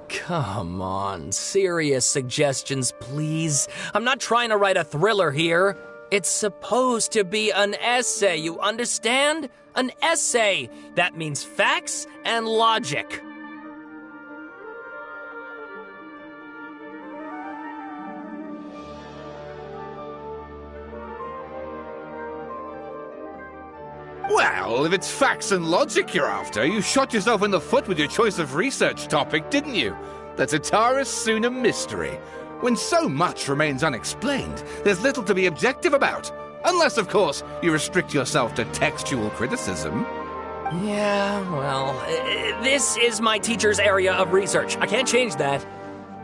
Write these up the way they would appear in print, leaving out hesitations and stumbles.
Come on, serious suggestions, please. I'm not trying to write a thriller here. It's supposed to be an essay, you understand? An essay! That means facts and logic. Well, if it's facts and logic you're after, you shot yourself in the foot with your choice of research topic, didn't you? The Tatara-Suna mystery. When so much remains unexplained, there's little to be objective about. Unless, of course, you restrict yourself to textual criticism. Yeah, well, this is my teacher's area of research. I can't change that.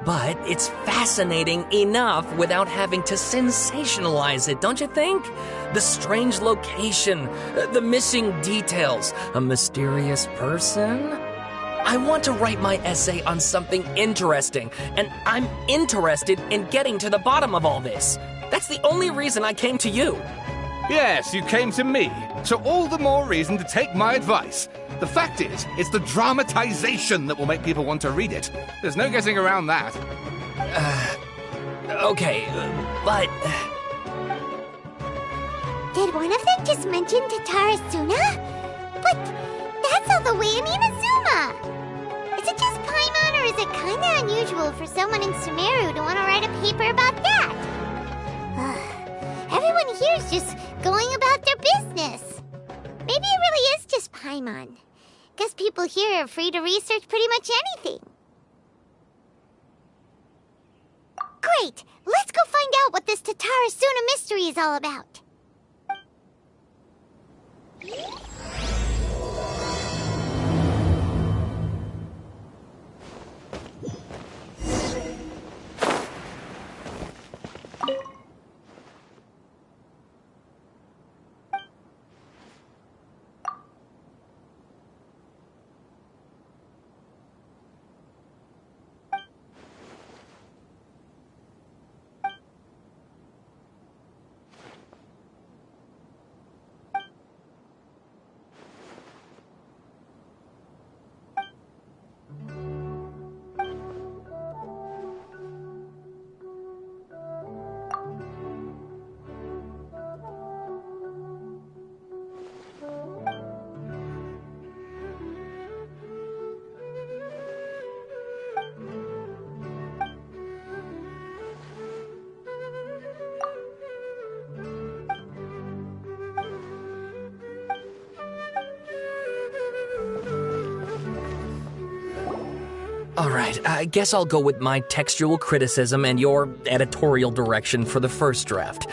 But it's fascinating enough without having to sensationalize it, don't you think? The strange location, the missing details, a mysterious person. I want to write my essay on something interesting, and I'm interested in getting to the bottom of all this. That's the only reason I came to you. Yes, you came to me, so all the more reason to take my advice. The fact is, it's the dramatization that will make people want to read it. There's no getting around that. Okay, but... Did one of them just mention Tatara-Suna? But that's all the way in Inazuma! Is it just Paimon, or is it kinda unusual for someone in Sumeru to want to write a paper about that? Everyone here's just going about their business. Maybe it really is just Paimon. Guess people here are free to research pretty much anything. Great! Let's go find out what this Tatara-Suna mystery is all about. Alright, I guess I'll go with my textual criticism and your editorial direction for the first draft.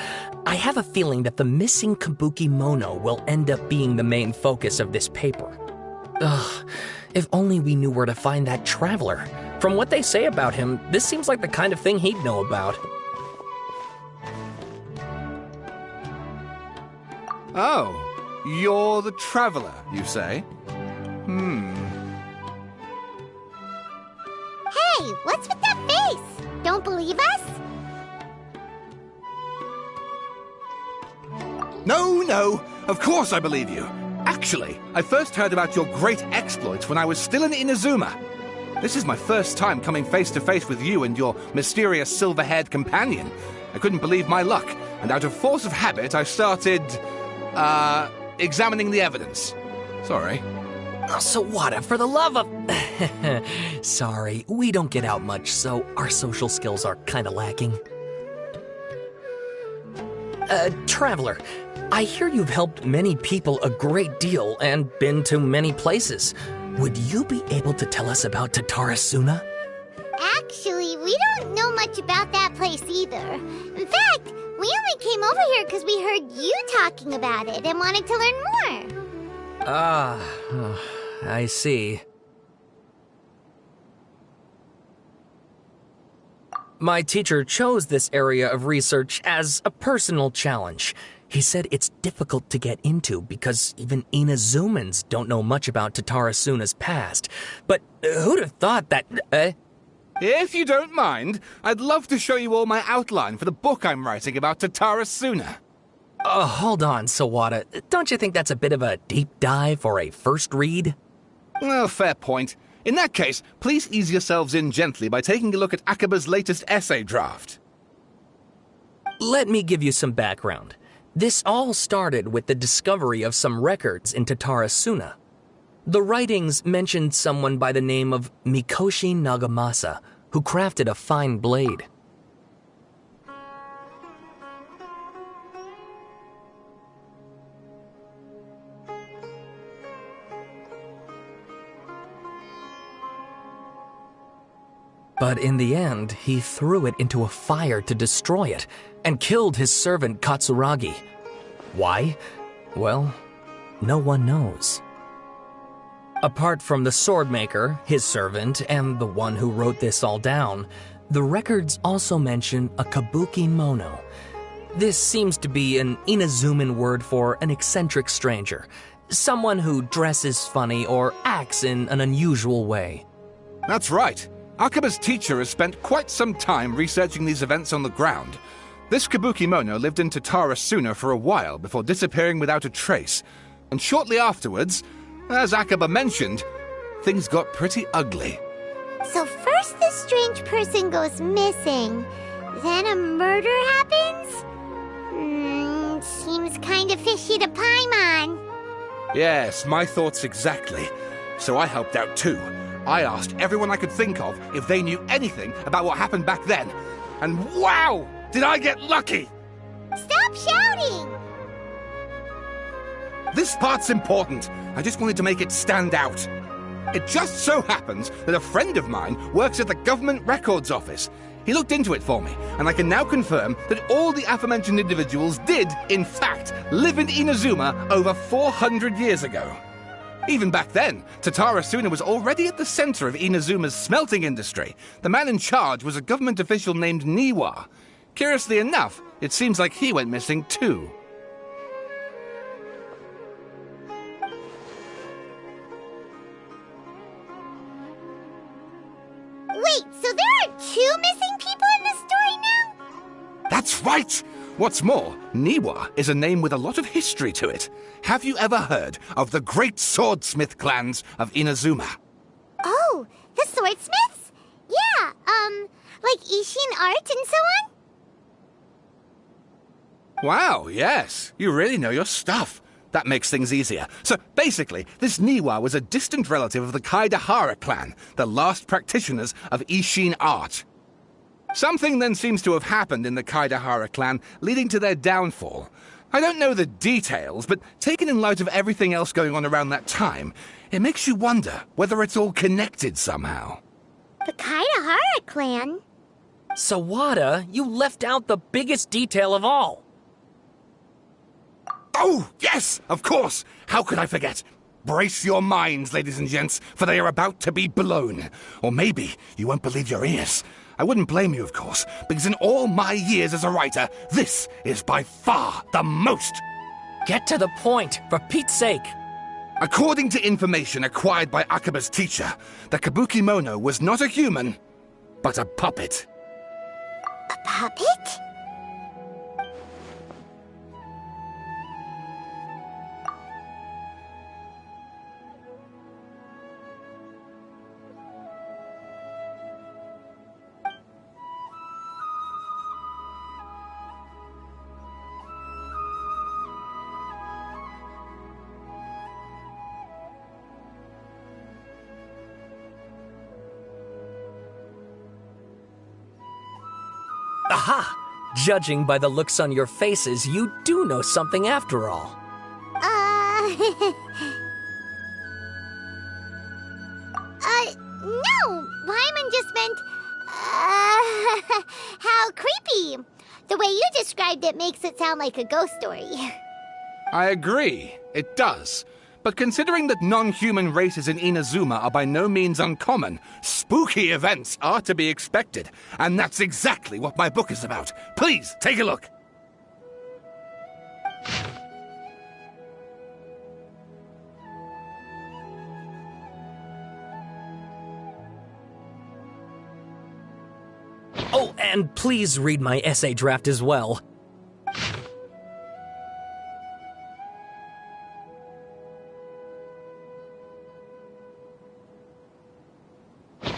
I have a feeling that the missing Kabuki Mono will end up being the main focus of this paper. Ugh, if only we knew where to find that traveler. From what they say about him, this seems like the kind of thing he'd know about. Oh, you're the traveler, you say? Hey, what's with that face? Don't believe us? No, of course I believe you. Actually, I first heard about your great exploits when I was still in Inazuma. This is my first time coming face to face with you and your mysterious silver-haired companion. I couldn't believe my luck, and out of force of habit, I started, examining the evidence. Sorry. Oh, Sawada, for the love of... Sorry, we don't get out much, so our social skills are kinda lacking. Traveler, I hear you've helped many people a great deal and been to many places. Would you be able to tell us about Tatara-Suna? Actually, we don't know much about that place either. In fact, we only came over here because we heard you talking about it and wanted to learn more. I see. My teacher chose this area of research as a personal challenge. He said it's difficult to get into because even Inazumans don't know much about Tatara Suna's past. But who'd have thought that... If you don't mind, I'd love to show you all my outline for the book I'm writing about Tatara Suna. Hold on, Sawada. Don't you think that's a bit of a deep dive for a first read? Well, fair point. In that case, please ease yourselves in gently by taking a look at Akaba's latest essay draft. Let me give you some background. This all started with the discovery of some records in Tatara Suna. The writings mentioned someone by the name of Mikoshi Nagamasa, who crafted a fine blade. But in the end, he threw it into a fire to destroy it, and killed his servant Katsuragi. Why? Well, no one knows. Apart from the swordmaker, his servant, and the one who wrote this all down, the records also mention a kabuki mono. This seems to be an Inazuman word for an eccentric stranger, someone who dresses funny or acts in an unusual way. That's right. Akaba's teacher has spent quite some time researching these events on the ground. This Kabukimono lived in Tatara Suna for a while before disappearing without a trace. And shortly afterwards, as Akaba mentioned, things got pretty ugly. So first this strange person goes missing, then a murder happens? Seems kinda fishy to Paimon. Yes, my thoughts exactly. So I helped out too. I asked everyone I could think of if they knew anything about what happened back then. And wow! Did I get lucky! Stop shouting! This part's important. I just wanted to make it stand out. It just so happens that a friend of mine works at the government records office. He looked into it for me, and I can now confirm that all the aforementioned individuals did, in fact, live in Inazuma over 400 years ago. Even back then, Tatara Suna was already at the center of Inazuma's smelting industry. The man in charge was a government official named Niwa. Curiously enough, it seems like he went missing too. Wait, so there are two missing people in this story now? That's right! What's more, Niwa is a name with a lot of history to it. Have you ever heard of the great swordsmith clans of Inazuma? Oh, the swordsmiths? Yeah, like Ishin art and so on? Wow, yes. You really know your stuff. That makes things easier. So, basically, this Niwa was a distant relative of the Kaidahara clan, the last practitioners of Ishin art. Something then seems to have happened in the Kaidahara clan, leading to their downfall. I don't know the details, but taken in light of everything else going on around that time, it makes you wonder whether it's all connected somehow. The Kaidahara clan? Sawada, you left out the biggest detail of all. Oh, yes, of course. How could I forget? Brace your minds, ladies and gents, for they are about to be blown. Or maybe you won't believe your ears. I wouldn't blame you, of course, because in all my years as a writer, this is by far the most. Get to the point, for Pete's sake. According to information acquired by Akaba's teacher, the Kabukimono was not a human, but a puppet. A puppet? Aha! Judging by the looks on your faces, you do know something after all. No! Paimon just meant, how creepy. The way you described it makes it sound like a ghost story. I agree, it does. But considering that non-human races in Inazuma are by no means uncommon, spooky events are to be expected. And that's exactly what my book is about. Please, take a look. Oh, and please read my essay draft as well.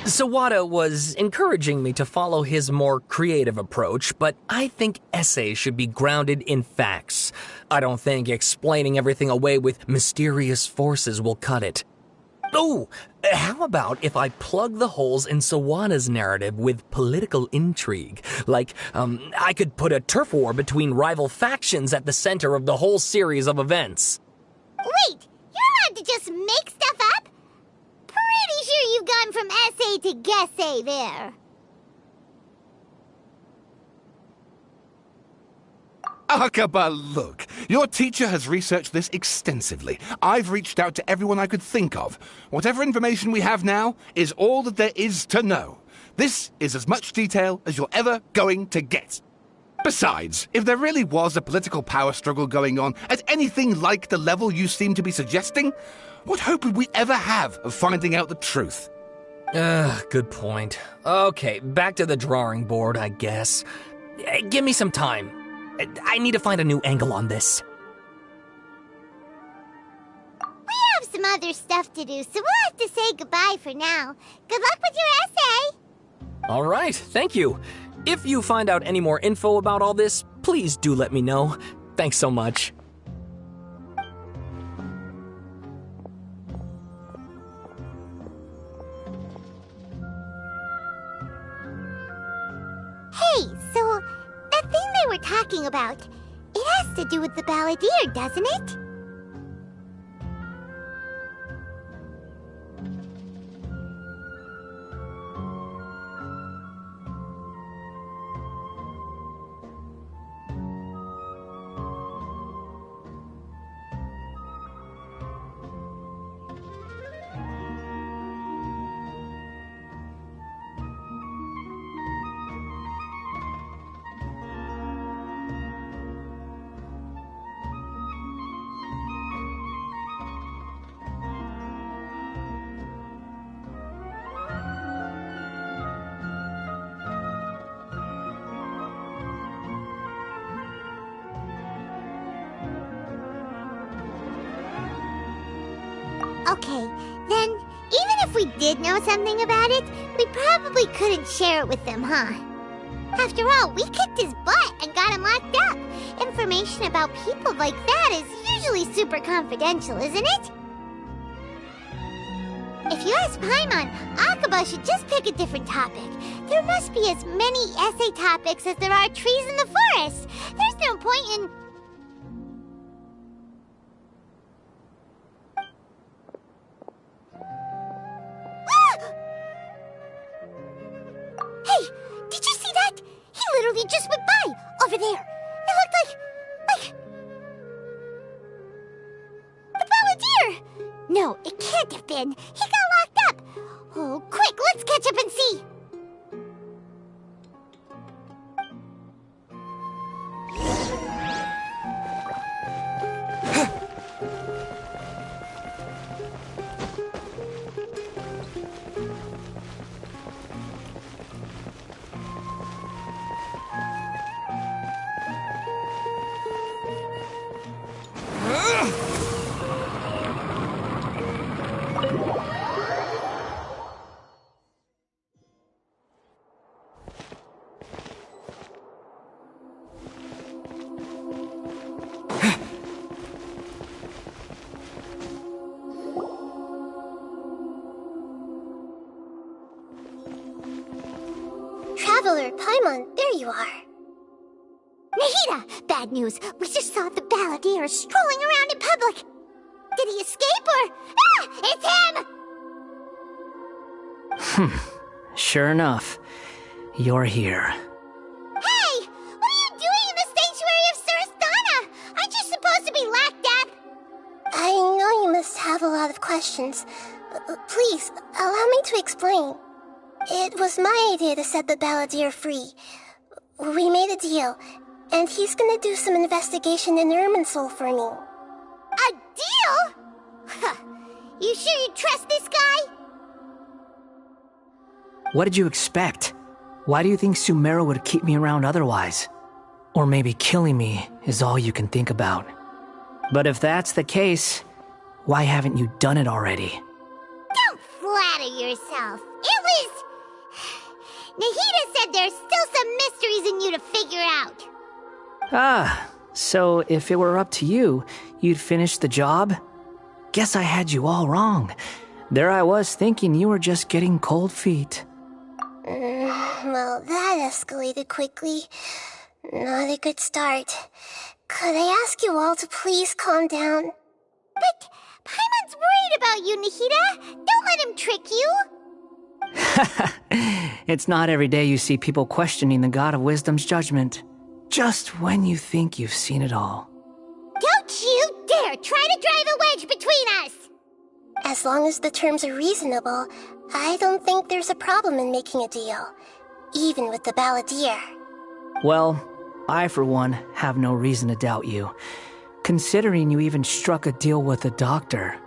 Sawada was encouraging me to follow his more creative approach, but I think essays should be grounded in facts. I don't think explaining everything away with mysterious forces will cut it. Oh, how about if I plug the holes in Sawada's narrative with political intrigue? Like, I could put a turf war between rival factions at the center of the whole series of events. Wait, you're allowed to just make stuff up? Pretty sure you've gone from essay to guessay there. Akaba, look. Your teacher has researched this extensively. I've reached out to everyone I could think of. Whatever information we have now is all that there is to know. This is as much detail as you're ever going to get. Besides, if there really was a political power struggle going on at anything like the level you seem to be suggesting, what hope would we ever have of finding out the truth? Good point. Okay, back to the drawing board, I guess. Give me some time. I need to find a new angle on this. We have some other stuff to do, so we'll have to say goodbye for now. Good luck with your essay! All right, thank you. If you find out any more info about all this, please do let me know. Thanks so much. Hey, so that thing they were talking about, it has to do with the balladeer, doesn't it? Okay, then, even if we did know something about it, we probably couldn't share it with them, huh? After all, we kicked his butt and got him locked up. Information about people like that is usually super confidential, isn't it? If you ask Paimon, Akaba should just pick a different topic. There must be as many essay topics as there are trees in the forest. There's no point in... Hey, did you see that? He literally just went by, over there. It looked like... the balladeer! No, it can't have been. He got locked up. Oh, quick, let's catch up and see. Traveler, Paimon, there you are. Nahida! Bad news. We just saw the balladeer strolling around in public. Did he escape or... Ah! It's him! Sure enough, you're here. Hey! What are you doing in the sanctuary of Surasthana? Aren't you supposed to be locked up? I know you must questions. Please, allow me to explain. It was my idea to set the Balladeer free. We made a deal, and he's gonna do some investigation in Irminsul for me. A deal? Huh. You sure you trust this guy? What did you expect? Why do you think Sumeru would keep me around otherwise? Or maybe killing me is all you can think about. But if that's the case, why haven't you done it already? Don't flatter yourself. It was... Nahida said there's still some mysteries in you to figure out. Ah, so if it were up to you, you'd finish the job? Guess I had you all wrong. There I was thinking you were just getting cold feet. Well, that escalated quickly. Not a good start. Could I ask you all to please calm down? But Paimon's worried about you, Nahida. Don't let him trick you. It's not every day you see people questioning the God of Wisdom's judgment. Just when you think you've seen it all. Don't you dare try to drive a wedge between us! As long as the terms are reasonable, I don't think there's a problem in making a deal. Even with the Balladeer. Well, I for one have no reason to doubt you. Considering you even struck a deal with the doctor.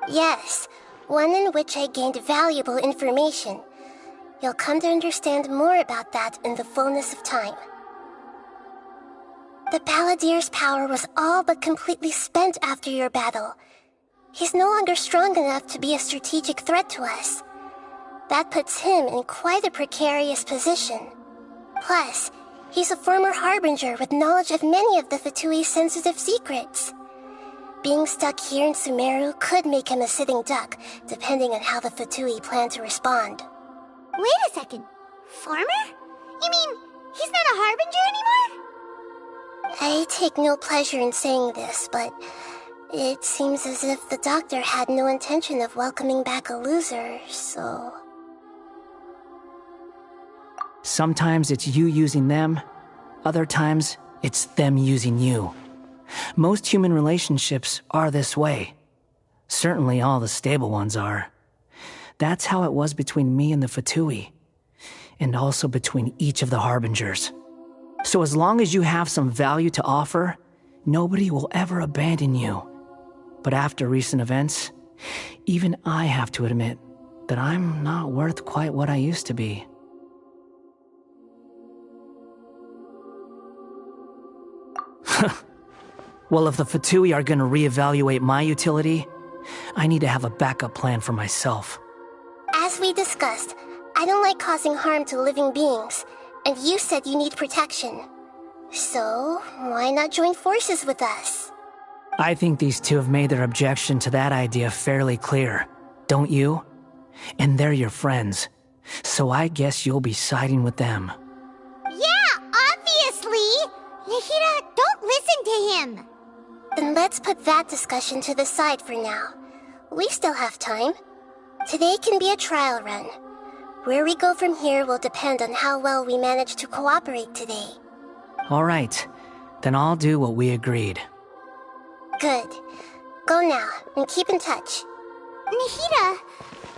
Yes, one in which I gained valuable information. You'll come to understand more about that in the fullness of time. The Balladeer's power was all but completely spent after your battle. He's no longer strong enough to be a strategic threat to us. That puts him in quite a precarious position. Plus, he's a former Harbinger with knowledge of many of the Fatui's sensitive secrets. Being stuck here in Sumeru could make him a sitting duck, depending on how the Fatui plan to respond. Wait a second. Farmer? You mean he's not a Harbinger anymore? I take no pleasure in saying this, but it seems as if the doctor had no intention of welcoming back a loser, so... Sometimes it's you using them, other times it's them using you. Most human relationships are this way. Certainly all the stable ones are. That's how it was between me and the Fatui, and also between each of the Harbingers. So as long as you have some value to offer, nobody will ever abandon you. But after recent events, even I have to admit that I'm not worth quite what I used to be. Well, if the Fatui are gonna reevaluate my utility, I need to have a backup plan for myself. As we discussed, I don't like causing harm to living beings, and you said you need protection. So, why not join forces with us? I think these two have made their objection to that idea fairly clear, don't you? And they're your friends, so I guess you'll be siding with them. Yeah, obviously! Nahida, don't listen to him! Then let's put that discussion to the side for now. We still have time. Today can be a trial run. Where we go from here will depend on how well we manage to cooperate today. All right, then I'll do what we agreed. Good. Go now, and keep in touch. Nahida,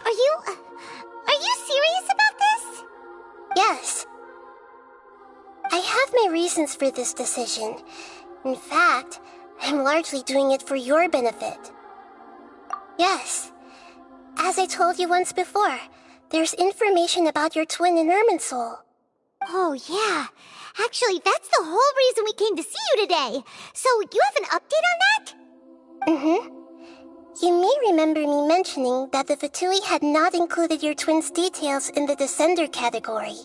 are you serious about this? Yes. I have my reasons for this decision. In fact, I'm largely doing it for your benefit. Yes. As I told you once before, there's information about your twin in Irminsul. Oh, yeah. Actually, that's the whole reason we came to see you today. So, you have an update on that? Mm-hmm. You may remember me mentioning that the Fatui had not included your twin's details in the Descender category.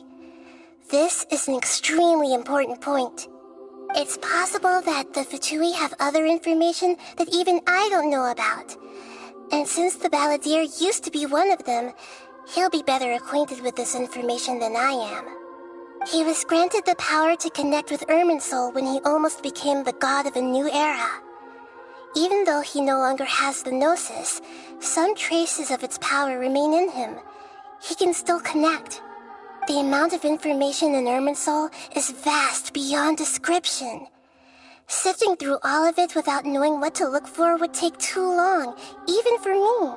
This is an extremely important point. It's possible that the Fatui have other information that even I don't know about. And since the Balladeer used to be one of them, he'll be better acquainted with this information than I am. He was granted the power to connect with Irminsul when he almost became the god of a new era. Even though he no longer has the Gnosis, some traces of its power remain in him. He can still connect. The amount of information in Irminsul is vast beyond description. Sifting through all of it without knowing what to look for would take too long, even for me.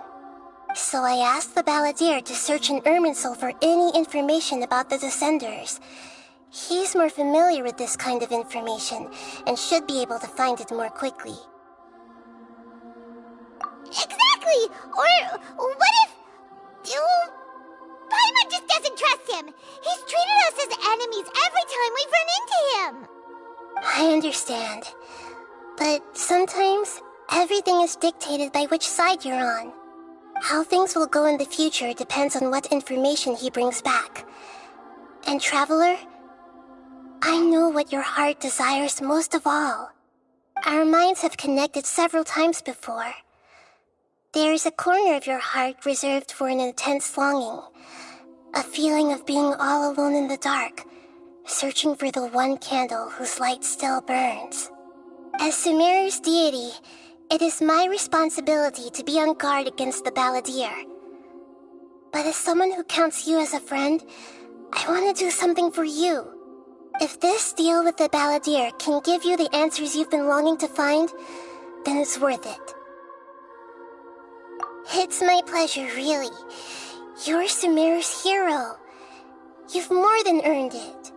So I asked the Balladeer to search in Irminsul for any information about the Descenders. He's more familiar with this kind of information, and should be able to find it more quickly. Exactly! Or what if... Paimon just doesn't trust him! He's treated us as enemies every time we've run into him! I understand. But sometimes, everything is dictated by which side you're on. How things will go in the future depends on what information he brings back. And Traveler, I know what your heart desires most of all. Our minds have connected several times before. There is a corner of your heart reserved for an intense longing. A feeling of being all alone in the dark, searching for the one candle whose light still burns. As Sumeru's deity, it is my responsibility to be on guard against the Balladeer. But as someone who counts you as a friend, I want to do something for you. If this deal with the Balladeer can give you the answers you've been longing to find, then it's worth it. It's my pleasure, really. You're Sumeru's hero. You've more than earned it.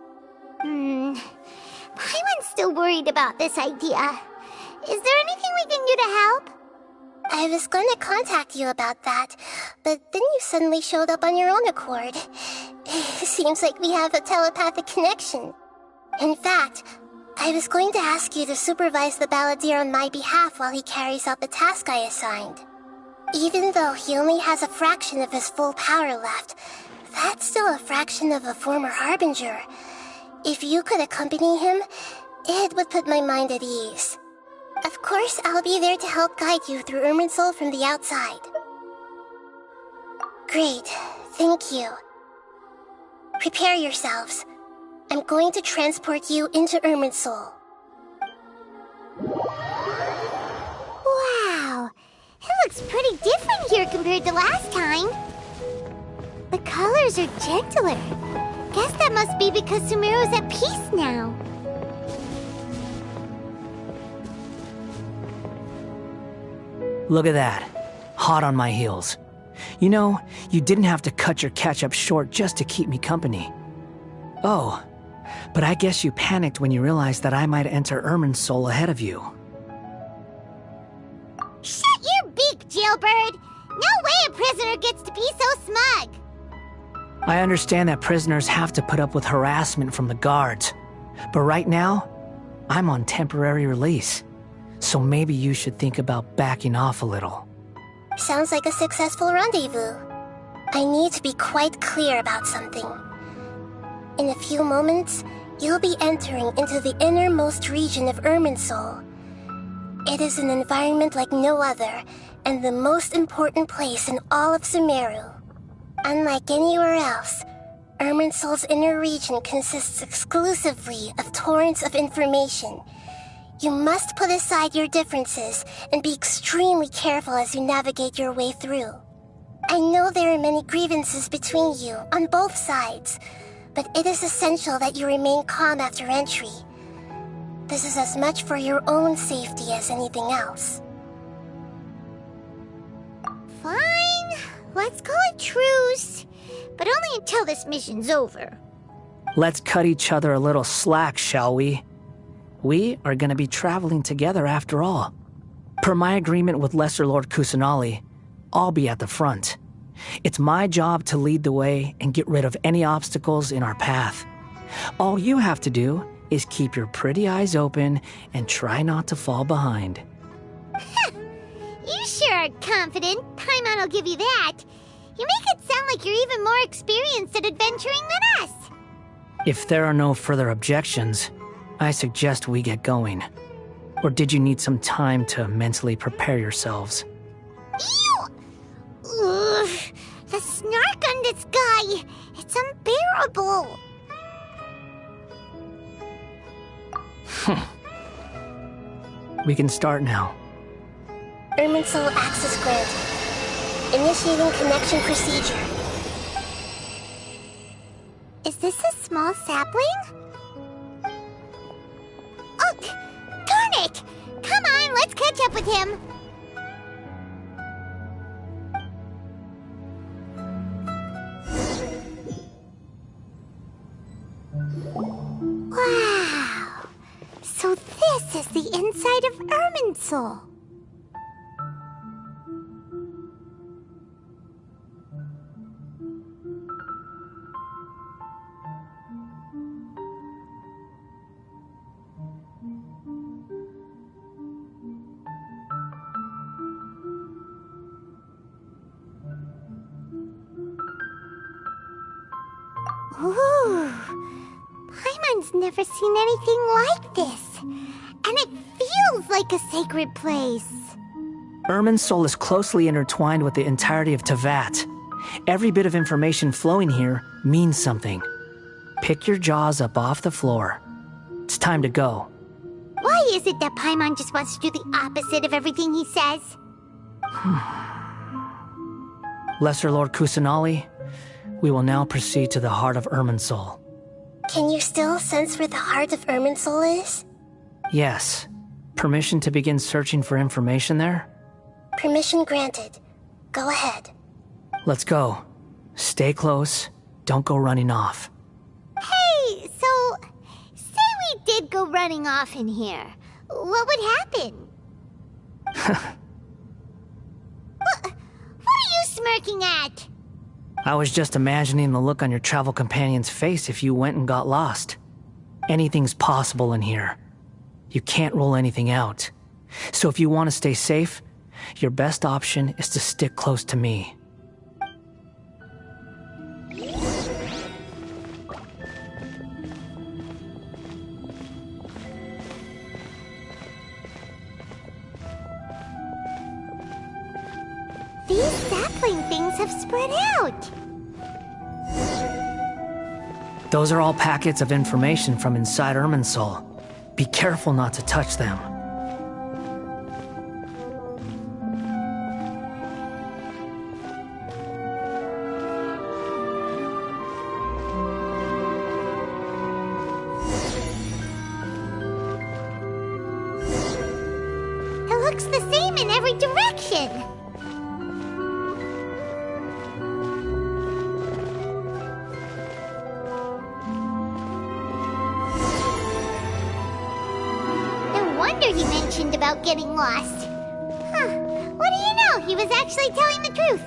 Paimon's still worried about this idea. Is there anything we can do to help? I was going to contact you about that, but then you suddenly showed up on your own accord. Seems like we have a telepathic connection. In fact, I was going to ask you to supervise the Balladeer on my behalf while he carries out the task I assigned. Even though he only has a fraction of his full power left, that's still a fraction of a former Harbinger. If you could accompany him, it would put my mind at ease. Of course, I'll be there to help guide you through Irminsul from the outside. Great, thank you. Prepare yourselves. I'm going to transport you into Irminsul. Wow! It looks pretty different here compared to last time. The colors are gentler. Guess that must be because Sumeru's at peace now. Look at that. Hot on my heels. You know, you didn't have to cut your catch-up short just to keep me company. Oh, but I guess you panicked when you realized that I might enter Irminsul ahead of you. Shut your beak, jailbird! No way a prisoner gets to be so smug! I understand that prisoners have to put up with harassment from the guards, but right now, I'm on temporary release, so maybe you should think about backing off a little. Sounds like a successful rendezvous. I need to be quite clear about something. In a few moments, you'll be entering into the innermost region of Irminsul. It is an environment like no other, and the most important place in all of Sumeru. Unlike anywhere else, Irminsul's inner region consists exclusively of torrents of information. You must put aside your differences and be extremely careful as you navigate your way through. I know there are many grievances between you on both sides, but it is essential that you remain calm after entry. This is as much for your own safety as anything else. Fine. Let's call it truce. But only until this mission's over. Let's cut each other a little slack, shall we? We are going to be traveling together after all. Per my agreement with Lesser Lord Kusanali, I'll be at the front. It's my job to lead the way and get rid of any obstacles in our path. All you have to do is keep your pretty eyes open and try not to fall behind. You sure are confident. Paimon will give you that. You make it sound like you're even more experienced at adventuring than us. If there are no further objections, I suggest we get going. Or did you need some time to mentally prepare yourselves? Ew! Ugh, the snark on this guy. It's unbearable. We can start now. Irminsul access granted. Initiating connection procedure. Is this a small sapling? Oh, darn up with him. Wow. So this is the inside of Irminsul. Ooh, Paimon's never seen anything like this. And it feels like a sacred place. Irminsul is closely intertwined with the entirety of Teyvat. Every bit of information flowing here means something. Pick your jaws up off the floor. It's time to go. Why is it that Paimon just wants to do the opposite of everything he says? Lesser Lord Kusanali, we will now proceed to the heart of Irminsul. Can you still sense where the heart of Irminsul is? Yes. Permission to begin searching for information there? Permission granted. Go ahead. Let's go. Stay close. Don't go running off. Hey, so, say we did go running off in here. What would happen? What are you smirking at? I was just imagining the look on your travel companion's face if you went and got lost. Anything's possible in here. You can't rule anything out. So if you want to stay safe, your best option is to stick close to me. These sapling things have spread out. Those are all packets of information from inside Irminsul. Be careful not to touch them. It looks the same in every direction. No wonder he mentioned about getting lost. Huh. What do you know? He was actually telling the truth.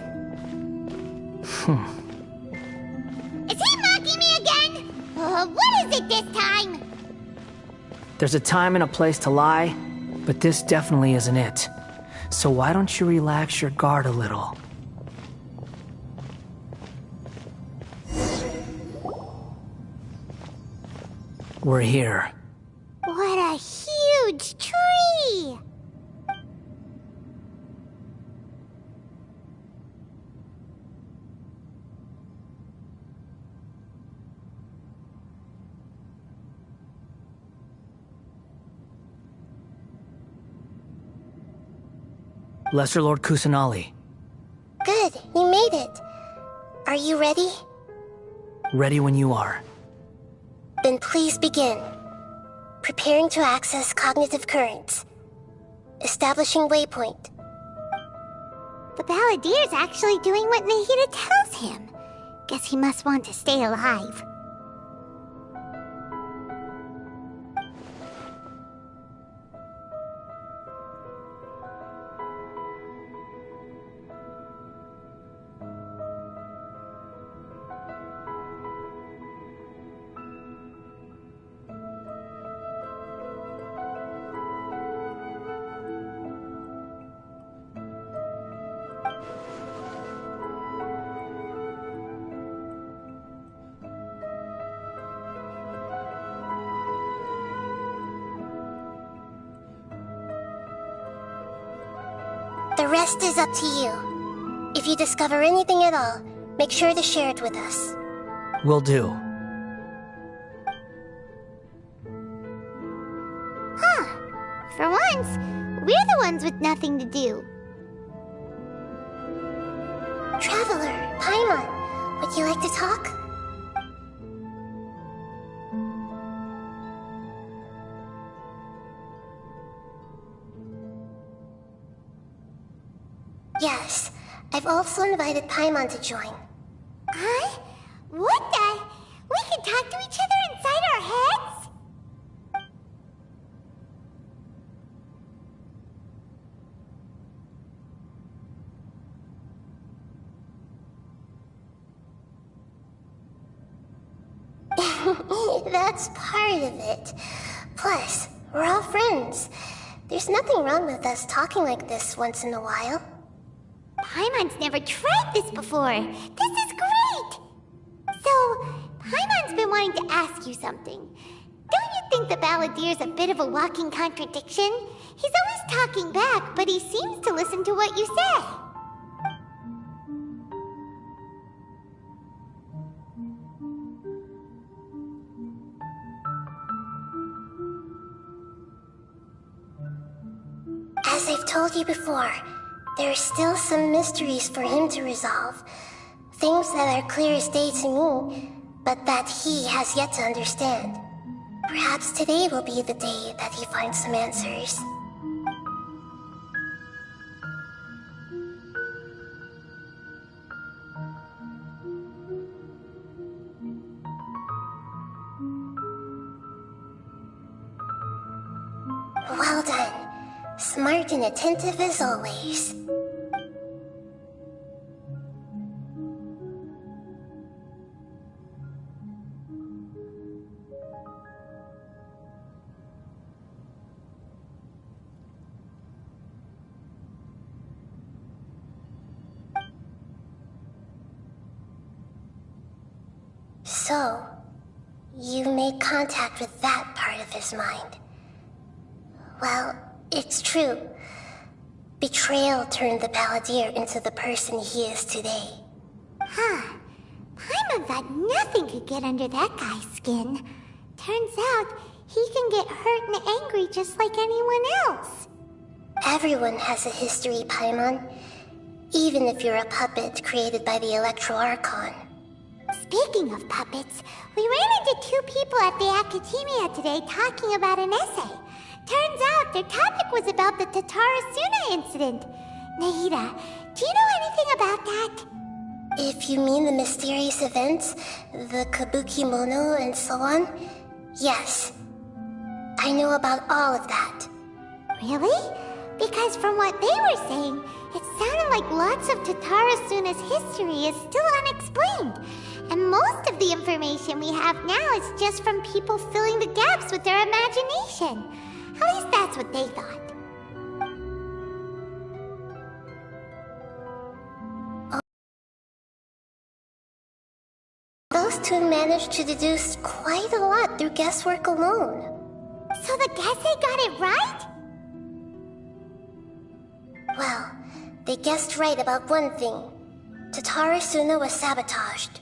Is he mocking me again? What is it this time? There's a time and a place to lie, but this definitely isn't it. So why don't you relax your guard a little? We're here. What a huge tree! Lesser Lord Kusanali, Good, you made it. Are you ready? ready when you are. Then please begin. Preparing to access cognitive currents. Establishing waypoint. The Balladier's actually doing what Nahida tells him. Guess he must want to stay alive. The rest is up to you. If you discover anything at all, make sure to share it with us. Will do. For once, we're the ones with nothing to do. Traveler, Paimon, would you like to talk? Yes, I've also invited Paimon to join. Huh? What the? We can talk to each other inside our heads? That's part of it. Plus, we're all friends. There's nothing wrong with us talking like this once in a while. Paimon's never tried this before. This is great! So, Paimon's been wanting to ask you something. Don't you think the Balladier's a bit of a walking contradiction? He's always talking back, but he seems to listen to what you say. As I've told you before, there are still some mysteries for him to resolve. Things that are clear as day to me, but that he has yet to understand. Perhaps today will be the day that he finds some answers. Well done. Smart and attentive as always. So, you made contact with that part of his mind. Well, it's true. Betrayal turned the Balladeer into the person he is today. Huh. Paimon thought nothing could get under that guy's skin. Turns out, he can get hurt and angry just like anyone else. Everyone has a history, Paimon. Even if you're a puppet created by the Electro Archon. Speaking of puppets, we ran into two people at the Academia today talking about an essay. Turns out their topic was about the Tatarasuna incident. Nahida, do you know anything about that? If you mean the mysterious events, the Kabuki Mono and so on, yes. I know about all of that. Really? Because from what they were saying, it sounded like lots of Tatarasuna's history is still unexplained. And most of the information we have now is just from people filling the gaps with their imagination. At least that's what they thought. Those two managed to deduce quite a lot through guesswork alone. So the Gesse got it right? Well, they guessed right about one thing. Tatarasuna was sabotaged.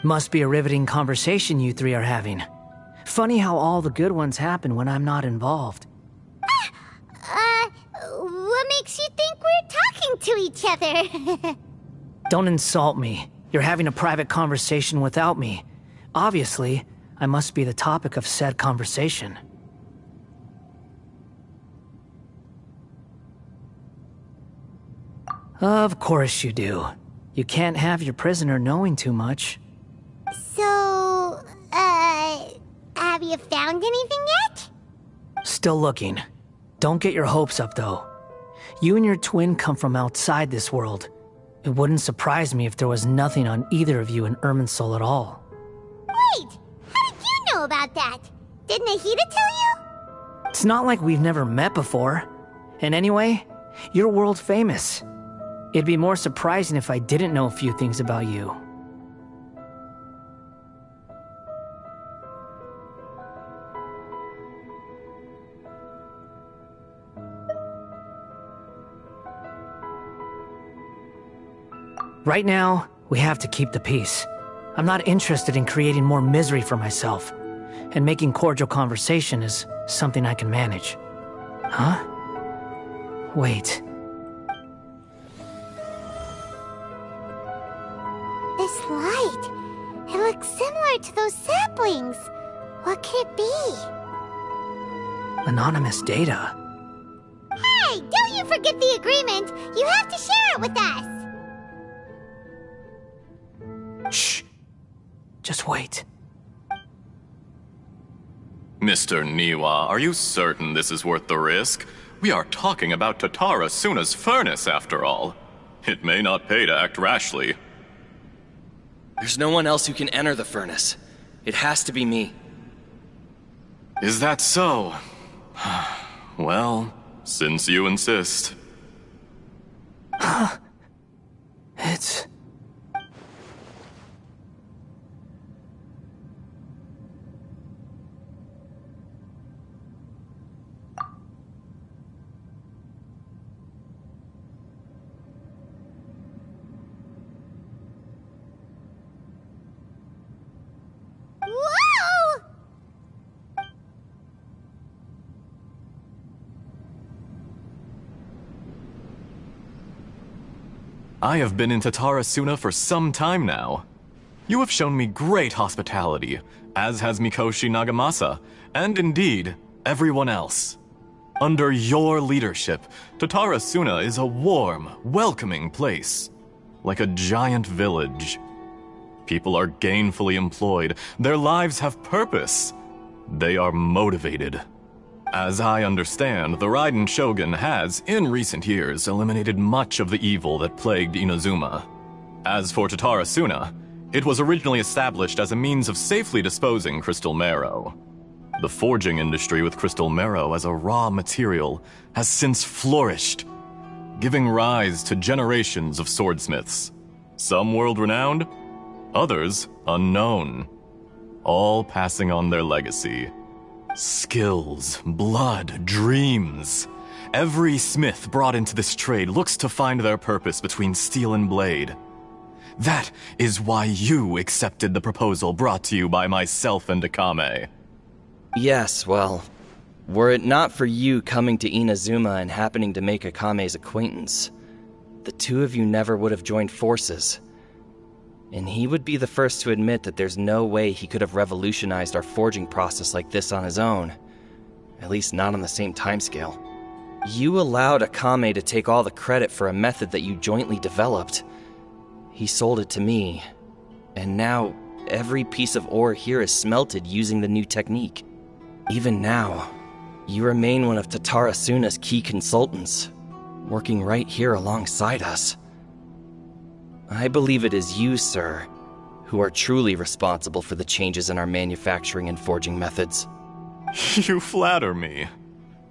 Must be a riveting conversation you three are having. Funny how all the good ones happen when I'm not involved. What makes you think we're talking to each other? Don't insult me. You're having a private conversation without me. Obviously, I must be the topic of said conversation. Of course you do. You can't have your prisoner knowing too much. So, have you found anything yet? Still looking. Don't get your hopes up, though. You and your twin come from outside this world. It wouldn't surprise me if there was nothing on either of you in Irminsul at all. Wait! How did you know about that? Did Nahida tell you? It's not like we've never met before. And anyway, you're world famous. It'd be more surprising if I didn't know a few things about you. Right now, we have to keep the peace. I'm not interested in creating more misery for myself, and making cordial conversation is something I can manage. Huh? Wait. This light, it looks similar to those saplings. What could it be? Anonymous data. Hey, don't you forget the agreement. You have to share it with us. Shh. Just wait. Mr. Niwa, are you certain this is worth the risk? We are talking about Tatara Suna's furnace, after all. It may not pay to act rashly. There's no one else who can enter the furnace. It has to be me. Is that so? Well, since you insist. It's... Whoa! I have been in Tatara Suna for some time now. You have shown me great hospitality, as has Mikoshi Nagamasa, and indeed, everyone else. Under your leadership, Tatara Suna is a warm, welcoming place, like a giant village. People are gainfully employed, their lives have purpose. They are motivated. As I understand, the Raiden Shogun has, in recent years, eliminated much of the evil that plagued Inazuma. As for Tatara Suna, it was originally established as a means of safely disposing crystal marrow. The forging industry with crystal marrow as a raw material has since flourished, giving rise to generations of swordsmiths. Some world-renowned, others unknown, all passing on their legacy. Skills, blood, dreams. Every smith brought into this trade looks to find their purpose between steel and blade. That is why you accepted the proposal brought to you by myself and Akame. Yes, well, were it not for you coming to Inazuma and happening to make Akame's acquaintance, the two of you never would have joined forces. And he would be the first to admit that there's no way he could have revolutionized our forging process like this on his own. At least not on the same timescale. You allowed Akame to take all the credit for a method that you jointly developed. He sold it to me, and now every piece of ore here is smelted using the new technique. Even now, you remain one of Tatara Suna's key consultants, working right here alongside us. I believe it is you, sir, who are truly responsible for the changes in our manufacturing and forging methods. You flatter me.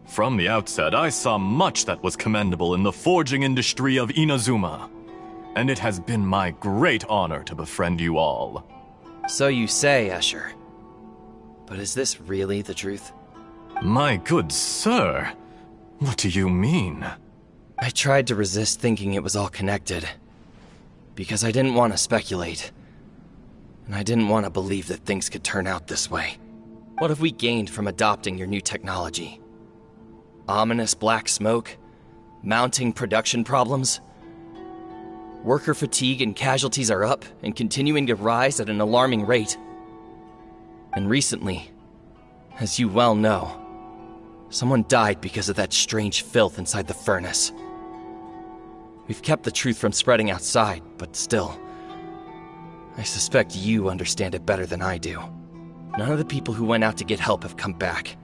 From the outset, I saw much that was commendable in the forging industry of Inazuma, and it has been my great honor to befriend you all. So you say, Escher. But is this really the truth? My good sir, what do you mean? I tried to resist thinking it was all connected, because I didn't want to speculate, and I didn't want to believe that things could turn out this way. What have we gained from adopting your new technology? Ominous black smoke? Mounting production problems? Worker fatigue and casualties are up and continuing to rise at an alarming rate. And recently, as you well know, someone died because of that strange filth inside the furnace. We've kept the truth from spreading outside, but still, I suspect you understand it better than I do. None of the people who went out to get help have come back.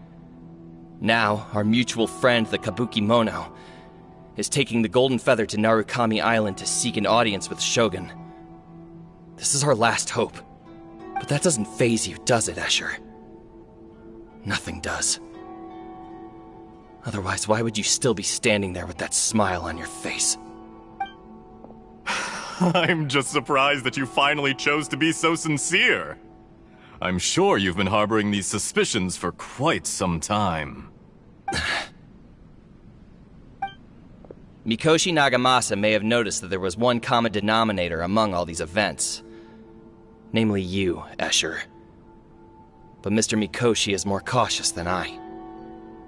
Now, our mutual friend, the Kabuki Mono, is taking the Golden Feather to Narukami Island to seek an audience with Shogun. This is our last hope. But that doesn't faze you, does it, Escher? Nothing does. Otherwise, why would you still be standing there with that smile on your face? I'm just surprised that you finally chose to be so sincere. I'm sure you've been harboring these suspicions for quite some time. Mikoshi Nagamasa may have noticed that there was one common denominator among all these events. Namely you, Escher. But Mr. Mikoshi is more cautious than I.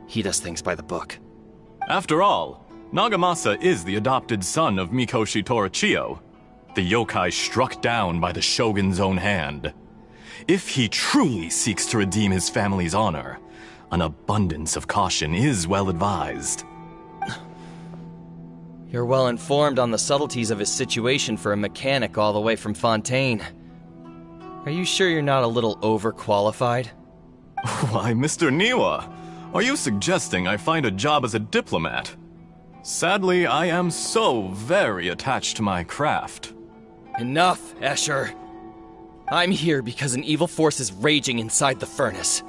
He does things by the book. After all, Nagamasa is the adopted son of Mikoshi Torichio, the yokai struck down by the Shogun's own hand. If he truly seeks to redeem his family's honor, an abundance of caution is well advised. You're well informed on the subtleties of his situation for a mechanic all the way from Fontaine. Are you sure you're not a little overqualified? Why, Mr. Niwa, are you suggesting I find a job as a diplomat? Sadly, I am so very attached to my craft. Enough, Escher. I'm here because an evil force is raging inside the furnace.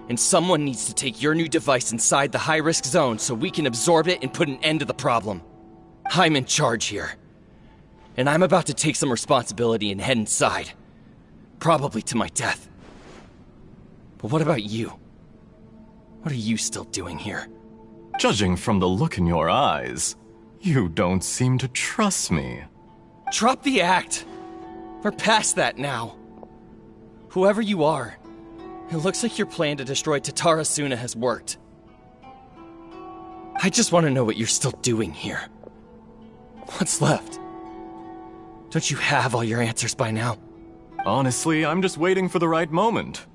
And someone needs to take your new device inside the high-risk zone so we can absorb it and put an end to the problem. I'm in charge here. And I'm about to take some responsibility and head inside. Probably to my death. But what about you? What are you still doing here? Judging from the look in your eyes, you don't seem to trust me. Drop the act! We're past that now. Whoever you are, it looks like your plan to destroy Tatara Suna has worked. I just want to know what you're still doing here. What's left? Don't you have all your answers by now? Honestly, I'm just waiting for the right moment.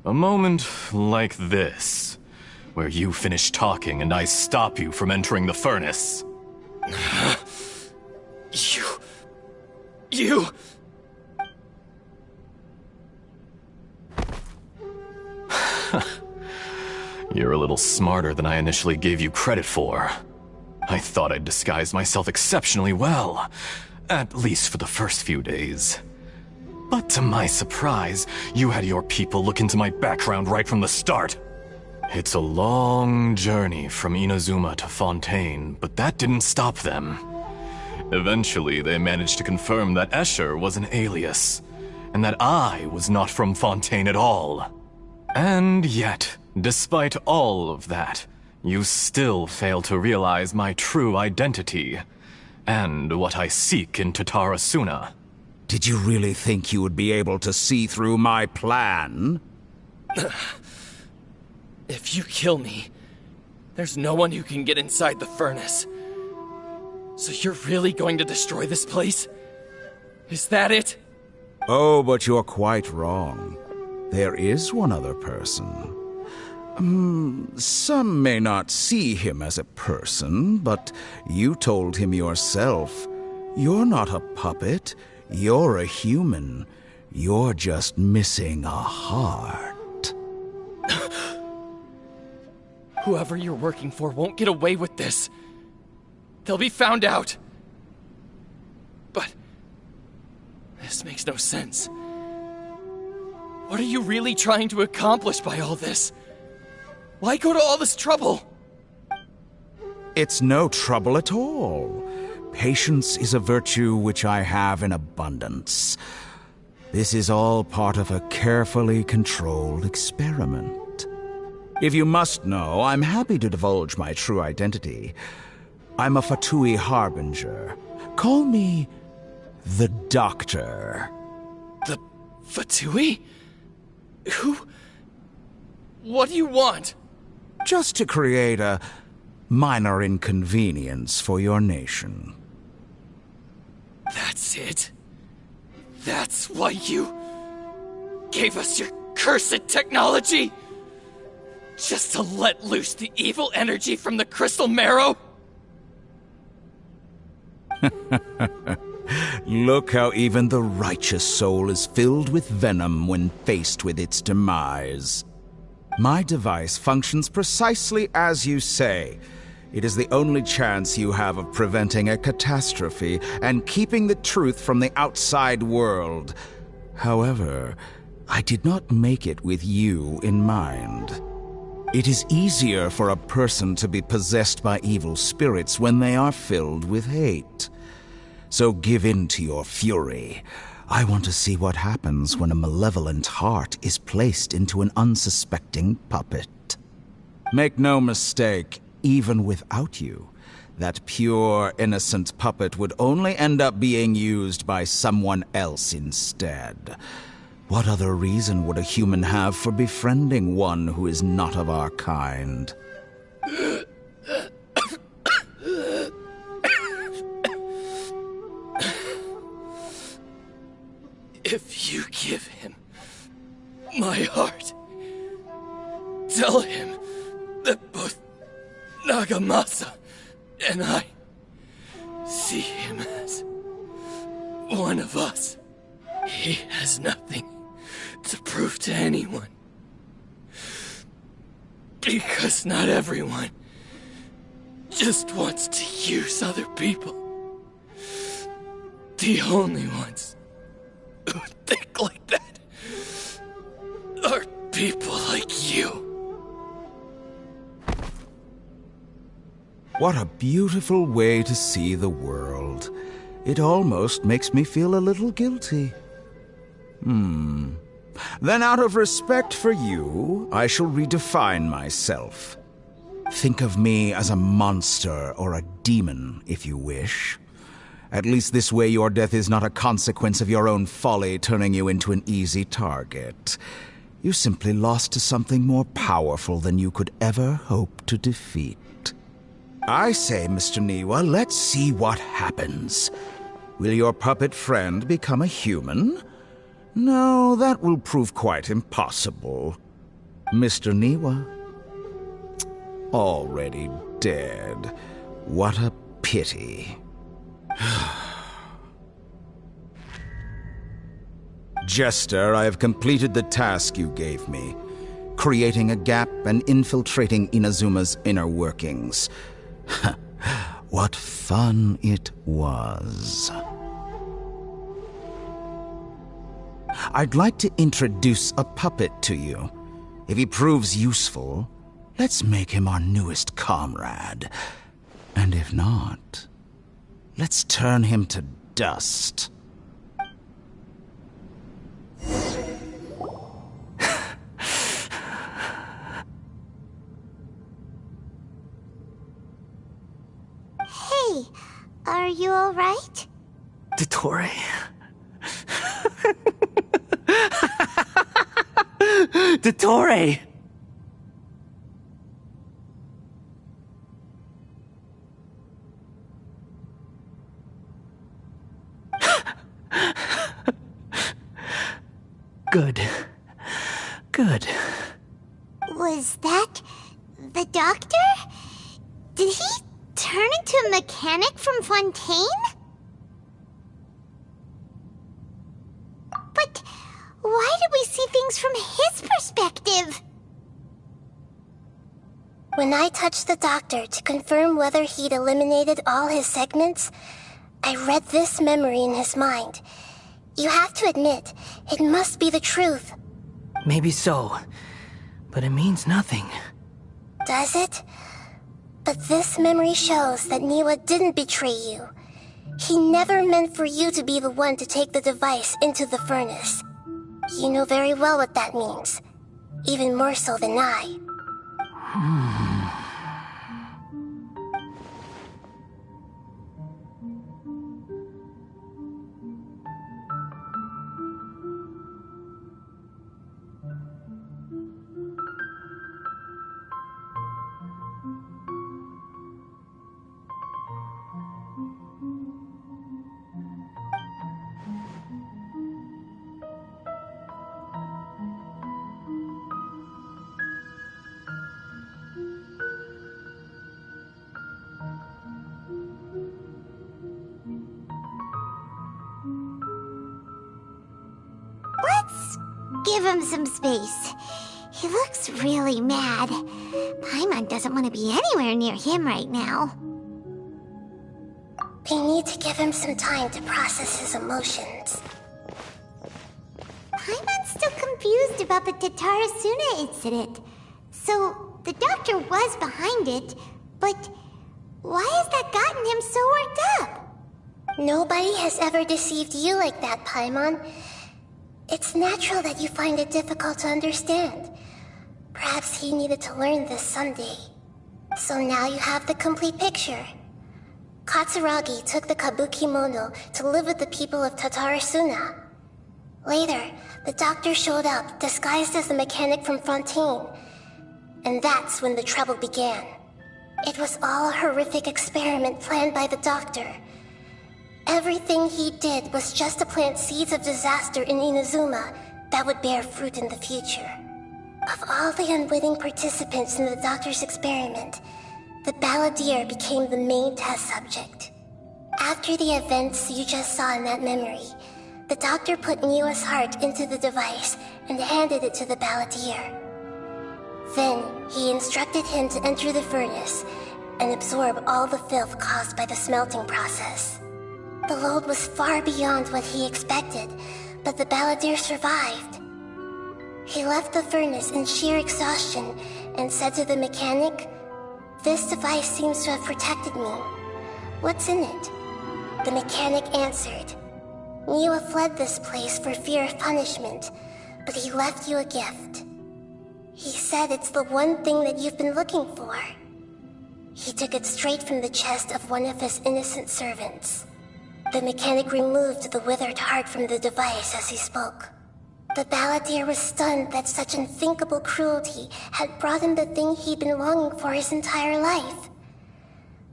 A moment like this, where you finish talking and I stop you from entering the furnace. You... You're a little smarter than I initially gave you credit for. I thought I'd disguised myself exceptionally well, at least for the first few days. But to my surprise, you had your people look into my background right from the start. It's a long journey from Inazuma to Fontaine, but that didn't stop them. Eventually, they managed to confirm that Escher was an alias, and that I was not from Fontaine at all. And yet, despite all of that, you still fail to realize my true identity, and what I seek in Tatara Suna. Did you really think you would be able to see through my plan? If you kill me, there's no one who can get inside the furnace. So you're really going to destroy this place? Is that it? Oh, but you're quite wrong. There is one other person. Some may not see him as a person, but you told him yourself. You're not a puppet. You're a human. You're just missing a heart. Whoever you're working for won't get away with this. They'll be found out. But this makes no sense. What are you really trying to accomplish by all this? Why go to all this trouble? It's no trouble at all. Patience is a virtue which I have in abundance. This is all part of a carefully controlled experiment. If you must know, I'm happy to divulge my true identity. I'm a Fatui Harbinger. Call me the Doctor. The Fatui? Who? What do you want? Just to create a minor inconvenience for your nation. That's it? That's why you gave us your cursed technology? Just to let loose the evil energy from the crystal marrow? Look how even the righteous soul is filled with venom when faced with its demise. My device functions precisely as you say. It is the only chance you have of preventing a catastrophe and keeping the truth from the outside world. However, I did not make it with you in mind. It is easier for a person to be possessed by evil spirits when they are filled with hate. So give in to your fury. I want to see what happens when a malevolent heart is placed into an unsuspecting puppet. Make no mistake, even without you, that pure, innocent puppet would only end up being used by someone else instead. What other reason would a human have for befriending one who is not of our kind? If you give him my heart, tell him that both Nagamasa and I see him as one of us. He has nothing to prove to anyone. Because not everyone just wants to use other people. The only ones who think like that are people like you. What a beautiful way to see the world. It almost makes me feel a little guilty. Then out of respect for you, I shall redefine myself. Think of me as a monster or a demon, if you wish. At least this way your death is not a consequence of your own folly turning you into an easy target. You simply lost to something more powerful than you could ever hope to defeat. I say, Mr. Niwa, let's see what happens. Will your puppet friend become a human? No, that will prove quite impossible. Mr. Niwa? Already dead. What a pity. Jester, I have completed the task you gave me. Creating a gap and infiltrating Inazuma's inner workings. What fun it was. I'd like to introduce a puppet to you. If he proves useful, let's make him our newest comrade. And if not, let's turn him to dust. Hey, are you alright? Dottore? Dottore! Good. Good. Was that the doctor? Did he turn into a mechanic from Fontaine? But why did we see things from his perspective? When I touched the doctor to confirm whether he'd eliminated all his segments, I read this memory in his mind. You have to admit, it must be the truth. Maybe so, but it means nothing. Does it? But this memory shows that Niwa didn't betray you. He never meant for you to be the one to take the device into the furnace. You know very well what that means. Even more so than I. Let's give him some space. He looks really mad. Paimon doesn't want to be anywhere near him right now. We need to give him some time to process his emotions. Paimon's still confused about the Tatarasuna incident. So, the doctor was behind it, but why has that gotten him so worked up? Nobody has ever deceived you like that, Paimon. It's natural that you find it difficult to understand. Perhaps he needed to learn this someday. So now you have the complete picture. Katsuragi took the kabuki mono to live with the people of Tatarasuna. Later, the doctor showed up, disguised as a mechanic from Fontaine. And that's when the trouble began. It was all a horrific experiment planned by the doctor. Everything he did was just to plant seeds of disaster in Inazuma that would bear fruit in the future. Of all the unwitting participants in the doctor's experiment, the balladeer became the main test subject. After the events you just saw in that memory, the doctor put Niwa's heart into the device and handed it to the balladeer. Then, he instructed him to enter the furnace and absorb all the filth caused by the smelting process. The load was far beyond what he expected, but the balladeer survived. He left the furnace in sheer exhaustion and said to the mechanic, "This device seems to have protected me. What's in it?" The mechanic answered, "Niwa fled this place for fear of punishment, but he left you a gift. He said it's the one thing that you've been looking for." He took it straight from the chest of one of his innocent servants. The mechanic removed the withered heart from the device as he spoke. The balladeer was stunned that such unthinkable cruelty had brought him the thing he'd been longing for his entire life.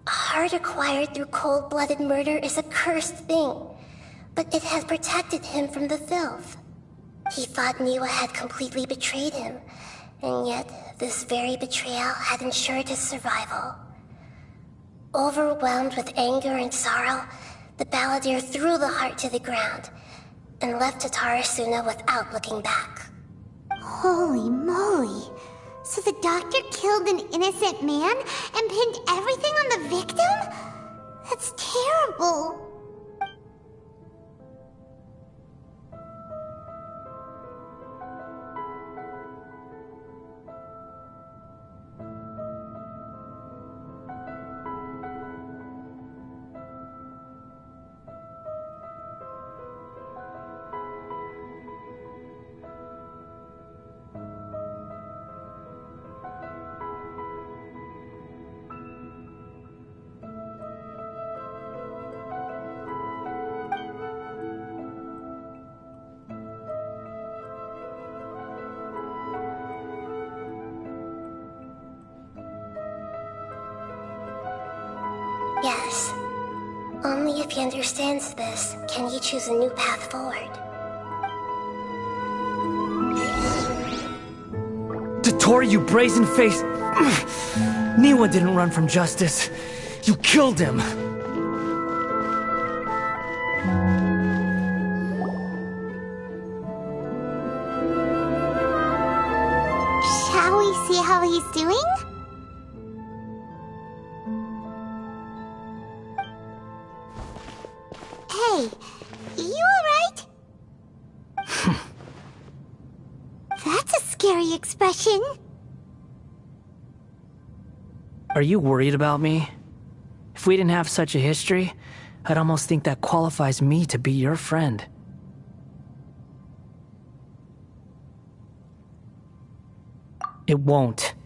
A heart acquired through cold-blooded murder is a cursed thing, but it had protected him from the filth. He thought Niwa had completely betrayed him, and yet this very betrayal had ensured his survival. Overwhelmed with anger and sorrow, the balladeer threw the heart to the ground and left Tatarasuna without looking back. Holy moly. So the doctor killed an innocent man and pinned everything on the victim? That's terrible. Yes. Only if he understands this can he choose a new path forward. Dottore, you brazen-faced... Niwa didn't run from justice. You killed him. Shall we see how he's doing? Hey, you alright? That's a scary expression. Are you worried about me? If we didn't have such a history, I'd almost think that qualifies me to be your friend. It won't.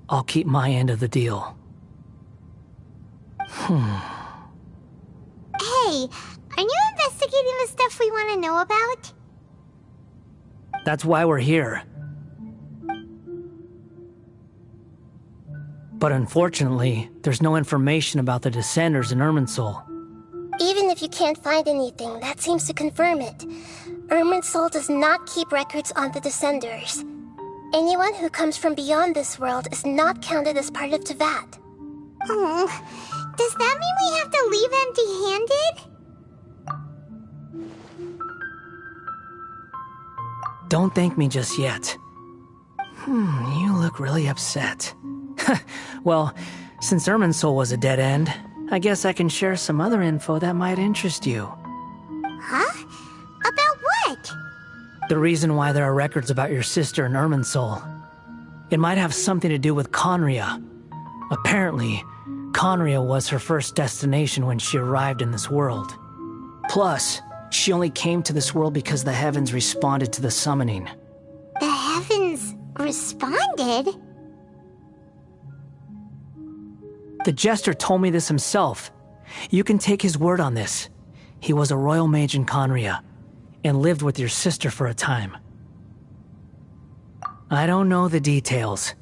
I'll keep my end of the deal. Hey, aren't you investigating the stuff we want to know about? That's why we're here. But unfortunately, there's no information about the Descenders in Irminsul. Even if you can't find anything, that seems to confirm it. Irminsul does not keep records on the Descenders. Anyone who comes from beyond this world is not counted as part of Tevat. Oh, does that mean we have to leave empty-handed? Don't thank me just yet. You look really upset. Well, since Irminsul was a dead end, I guess I can share some other info that might interest you. Huh? About what? The reason why there are records about your sister in Irminsul. It might have something to do with Conria. Apparently, Conria was her first destination when she arrived in this world. Plus, she only came to this world because the heavens responded to the summoning. The heavens responded? The Jester told me this himself. You can take his word on this. He was a royal mage in Conria, and lived with your sister for a time. I don't know the details.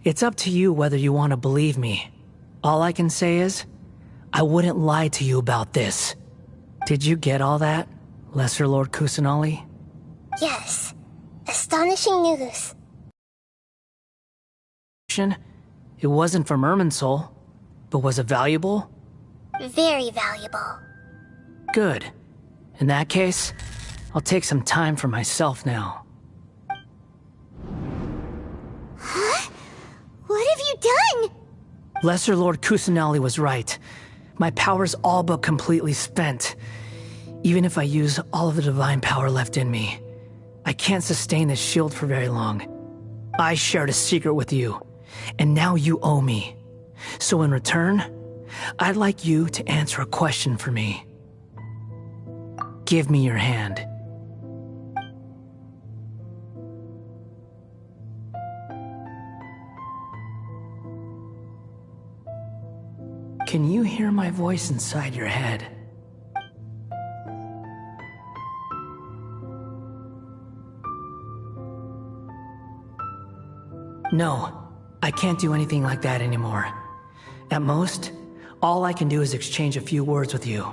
It's up to you whether you want to believe me. All I can say is, I wouldn't lie to you about this. Did you get all that, Lesser Lord Kusanali? Yes. Astonishing news. It wasn't from Irminsul, but was it valuable? Very valuable. Good. In that case, I'll take some time for myself now. Huh? What have you done? Lesser Lord Kusanali was right. My power's all but completely spent. Even if I use all of the divine power left in me, I can't sustain this shield for very long. I shared a secret with you, and now you owe me. So in return, I'd like you to answer a question for me. Give me your hand. Can you hear my voice inside your head? No, I can't do anything like that anymore. At most, all I can do is exchange a few words with you.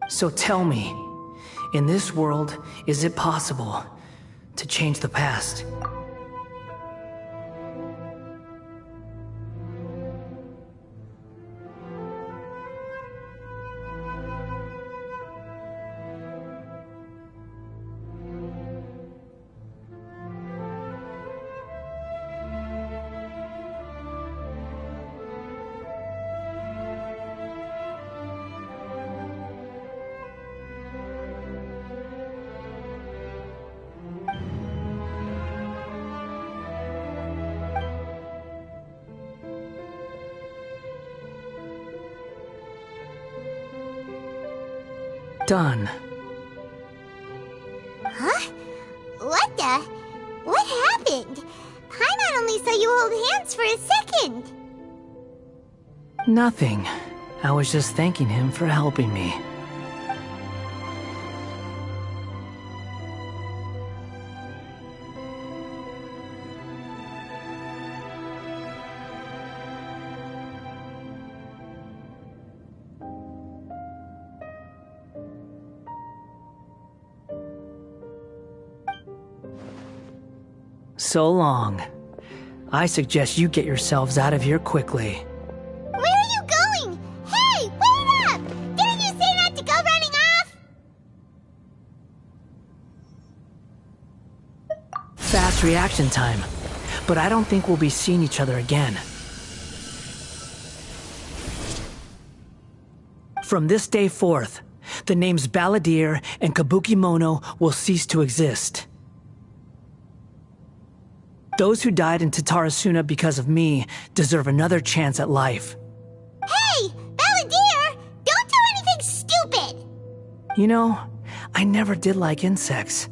So tell me, in this world, is it possible to change the past? Done. Huh? What the? What happened? Paimon only saw you hold hands for a second. Nothing. I was just thanking him for helping me. So long. I suggest you get yourselves out of here quickly. Where are you going? Hey, wait up! Didn't you say not to go running off? Fast reaction time. But I don't think we'll be seeing each other again. From this day forth, the names Balladeer and Kabukimono will cease to exist. Those who died in Tatarasuna because of me deserve another chance at life. Hey, Balladeer! Don't do anything stupid! You know, I never did like insects.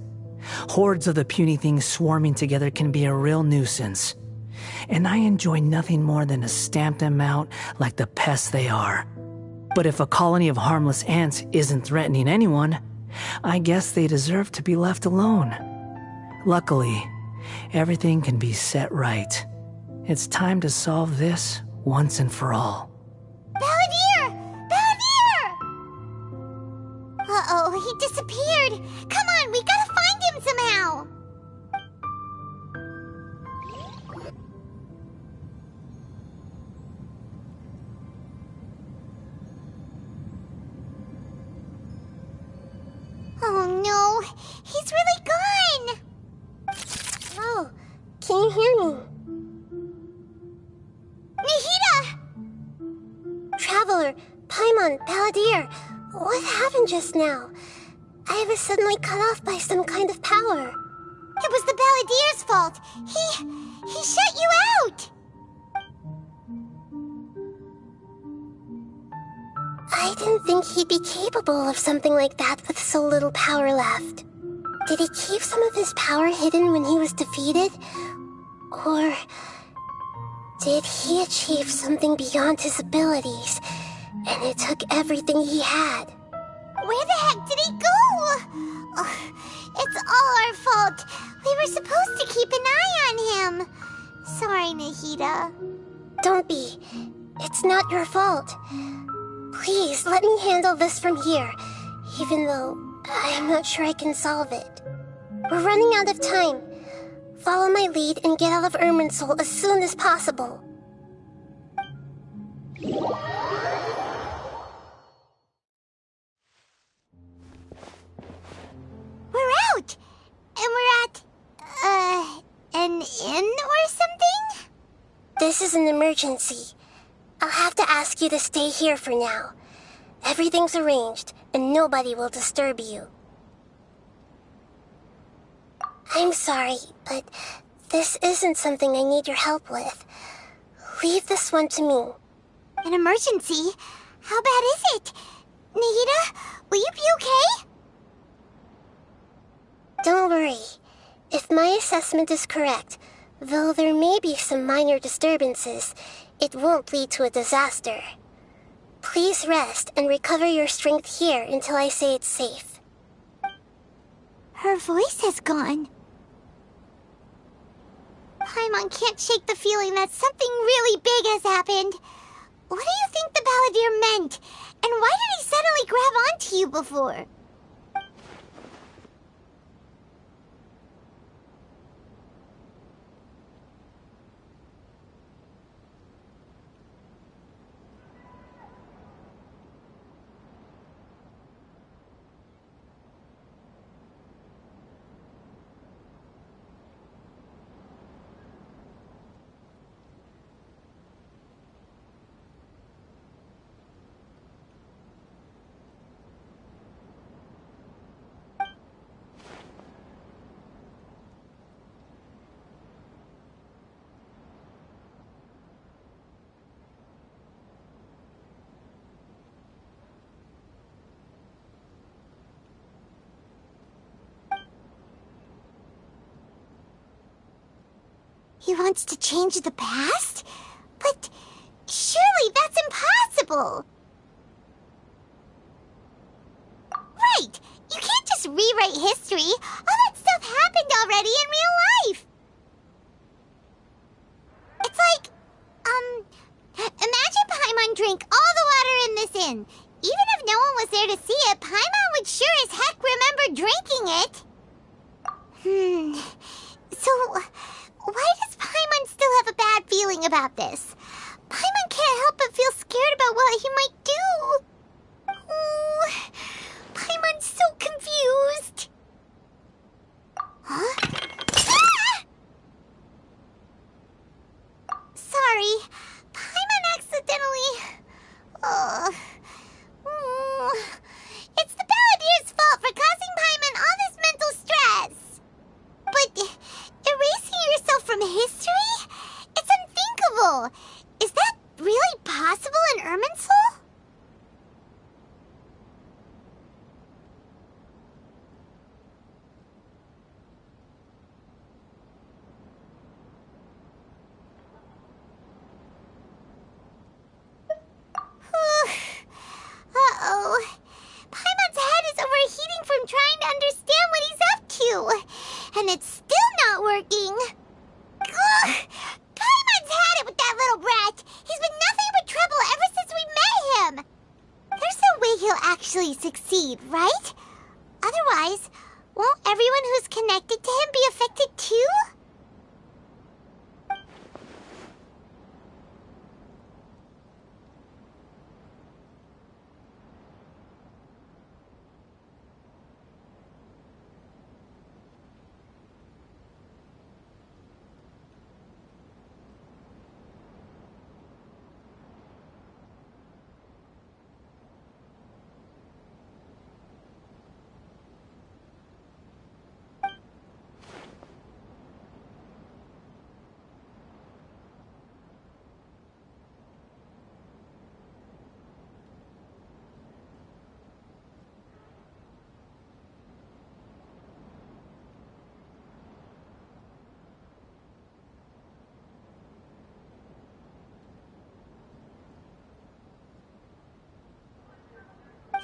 Hordes of the puny things swarming together can be a real nuisance. And I enjoy nothing more than to stamp them out like the pests they are. But if a colony of harmless ants isn't threatening anyone, I guess they deserve to be left alone. Luckily, everything can be set right. It's time to solve this once and for all. Balladeer! Balladeer! Uh-oh, he disappeared. Come on, we gotta find him somehow. Oh no, he's really gone. Oh, can you hear me? Nahida! Traveler, Paimon, Balladeer, what happened just now? I was suddenly cut off by some kind of power. It was the Balladeer's fault. He shut you out. I didn't think he'd be capable of something like that with so little power left. Did he keep some of his power hidden when he was defeated? Or did he achieve something beyond his abilities, and it took everything he had? Where the heck did he go? Oh, it's all our fault. We were supposed to keep an eye on him. Sorry, Nahida. Don't be. It's not your fault. Please, let me handle this from here, even though I'm not sure I can solve it. We're running out of time. follow my lead and get out of Irminsul as soon as possible. We're out! And we're at, an inn or something? This is an emergency. I'll have to ask you to stay here for now. Everything's arranged, and nobody will disturb you. I'm sorry, but this isn't something I need your help with. Leave this one to me. An emergency? How bad is it? Nahida, will you be okay? Don't worry. If my assessment is correct, though there may be some minor disturbances, it won't lead to a disaster. Please rest and recover your strength here until I say it's safe. Her voice has gone. Paimon can't shake the feeling that something really big has happened. What do you think the Balladeer meant? And why did he suddenly grab onto you before? He wants to change the past? But surely that's impossible! Right! You can't just rewrite history! All that stuff happened already in real life! It's like, imagine Paimon drank all the water in this inn. Even if no one was there to see it, Paimon would sure as heck remember drinking it. So, why does Paimon still have a bad feeling about this? Paimon can't help but feel scared about what he might do. Oh, Paimon's so confused. Huh? Ah! Sorry, Paimon accidentally... It's the Balladeer's fault for causing Paimon all this mental stress. But erasing yourself from history? It's unthinkable. Is that really possible in Irminsul? Uh-oh. Paimon's head is overheating from trying to understand what he's up to. And it's still not working. Ugh! Paimon's had it with that little brat. He's been nothing but trouble ever since we met him. There's no way he'll actually succeed, right? Otherwise, won't everyone who's connected to him be affected too?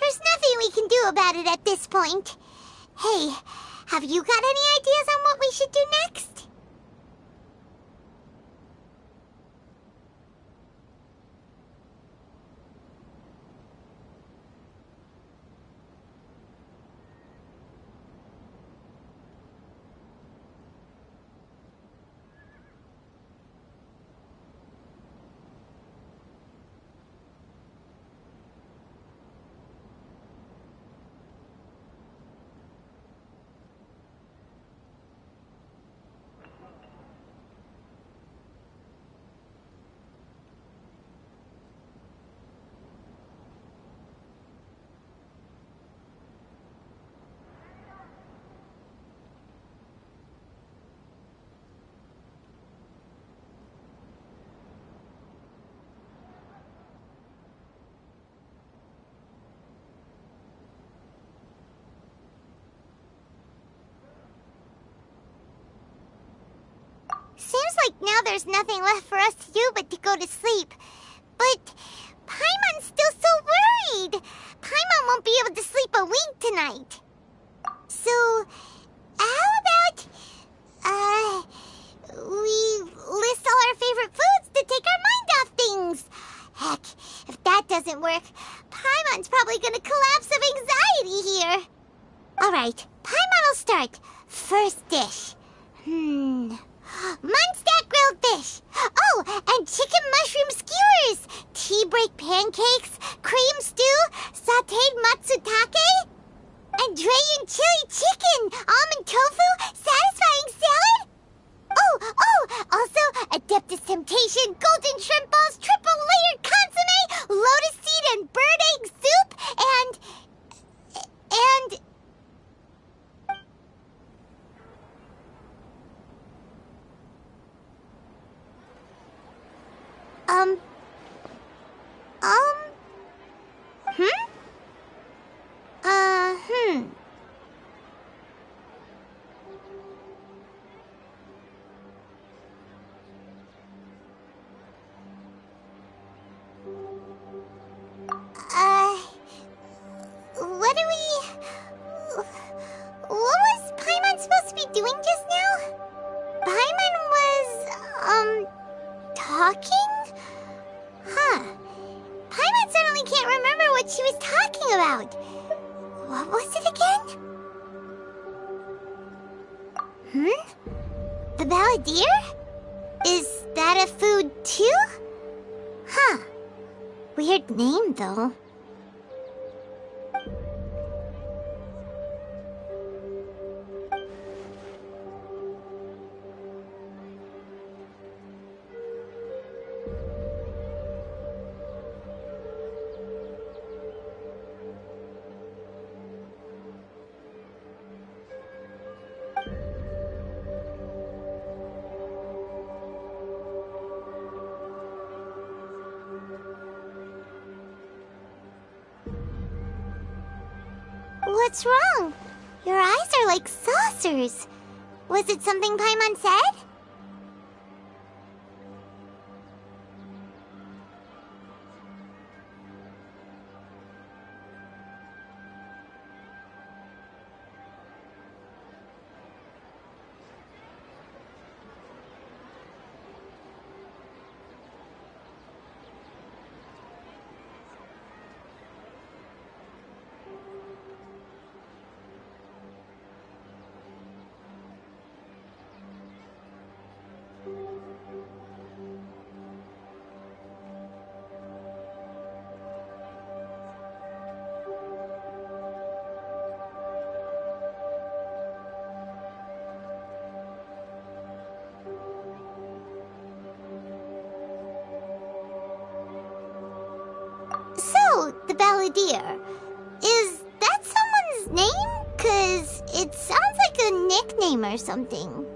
There's nothing we can do about it at this point. Hey, have you got any ideas on what we should do next? Seems like now there's nothing left for us to do but to go to sleep. But Paimon's still so worried. Paimon won't be able to sleep a wink tonight. So, how about, we list all our favorite foods to take our mind off things? Heck, if that doesn't work, Paimon's probably gonna collapse of anxiety here. Alright, Paimon will start. First dish. Munstack grilled fish. Oh, and chicken mushroom skewers. Tea break pancakes. Cream stew. Sauteed matsutake. And Dragon chili chicken. Almond tofu. Satisfying salad. Oh, also Adeptus Temptation. Golden shrimp balls. Triple layered consomme. Lotus seed and bird egg soup. And... what was Paimon supposed to be doing just now? Paimon was, talking? Huh. Paimon suddenly can't remember what she was talking about. What was it again? The balladeer? Is that a food too? Huh. Weird name, though. What's wrong? Your eyes are like saucers. Was it something Paimon said? The balladeer. Is that someone's name? 'Cause it sounds like a nickname or something.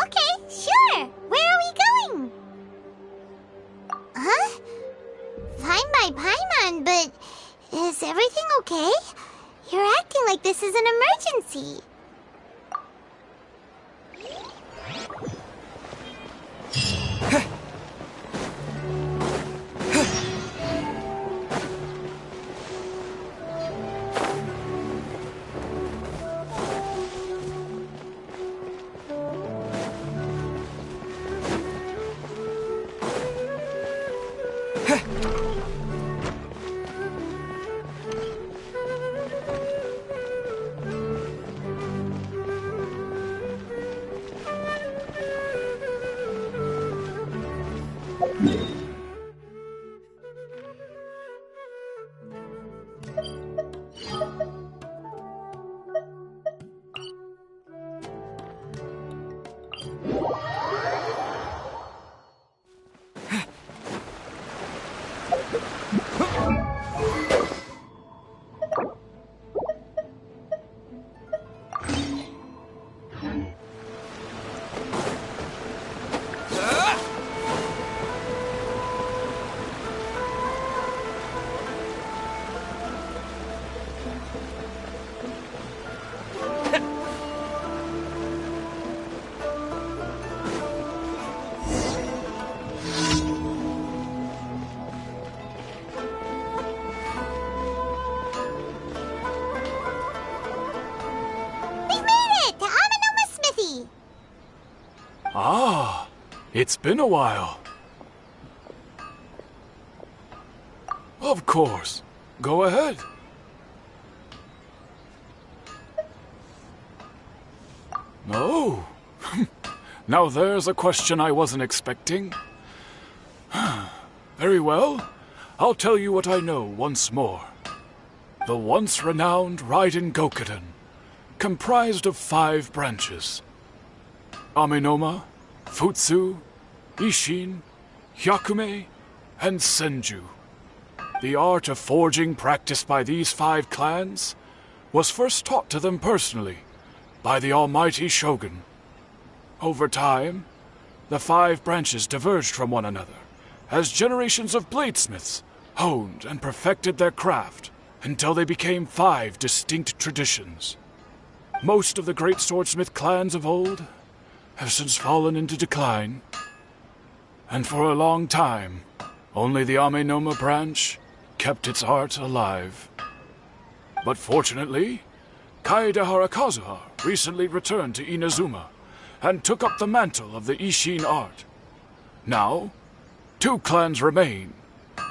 Okay, sure. Where are we going? Huh? Fine by Paimon, but is everything okay? You're acting like this is an emergency. It's been a while. Of course. Go ahead. Oh. Now there's a question I wasn't expecting. Very well. I'll tell you what I know once more. The once renowned Raiden Gokuden, comprised of 5 branches. Amenoma, Futsu, Ishin, Hyakume, and Senju. The art of forging practiced by these 5 clans was first taught to them personally by the almighty Shogun. Over time, the 5 branches diverged from one another as generations of bladesmiths honed and perfected their craft until they became 5 distinct traditions. Most of the great swordsmith clans of old have since fallen into decline, and for a long time, only the Amenoma branch kept its art alive. But fortunately, Kaedehara Kazuha recently returned to Inazuma and took up the mantle of the Ishin art. Now, 2 clans remain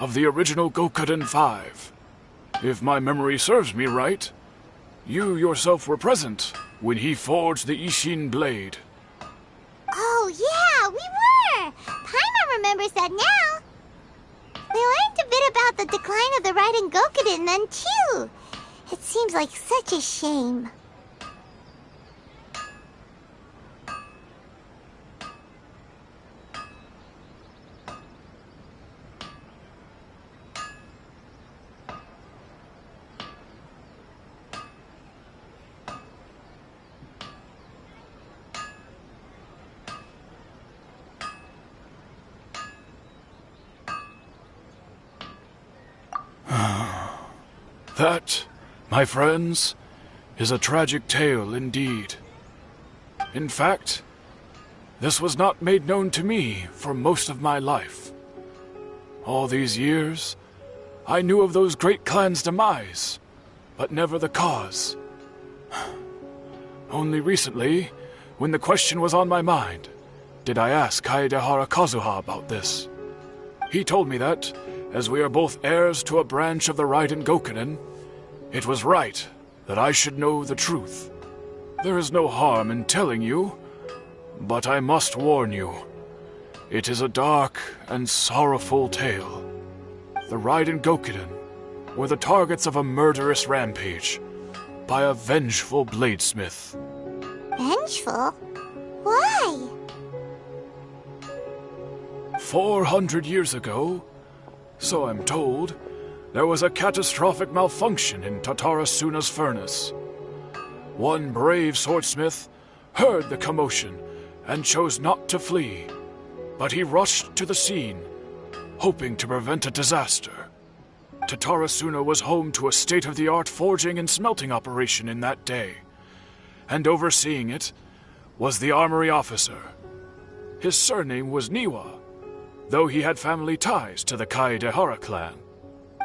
of the original Gokuden 5. If my memory serves me right, you yourself were present when he forged the Ishin blade. Oh, yeah, we were! Paimon remembers that now. We learned a bit about the decline of the Raiden Gokuden then, too. It seems like such a shame. That, my friends, is a tragic tale indeed. In fact, this was not made known to me for most of my life. All these years, I knew of those great clans' demise, but never the cause. Only recently, when the question was on my mind, did I ask Kaedehara Kazuha about this. He told me that, as we are both heirs to a branch of the Raiden Gokuden, it was right that I should know the truth. There is no harm in telling you, but I must warn you. It is a dark and sorrowful tale. The Raiden Gokuden were the targets of a murderous rampage by a vengeful bladesmith. Vengeful? Why? 400 years ago, so I'm told, there was a catastrophic malfunction in Tatarasuna's furnace. One brave swordsmith heard the commotion and chose not to flee, but he rushed to the scene, hoping to prevent a disaster. Tatarasuna was home to a state-of-the-art forging and smelting operation in that day, and overseeing it was the armory officer. His surname was Niwa, though he had family ties to the Kaedehara clan.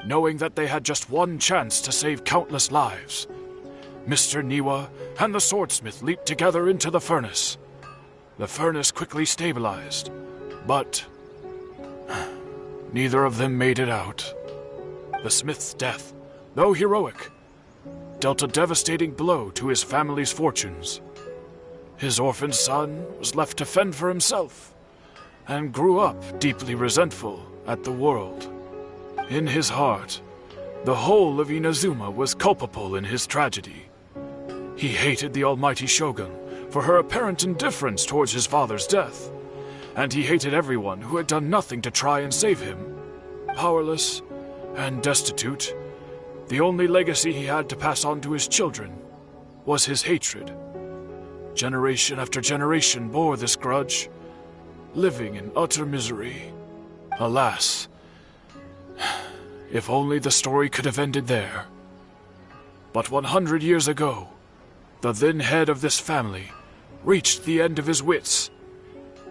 Knowing that they had just one chance to save countless lives, Mr. Niwa and the swordsmith leaped together into the furnace. The furnace quickly stabilized, but neither of them made it out. The smith's death, though heroic, dealt a devastating blow to his family's fortunes. His orphaned son was left to fend for himself, and grew up deeply resentful at the world. In his heart, the whole of Inazuma was culpable in his tragedy. He hated the almighty Shogun for her apparent indifference towards his father's death, and he hated everyone who had done nothing to try and save him. Powerless and destitute, the only legacy he had to pass on to his children was his hatred. Generation after generation bore this grudge, living in utter misery. Alas, if only the story could have ended there. But 100 years ago, the then head of this family reached the end of his wits.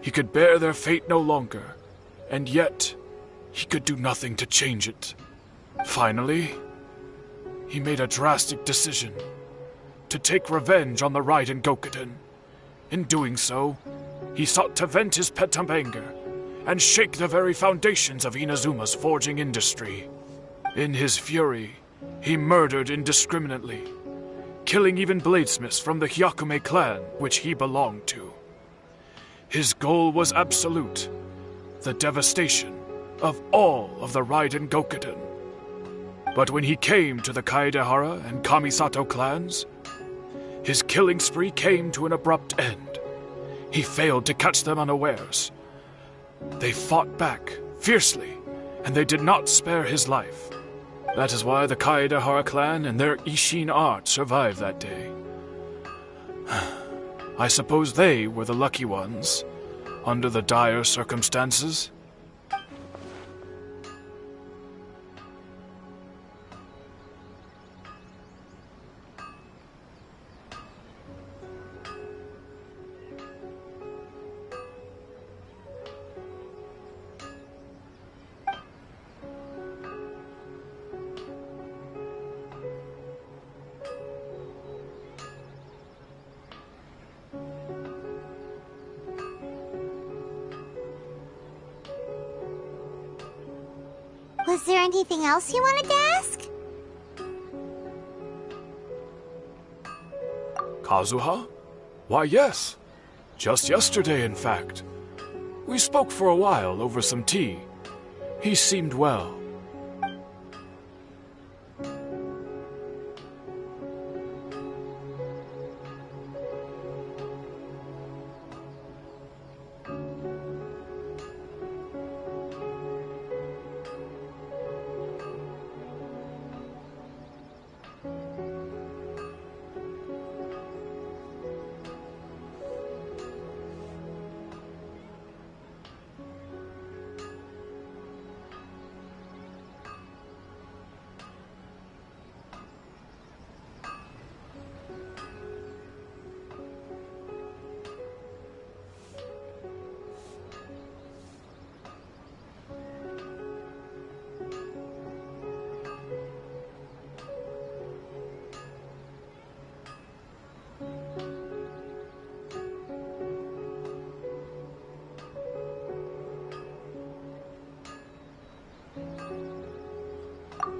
He could bear their fate no longer, and yet he could do nothing to change it. Finally, he made a drastic decision to take revenge on the Raiden Gokuden. In doing so, he sought to vent his pent-up anger and shake the very foundations of Inazuma's forging industry. In his fury, he murdered indiscriminately, killing even bladesmiths from the Hyakume clan which he belonged to. His goal was absolute, the devastation of all of the Raiden Gokuden. But when he came to the Kaedehara and Kamisato clans, his killing spree came to an abrupt end. He failed to catch them unawares. They fought back fiercely, and they did not spare his life. That is why the Kaedehara clan and their Ishin art survived that day. I suppose they were the lucky ones, under the dire circumstances. Was there anything else you wanted to ask? Kazuha? Why, yes. Just yesterday, in fact. We spoke for a while over some tea. He seemed well.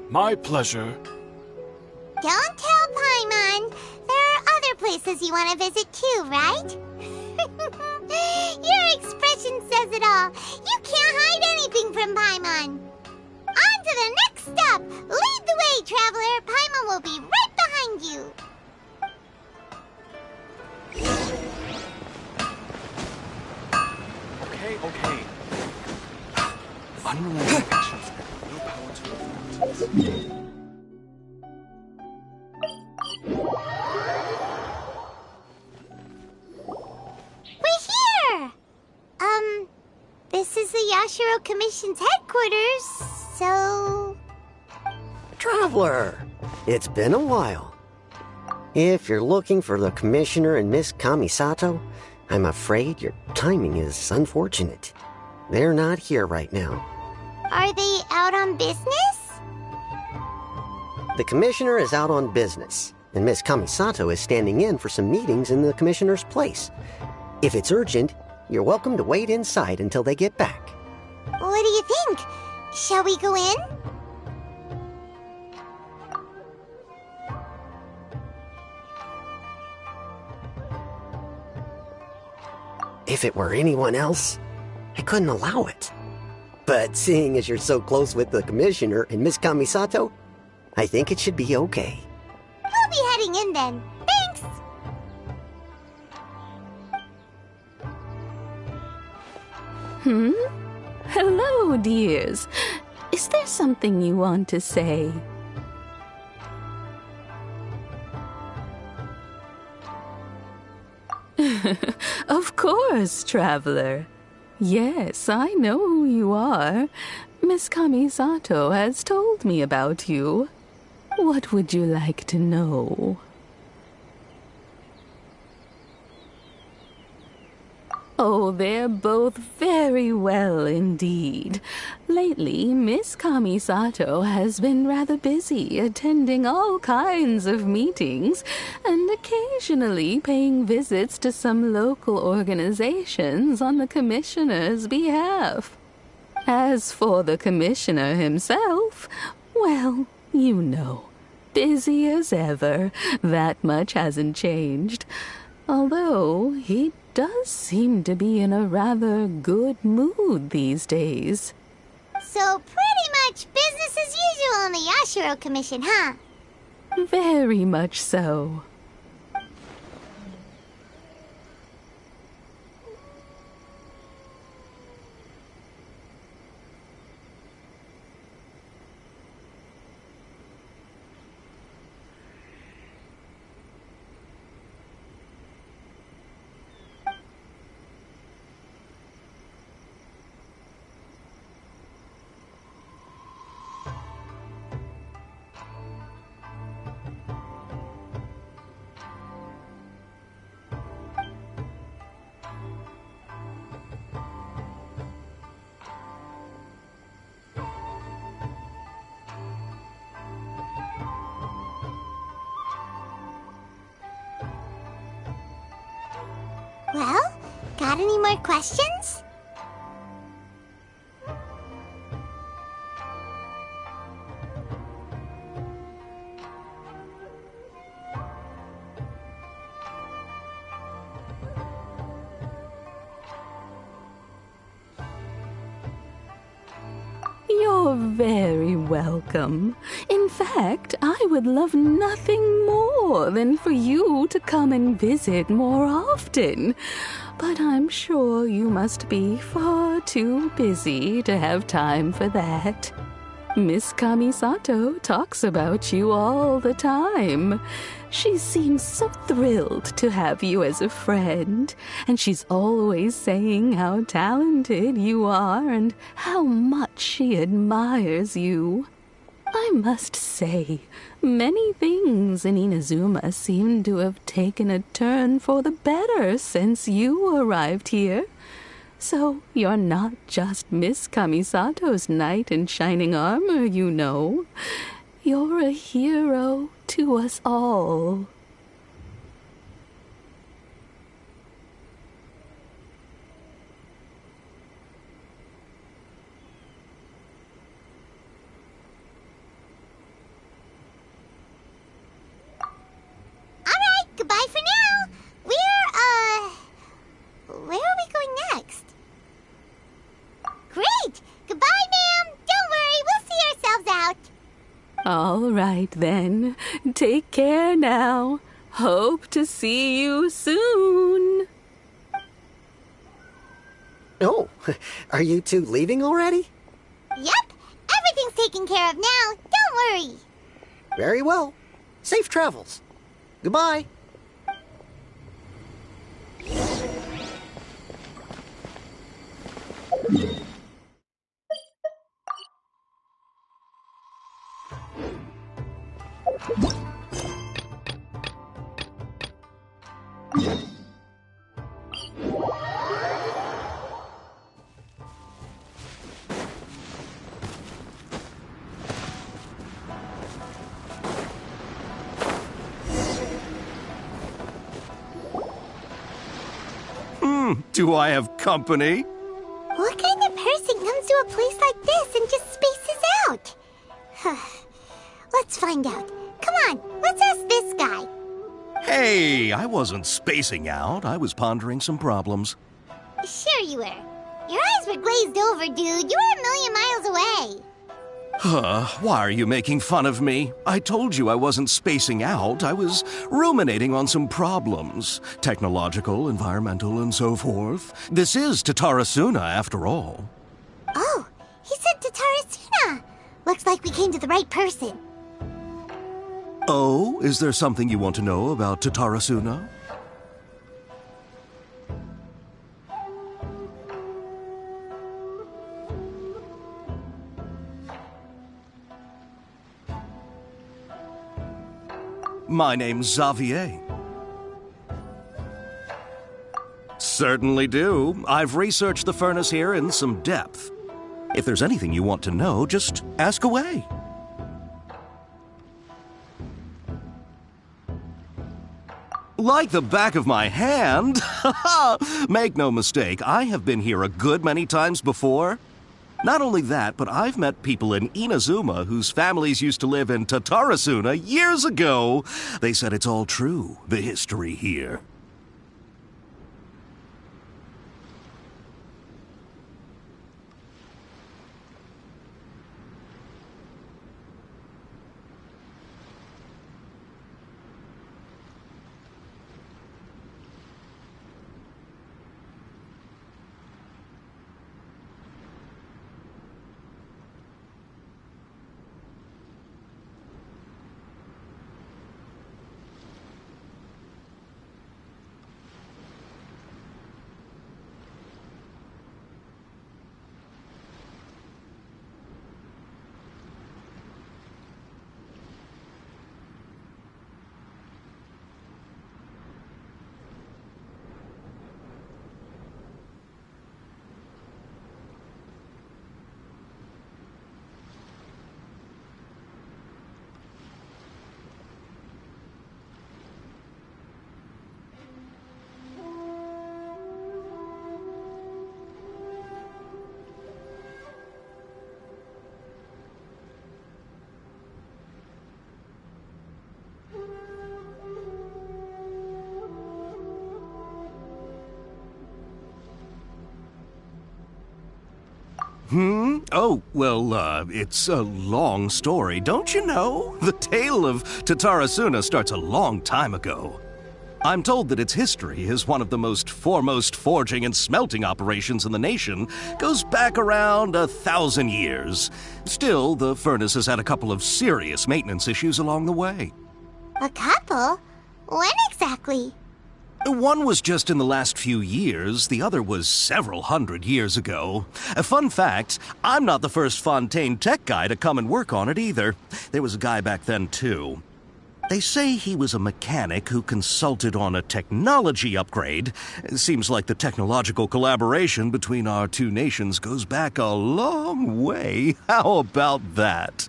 My pleasure. Don't tell Paimon. There are other places you want to visit too, right? Your expression says it all. You can't hide anything from Paimon. On to the next stop. Lead the way, traveler. Paimon will be right behind you. Okay. Unrelenting actions have no power to affect. We're here! This is the Yashiro Commission's headquarters, so... Traveler, it's been a while. If you're looking for the Commissioner and Miss Kamisato, I'm afraid your timing is unfortunate. They're not here right now. Are they out on business? The Commissioner is out on business, and Miss Kamisato is standing in for some meetings in the Commissioner's place. If it's urgent, you're welcome to wait inside until they get back. What do you think? Shall we go in? If it were anyone else, I couldn't allow it. But seeing as you're so close with the Commissioner and Miss Kamisato, I think it should be okay. We'll be heading in then. Thanks! Hello, dears. Is there something you want to say? Of course, traveler. Yes, I know who you are. Miss Kamisato has told me about you. What would you like to know? Oh, they're both very well indeed. Lately, Miss Kamisato has been rather busy attending all kinds of meetings and occasionally paying visits to some local organizations on the commissioner's behalf. As for the commissioner himself, well, you know, busy as ever. That much hasn't changed. Although he does seem to be in a rather good mood these days. So pretty much business as usual in the Yashiro Commission, huh? Very much so. Well, got any more questions? You're very welcome. In fact, I would love nothing more than for you to come and visit more often. But I'm sure you must be far too busy to have time for that. Miss Kamisato talks about you all the time. She seems so thrilled to have you as a friend, and she's always saying how talented you are and how much she admires you. I must say, many things in Inazuma seem to have taken a turn for the better since you arrived here. So you're not just Miss Kamisato's knight in shining armor, you know. You're a hero to us all. Alright, goodbye for now. Where are we going next? Great! Goodbye, ma'am! Don't worry, we'll see ourselves out. All right, then. Take care now. Hope to see you soon. Oh, are you two leaving already? Yep, everything's taken care of now. Don't worry. Very well. Safe travels. Goodbye. Do I have company? What kind of person comes to a place like this and just spaces out? Let's find out. Come on, let's ask this guy. Hey, I wasn't spacing out. I was pondering some problems. Sure you were. Your eyes were glazed over, dude. You were a million miles away. Why are you making fun of me? I told you I wasn't spacing out. I was ruminating on some problems. Technological, environmental, and so forth. This is Tatarasuna, after all. Oh, he said Tatarasuna. Looks like we came to the right person. Oh, is there something you want to know about Tatarasuna? My name's Xavier. Certainly do. I've researched the furnace here in some depth. If there's anything you want to know, just ask away. Like the back of my hand. Make no mistake, I have been here a good many times before. Not only that, but I've met people in Inazuma whose families used to live in Tatarasuna years ago. They said it's all true, the history here. Oh, well, it's a long story, don't you know? The tale of Tatarasuna starts a long time ago. I'm told that its history is one of the most foremost forging and smelting operations in the nation, goes back around 1,000 years. Still, the furnace has had a couple of serious maintenance issues along the way. A couple? When exactly? One was just in the last few years, the other was several hundred years ago. A fun fact, I'm not the first Fontaine tech guy to come and work on it either. There was a guy back then too. They say he was a mechanic who consulted on a technology upgrade. It seems like the technological collaboration between our two nations goes back a long way. How about that?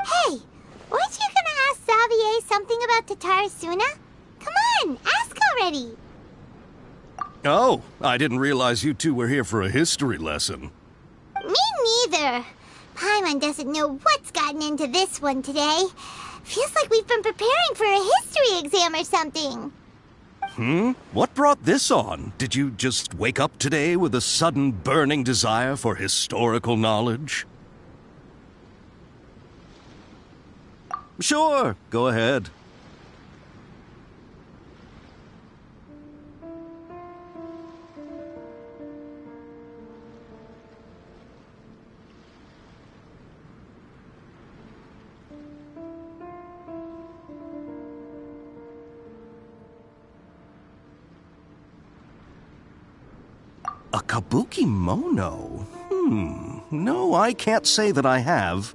Hey, weren't you gonna ask Xavier something about Tatarasuna? Come on, ask already! Oh, I didn't realize you two were here for a history lesson. Me neither. Paimon doesn't know what's gotten into this one today. Feels like we've been preparing for a history exam or something. What brought this on? Did you just wake up today with a sudden burning desire for historical knowledge? Sure, go ahead. A kabuki mono? No, I can't say that I have.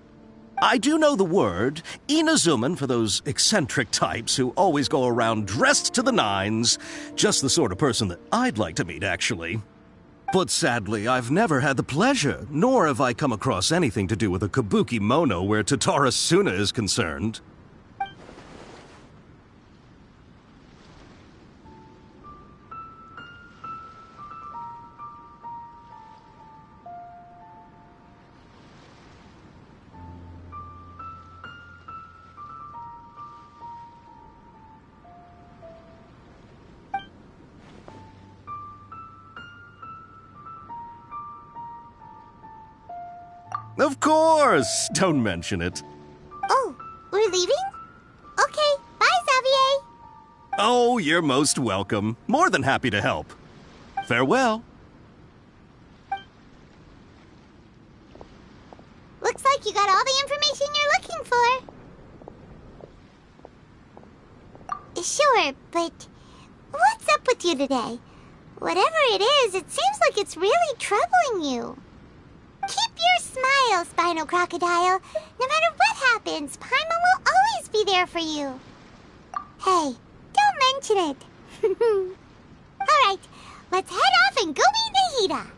I do know the word, Inazuman for those eccentric types who always go around dressed to the nines. Just the sort of person that I'd like to meet, actually. But sadly, I've never had the pleasure, nor have I come across anything to do with a kabuki mono where Tatarasuna is concerned. Of course! Don't mention it. Oh, we're leaving? Okay, bye, Xavier! Oh, you're most welcome. More than happy to help. Farewell. Looks like you got all the information you're looking for. Sure, but what's up with you today? Whatever it is, it seems like it's really troubling you. Keep your smile, Spinal Crocodile. No matter what happens, Paimon will always be there for you. Hey, don't mention it. Alright, let's head off and go meet Nahida.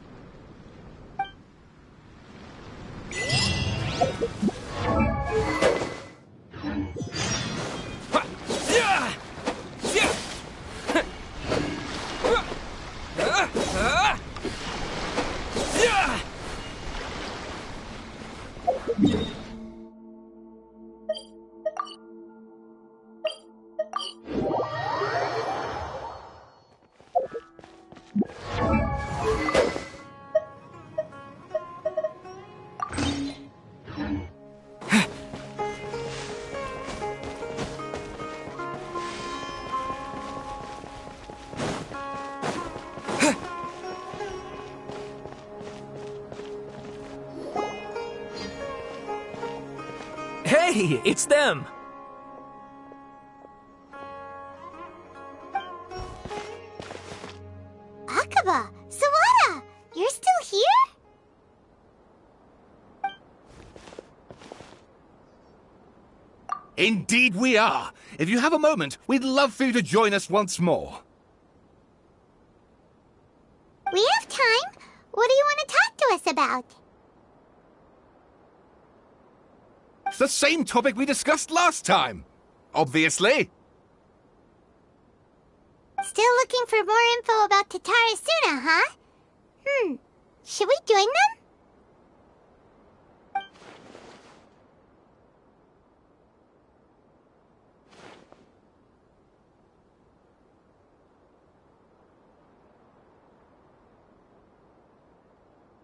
Hey, it's them! Akaba, Sawada, you're still here? Indeed we are. If you have a moment, we'd love for you to join us once more. We have time. What do you want to talk to us about? It's the same topic we discussed last time. Obviously. Still looking for more info about Tatarasuna, huh? Should we join them?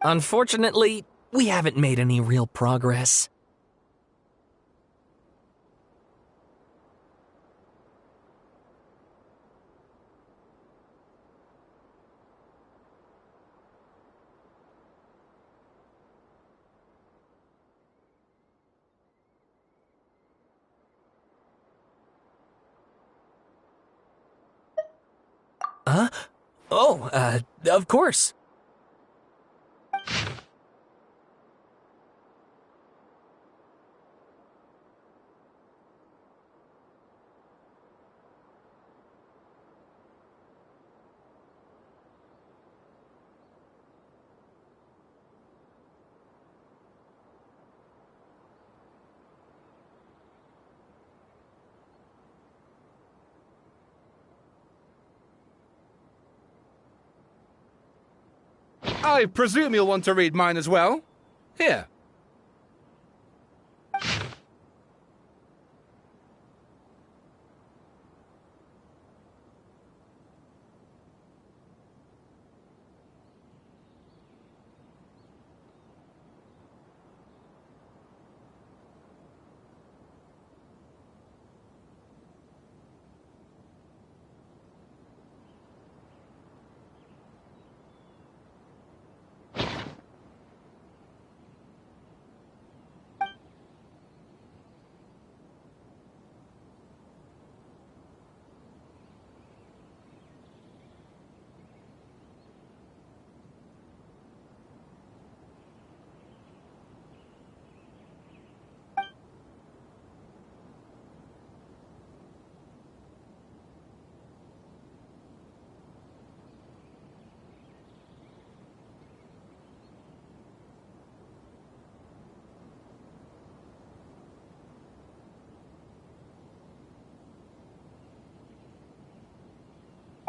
Unfortunately, we haven't made any real progress. Huh? Oh, of course. I presume you'll want to read mine as well. Here.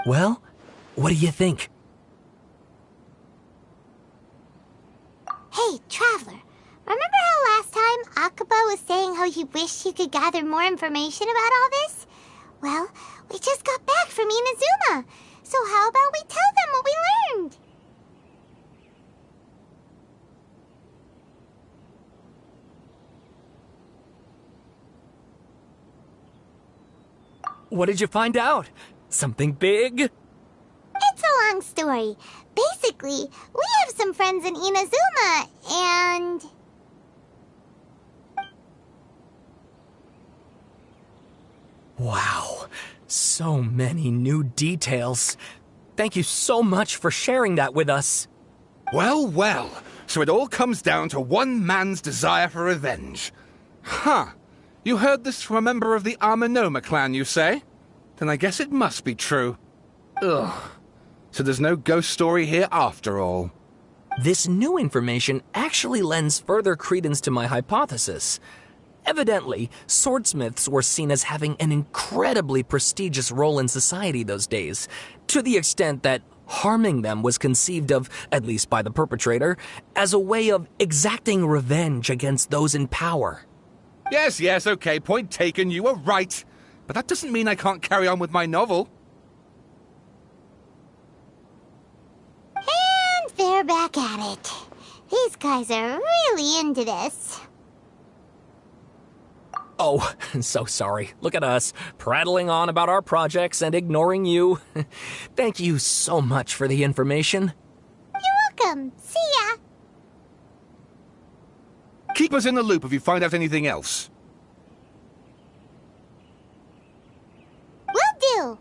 Well, what do you think? Hey, Traveler. Remember how last time Akaba was saying how he wished he could gather more information about all this? Well, we just got back from Inazuma. So how about we tell them what we learned? What did you find out? Something big? It's a long story. Basically, we have some friends in Inazuma, and... Wow. Wow, so many new details. Thank you so much for sharing that with us. Well, well, so it all comes down to one man's desire for revenge. Huh. You heard this from a member of the Armanoma clan, you say? Then I guess it must be true. Ugh. So there's no ghost story here after all. This new information actually lends further credence to my hypothesis. Evidently, swordsmiths were seen as having an incredibly prestigious role in society those days, to the extent that harming them was conceived of, at least by the perpetrator, as a way of exacting revenge against those in power. Yes, okay, point taken, you were right. But that doesn't mean I can't carry on with my novel. And they're back at it. These guys are really into this. Oh, so sorry. Look at us, prattling on about our projects and ignoring you. Thank you so much for the information. You're welcome. See ya. Keep us in the loop if you find out anything else. Will do.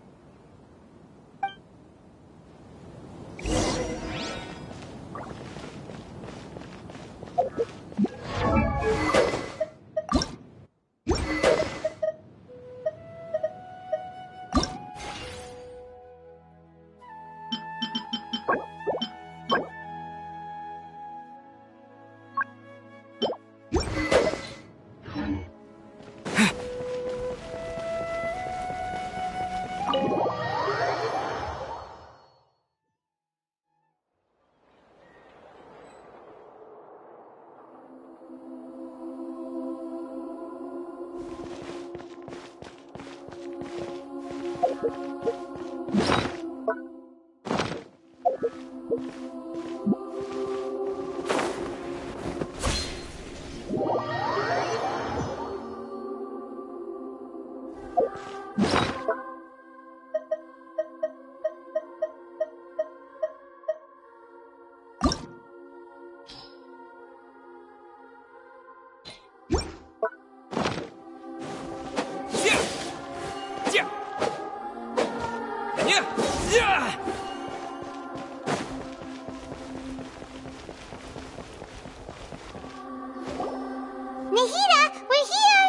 Nahida, we're here!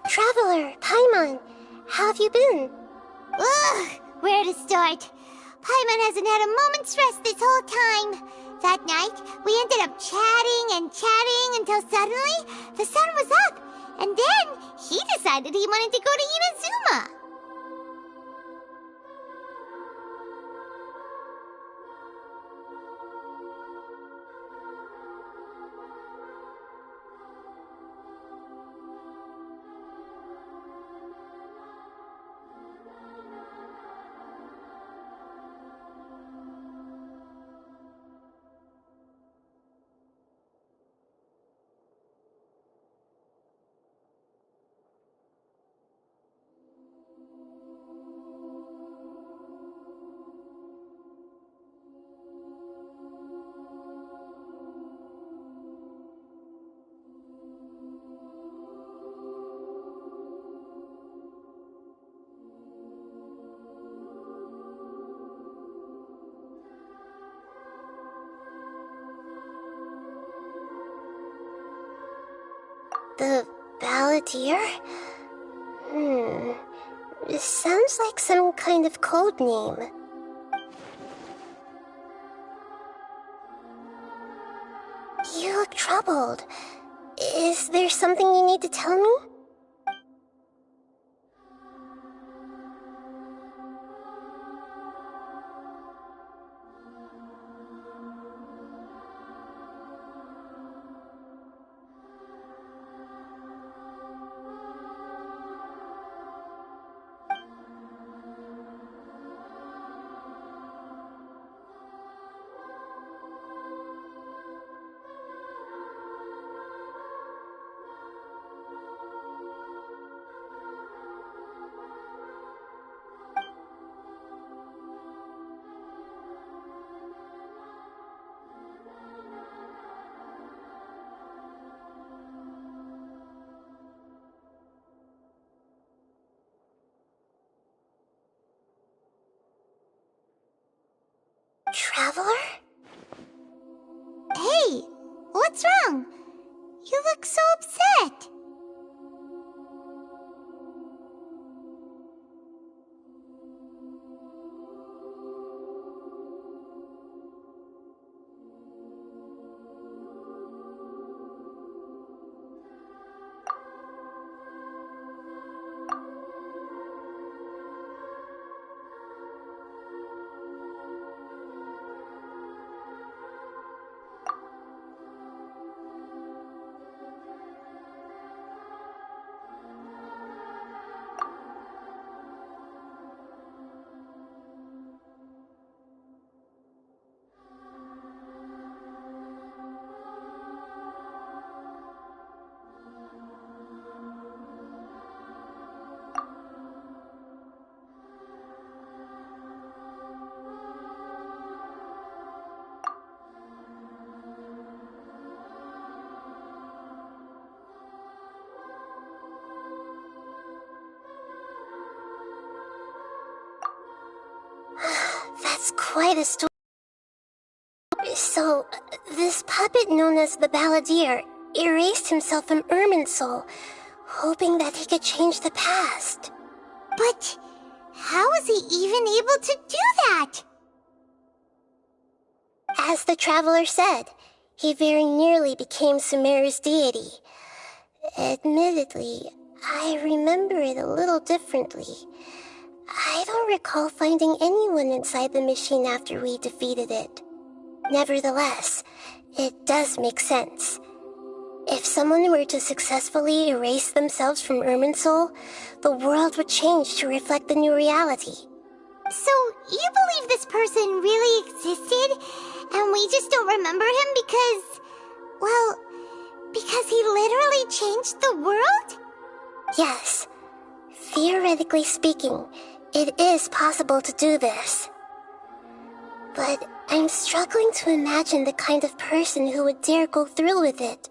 Traveler, Paimon, how have you been? Ugh, where to start? Paimon hasn't had a moment's rest this whole time. That night, we ended up chatting and chatting until suddenly the sun was up. And then he decided he wanted to go to Inazuma. The Balladeer? This sounds like some kind of code name. You look troubled. Is there something you need to tell me? That's quite a story. So, this puppet known as the Balladeer erased himself from Irminsul, hoping that he could change the past. But how was he even able to do that? As the Traveler said, he very nearly became Sumeru's deity. Admittedly, I remember it a little differently. I don't recall finding anyone inside the machine after we defeated it. Nevertheless, it does make sense. If someone were to successfully erase themselves from Irminsul, the world would change to reflect the new reality. So, you believe this person really existed, and we just don't remember him because... well, because he literally changed the world? Yes. Theoretically speaking, it is possible to do this. But I'm struggling to imagine the kind of person who would dare go through with it.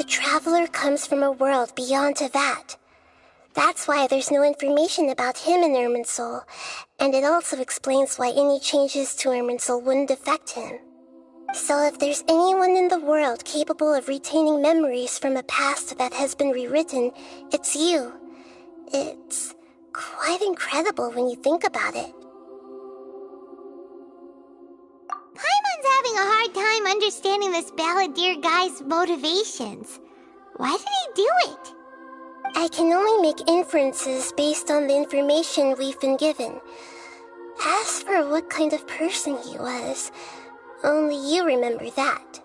Traveler comes from a world beyond to that. That's why there's no information about him in Irminsul, and it also explains why any changes to Irminsul wouldn't affect him. So if there's anyone in the world capable of retaining memories from a past that has been rewritten, it's you. It's quite incredible when you think about it. Paimon's having a hard time understanding this balladeer guy's motivations. Why did he do it? I can only make inferences based on the information we've been given. As for what kind of person he was, only you remember that.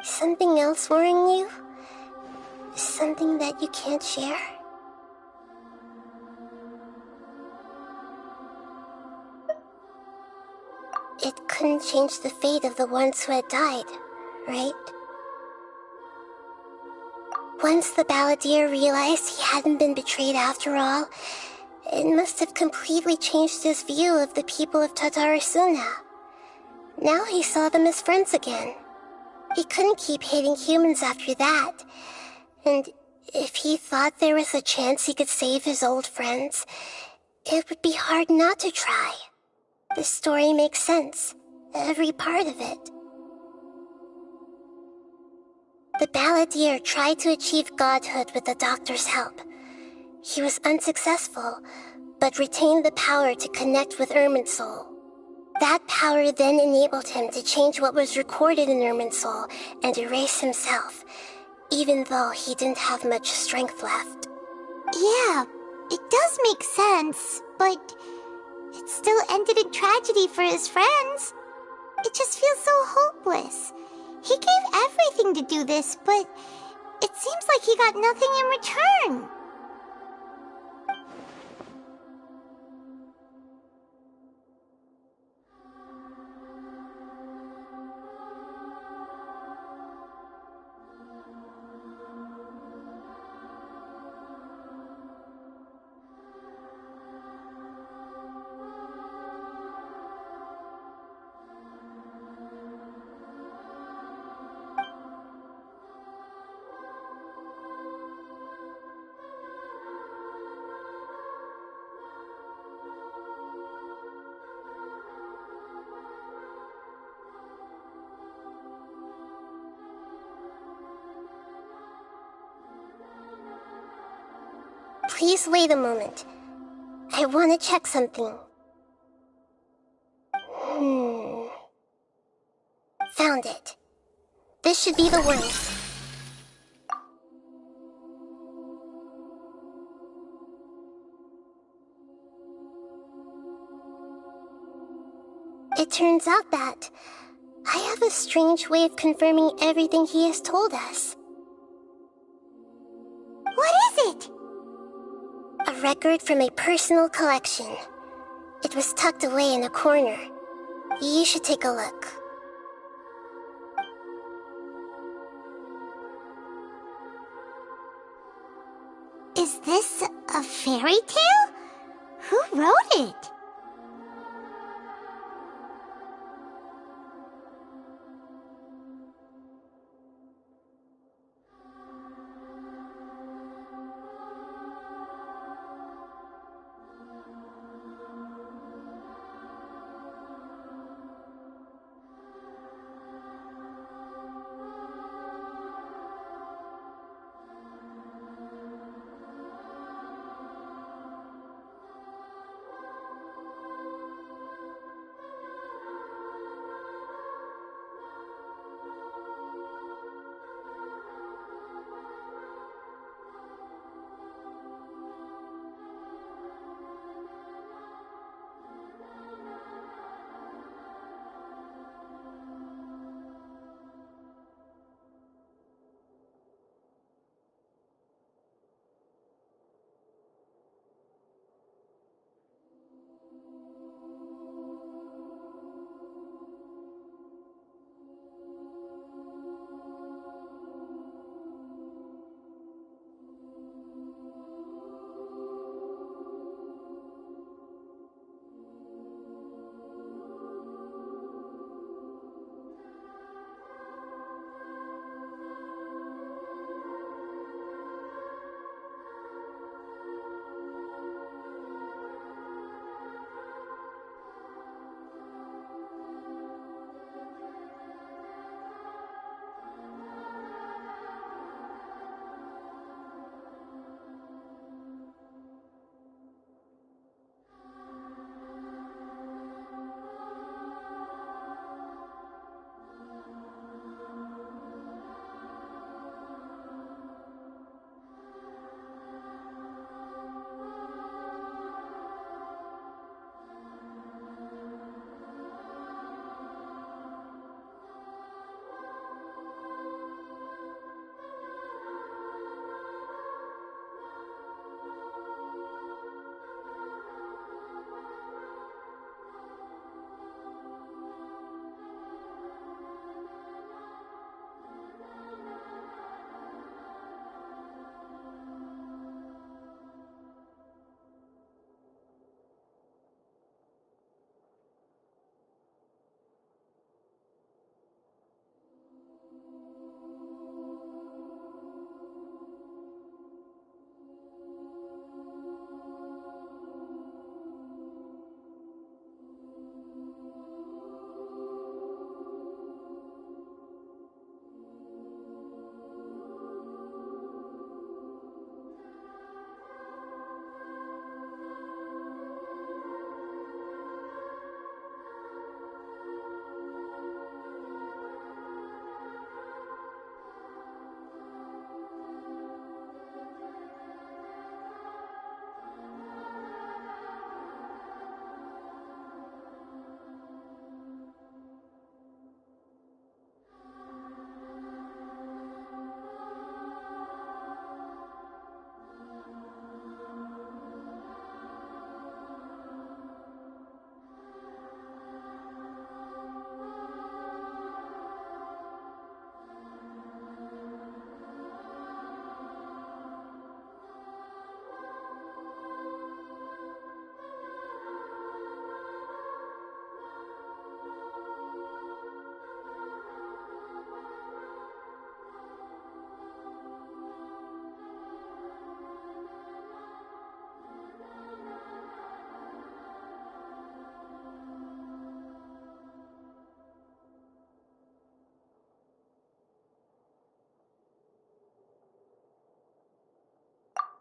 Something else worrying you? Something that you can't share? It couldn't change the fate of the ones who had died, right? Once the balladeer realized he hadn't been betrayed after all, it must have completely changed his view of the people of Tatarasuna. Now he saw them as friends again. He couldn't keep hating humans after that. And if he thought there was a chance he could save his old friends, it would be hard not to try. The story makes sense, every part of it. The balladeer tried to achieve godhood with the doctor's help. He was unsuccessful, but retained the power to connect with Irminsul. That power then enabled him to change what was recorded in Irminsul and erase himself, even though he didn't have much strength left. Yeah, it does make sense, but it still ended in tragedy for his friends. It just feels so hopeless. He gave everything to do this, but it seems like he got nothing in return. Please wait a moment. I want to check something. Found it. This should be the one. turns out that I have a strange way of confirming everything he has told us. What is it? A record from a personal collection. It was tucked away in a corner. You should take a look. Is this a fairy tale? Who wrote it?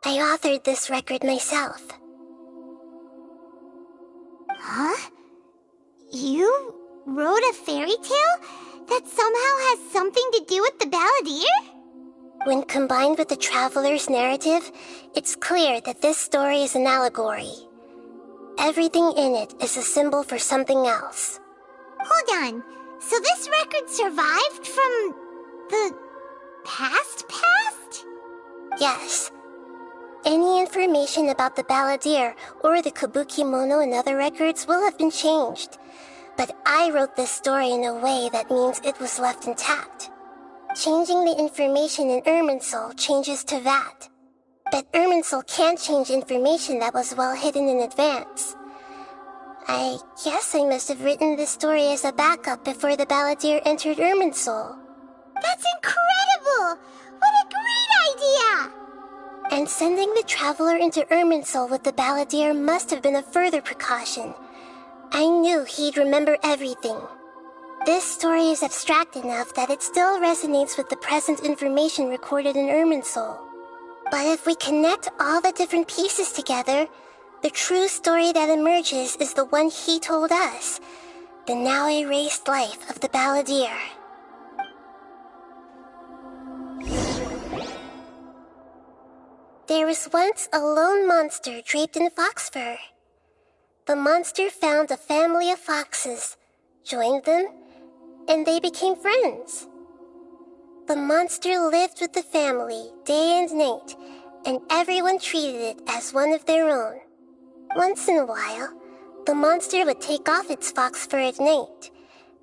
I authored this record myself. Huh? You wrote a fairy tale that somehow has something to do with the balladeer? When combined with the Traveler's narrative, it's clear that this story is an allegory. Everything in it is a symbol for something else. done. So this record survived from the past? Yes. Any information about the balladeer or the kabuki mono in other records will have been changed. But I wrote this story in a way that means it was left intact. Changing the information in Irminsul changes to that. But Irminsul can't change information that was well hidden in advance. I guess I must have written this story as a backup before the balladeer entered Irminsul. That's incredible! What a great idea! And sending the traveler into Irminsul with the balladeer must have been a further precaution. I knew he'd remember everything. This story is abstract enough that it still resonates with the present information recorded in Irminsul. But if we connect all the different pieces together, the true story that emerges is the one he told us, the now erased life of the balladeer. There was once a lone monster draped in fox fur. The monster found a family of foxes, joined them, and they became friends. The monster lived with the family day and night, and everyone treated it as one of their own. Once in a while, the monster would take off its fox fur at night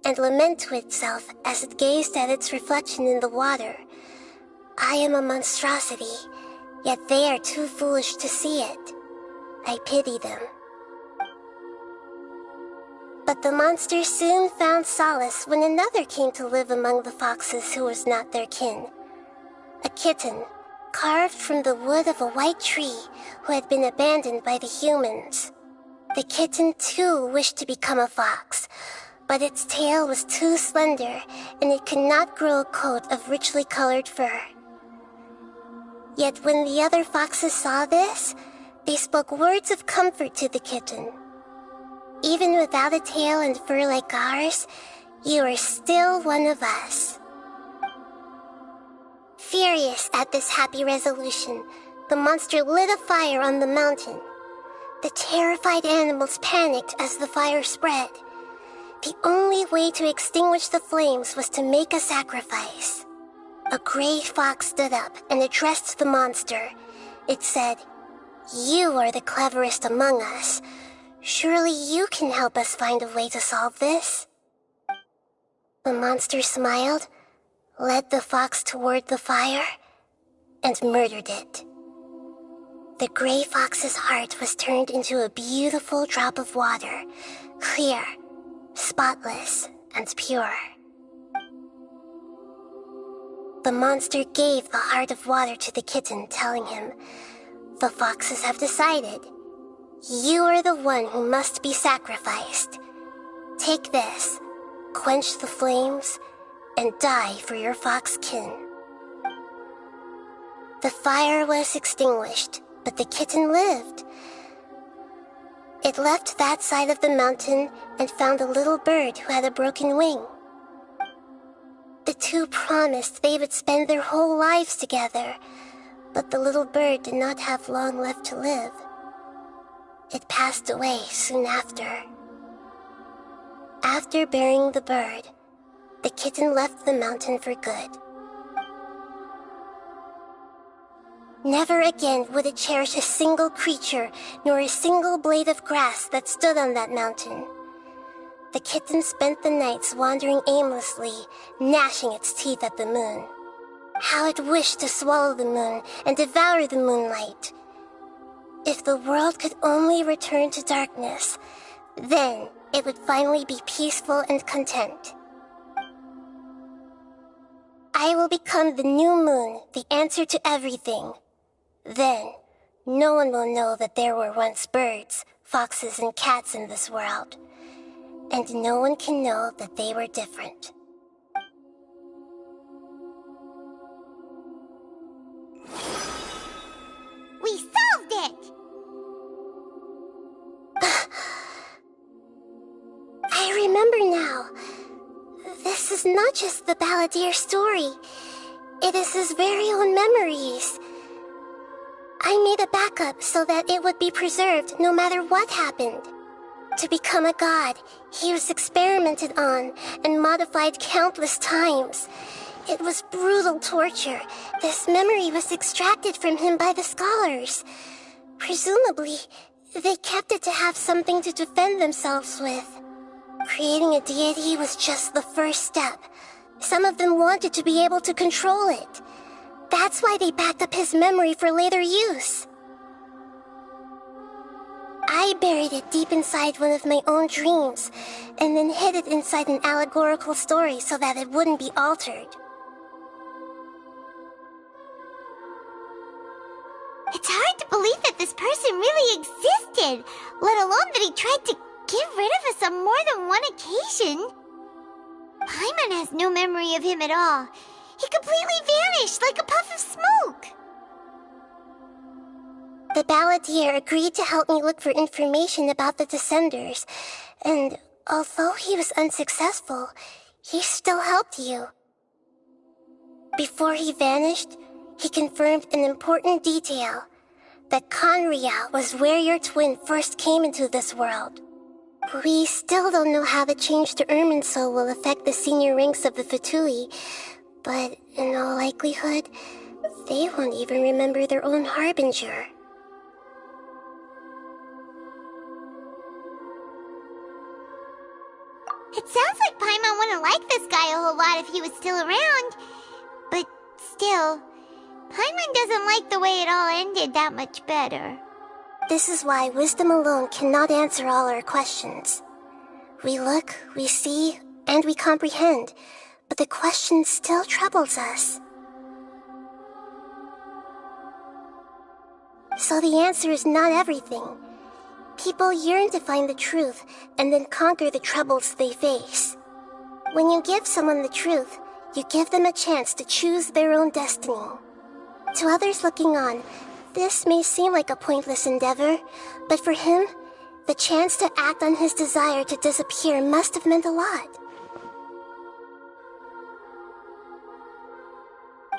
and lament to itself as it gazed at its reflection in the water. I am a monstrosity, yet they are too foolish to see it. I pity them. But the monster soon found solace when another came to live among the foxes who was not their kin. A kitten, carved from the wood of a white tree who had been abandoned by the humans. The kitten too wished to become a fox, but its tail was too slender and it could not grow a coat of richly colored fur. Yet when the other foxes saw this, they spoke words of comfort to the kitten. Even without a tail and fur like ours, you are still one of us. Furious at this happy resolution, the monster lit a fire on the mountain. The terrified animals panicked as the fire spread. The only way to extinguish the flames was to make a sacrifice. A gray fox stood up and addressed the monster. It said, "You are the cleverest among us. Surely you can help us find a way to solve this." The monster smiled, led the fox toward the fire, and murdered it. The gray fox's heart was turned into a beautiful drop of water, clear, spotless, and pure. The monster gave the heart of water to the kitten, telling him, "The foxes have decided. You are the one who must be sacrificed. Take this, quench the flames, and die for your fox kin." The fire was extinguished, but the kitten lived. It left that side of the mountain and found a little bird who had a broken wing. The two promised they would spend their whole lives together, but the little bird did not have long left to live. It passed away soon after. After burying the bird, the kitten left the mountain for good. Never again would it cherish a single creature nor a single blade of grass that stood on that mountain. The kitten spent the nights wandering aimlessly, gnashing its teeth at the moon. How it wished to swallow the moon and devour the moonlight. If the world could only return to darkness, then it would finally be peaceful and content. I will become the new moon, the answer to everything. Then, no one will know that there were once birds, foxes, and cats in this world. And no one can know that they were different. We solved it! I remember now. This is not just the balladeer story. It is his very own memories. I made a backup so that it would be preserved no matter what happened. To become a god, he was experimented on and modified countless times. It was brutal torture. This memory was extracted from him by the scholars. Presumably, they kept it to have something to defend themselves with. Creating a deity was just the first step. Some of them wanted to be able to control it. That's why they backed up his memory for later use. I buried it deep inside one of my own dreams, and then hid it inside an allegorical story so that it wouldn't be altered. It's hard to believe that this person really existed, let alone that he tried to get rid of us on more than one occasion. Paimon has no memory of him at all. He completely vanished like a puff of smoke. The Balladeer agreed to help me look for information about the Descenders, and although he was unsuccessful, he still helped you. Before he vanished, he confirmed an important detail, that Conria was where your twin first came into this world. We still don't know how the change to Irminsul will affect the senior ranks of the Fatui, but in all likelihood, they won't even remember their own Harbinger. It sounds like Paimon wouldn't like this guy a whole lot if he was still around. But still, Paimon doesn't like the way it all ended that much better. This is why wisdom alone cannot answer all our questions. We look, we see, and we comprehend, but the question still troubles us. So the answer is not everything. People yearn to find the truth and then conquer the troubles they face. When you give someone the truth, you give them a chance to choose their own destiny. To others looking on, this may seem like a pointless endeavor, but for him, the chance to act on his desire to disappear must have meant a lot.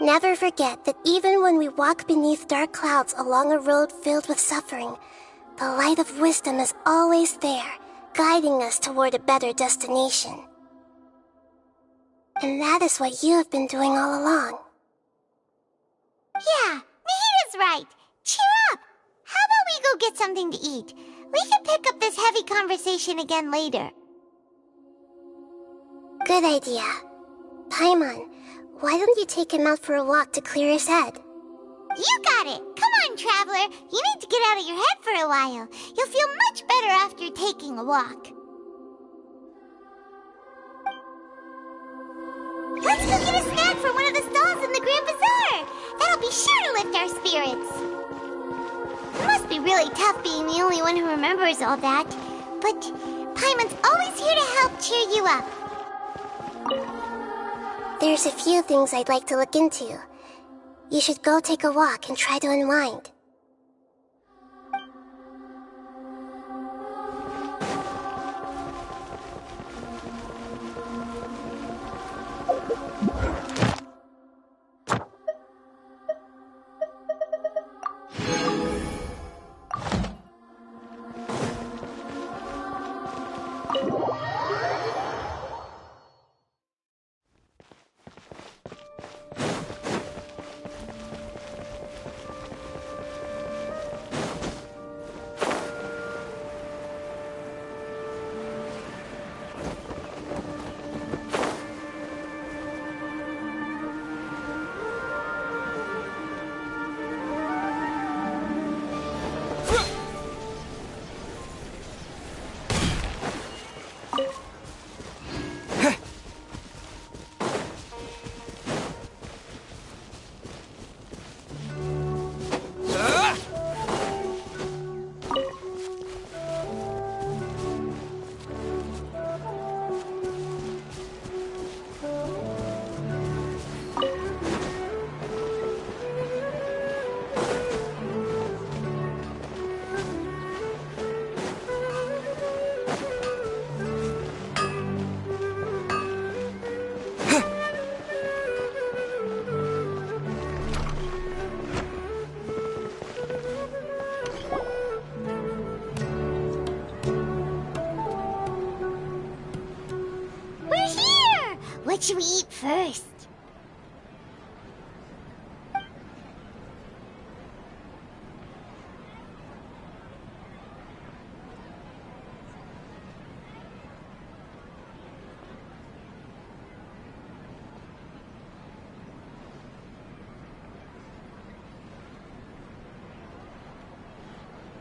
Never forget that even when we walk beneath dark clouds along a road filled with suffering, the light of wisdom is always there, guiding us toward a better destination. And that is what you have been doing all along. Yeah, Nahida's right. Cheer up! How about we go get something to eat? We can pick up this heavy conversation again later. Good idea. Paimon, why don't you take him out for a walk to clear his head? You got it! Come on, Traveler! You need to get out of your head for a while. You'll feel much better after taking a walk. Let's go get a snack from one of the stalls in the Grand Bazaar! That'll be sure to lift our spirits. It must be really tough being the only one who remembers all that. But Paimon's always here to help cheer you up. There's a few things I'd like to look into. You should go take a walk and try to unwind. What should we eat first?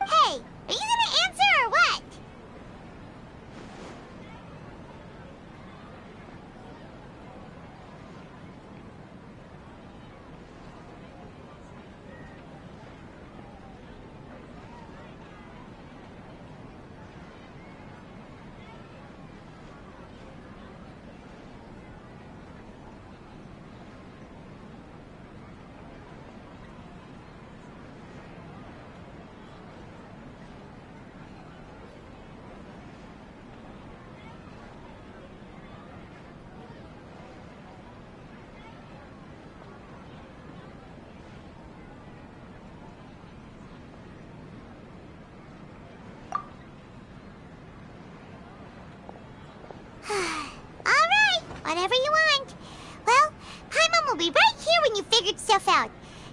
Hey, are you gonna answer or what? Alright, whatever you want. Well, Paimon will be right here when you figured stuff out.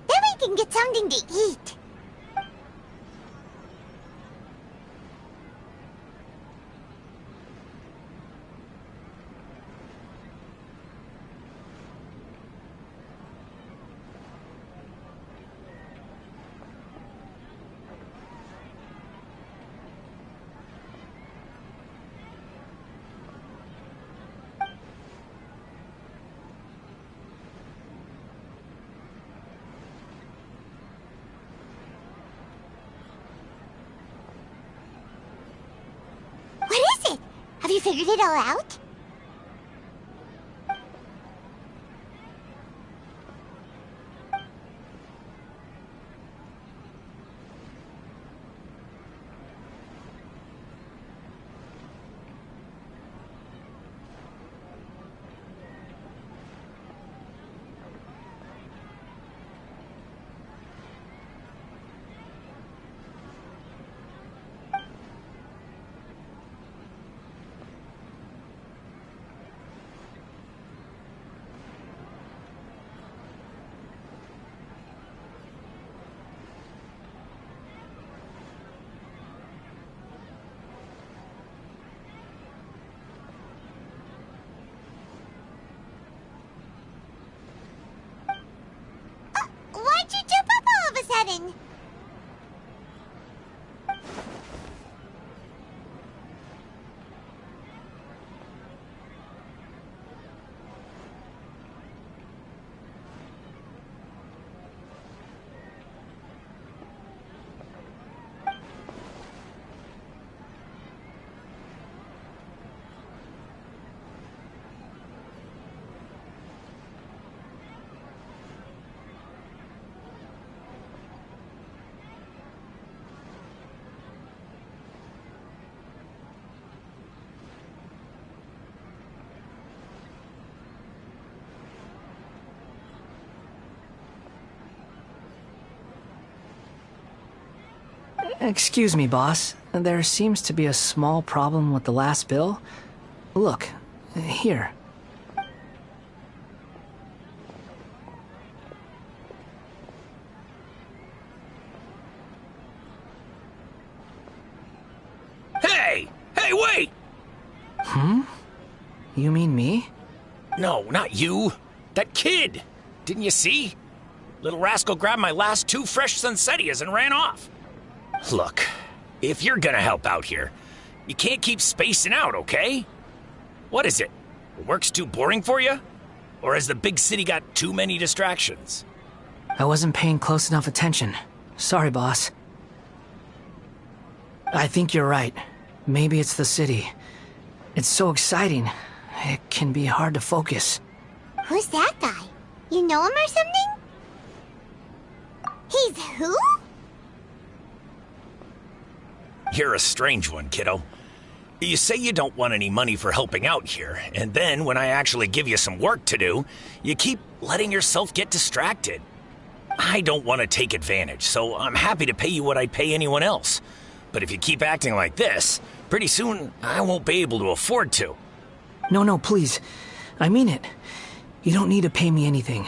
Then we can get something to eat. What is it? Have you figured it all out? Why'd you jump up all of a sudden? Excuse me, boss. There seems to be a small problem with the last bill. Look, here. Hey! Hey, wait! You mean me? No, not you. That kid! Didn't you see? Little rascal grabbed my last 2 fresh Sunsettias and ran off. Look, if you're gonna help out here, you can't keep spacing out, okay? What is it? Work's too boring for you? Or has the big city got too many distractions? I wasn't paying close enough attention. Sorry, boss. I think you're right. Maybe it's the city. It's so exciting. It can be hard to focus. Who's that guy? You know him or something? He's who? You're a strange one, kiddo. You say you don't want any money for helping out here, and then when I actually give you some work to do, you keep letting yourself get distracted. I don't want to take advantage, so I'm happy to pay you what I'd pay anyone else. But if you keep acting like this, pretty soon I won't be able to afford to. No, please. I mean it. You don't need to pay me anything.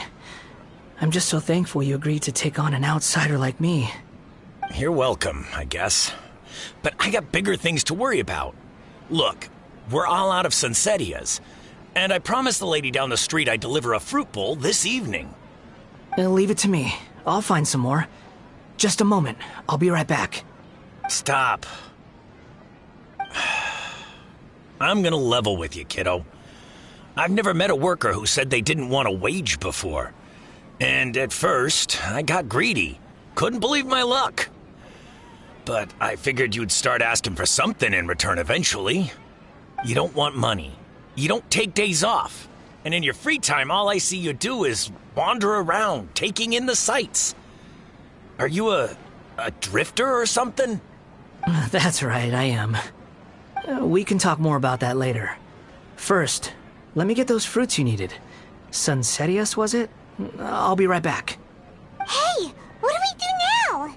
I'm just so thankful you agreed to take on an outsider like me. You're welcome, I guess. But I got bigger things to worry about. Look, we're all out of Sunsetias, and I promised the lady down the street I'd deliver a fruit bowl this evening. Leave it to me. I'll find some more. Just a moment. I'll be right back. Stop. I'm gonna level with you, kiddo. I've never met a worker who said they didn't want a wage before. And at first, I got greedy. Couldn't believe my luck. But I figured you'd start asking for something in return eventually. You don't want money. You don't take days off. And in your free time, all I see you do is wander around, taking in the sights. Are you a drifter or something? That's right, I am. We can talk more about that later. First, let me get those fruits you needed. Sunsetias, was it? I'll be right back. Hey, what do we do now?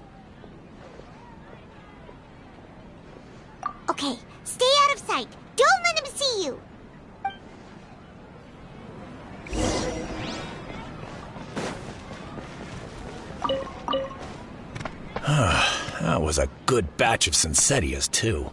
Okay, stay out of sight. Don't let him see you. That was a good batch of Sunsetias, too.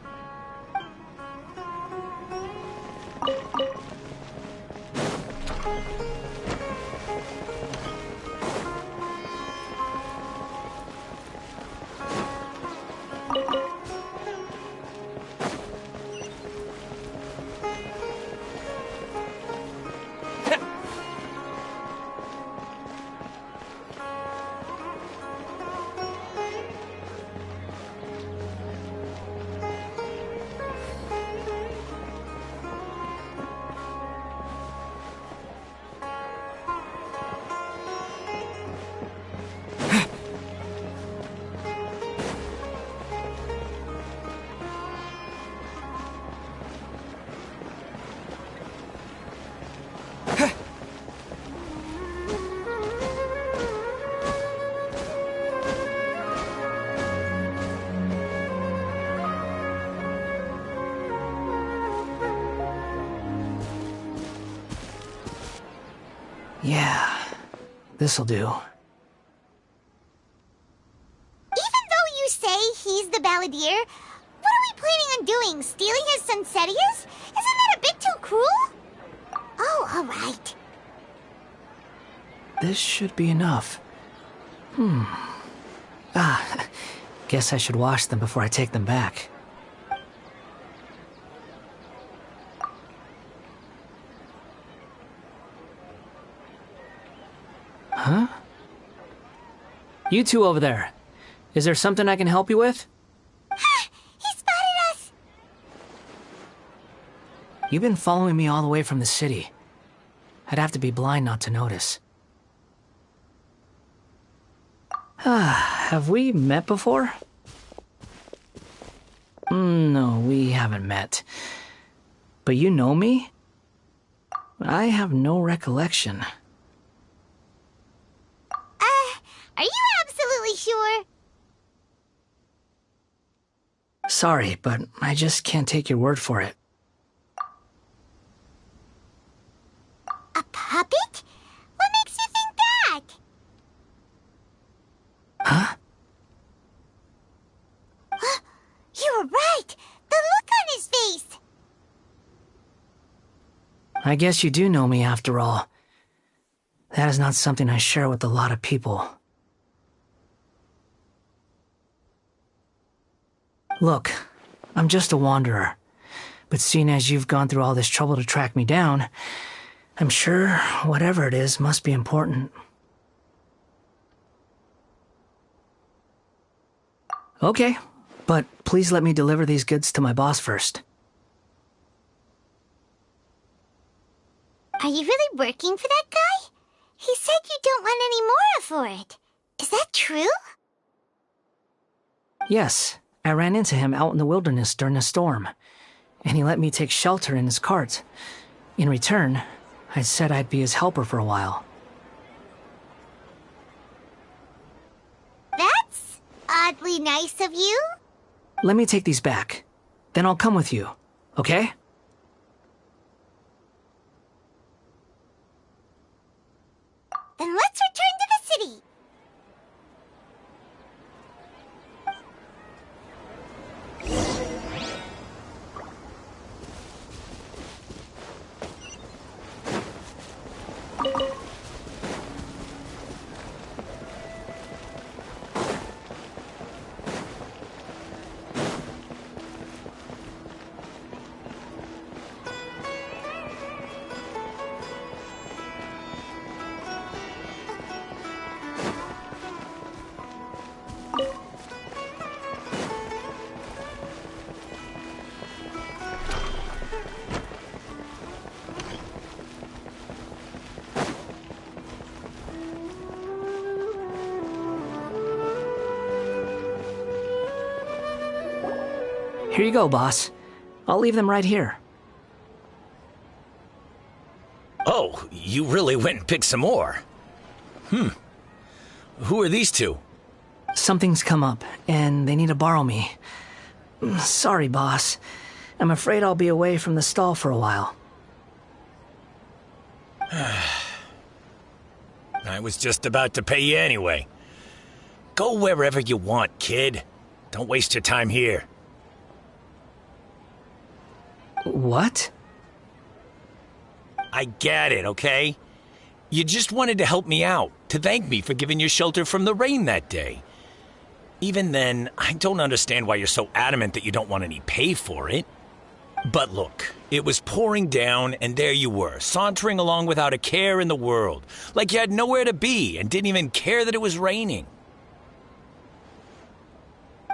Yeah, this'll do. Even though you say he's the balladeer, what are we planning on doing? Stealing his Sunsetias? Isn't that a bit too cruel? Oh, alright. This should be enough. Guess I should wash them before I take them back. Huh? You two over there. Is there something I can help you with? He spotted us! You've been following me all the way from the city. I'd have to be blind not to notice. Have we met before? No, we haven't met. But you know me? I have no recollection. Are you absolutely sure? Sorry, but I just can't take your word for it. A puppet? What makes you think that? Huh? You were right! The look on his face! I guess you do know me after all. That is not something I share with a lot of people. Look, I'm just a wanderer. But seeing as you've gone through all this trouble to track me down, I'm sure whatever it is must be important. Okay, but please let me deliver these goods to my boss first. Are you really working for that guy? He said you don't want any more for it. Is that true? Yes, I ran into him out in the wilderness during a storm, and he let me take shelter in his cart. In return, I said I'd be his helper for a while. That's oddly nice of you. Let me take these back. Then I'll come with you, okay? Then let's return to the city. Here you go, boss. I'll leave them right here. Oh, you really went and picked some more. Who are these two? Something's come up, and they need to borrow me. Sorry, boss. I'm afraid I'll be away from the stall for a while. I was just about to pay you anyway. Go wherever you want, kid. Don't waste your time here. What? I get it, okay? You just wanted to help me out, to thank me for giving you shelter from the rain that day. Even then, I don't understand why you're so adamant that you don't want any pay for it. But look, it was pouring down, and there you were, sauntering along without a care in the world, like you had nowhere to be and didn't even care that it was raining.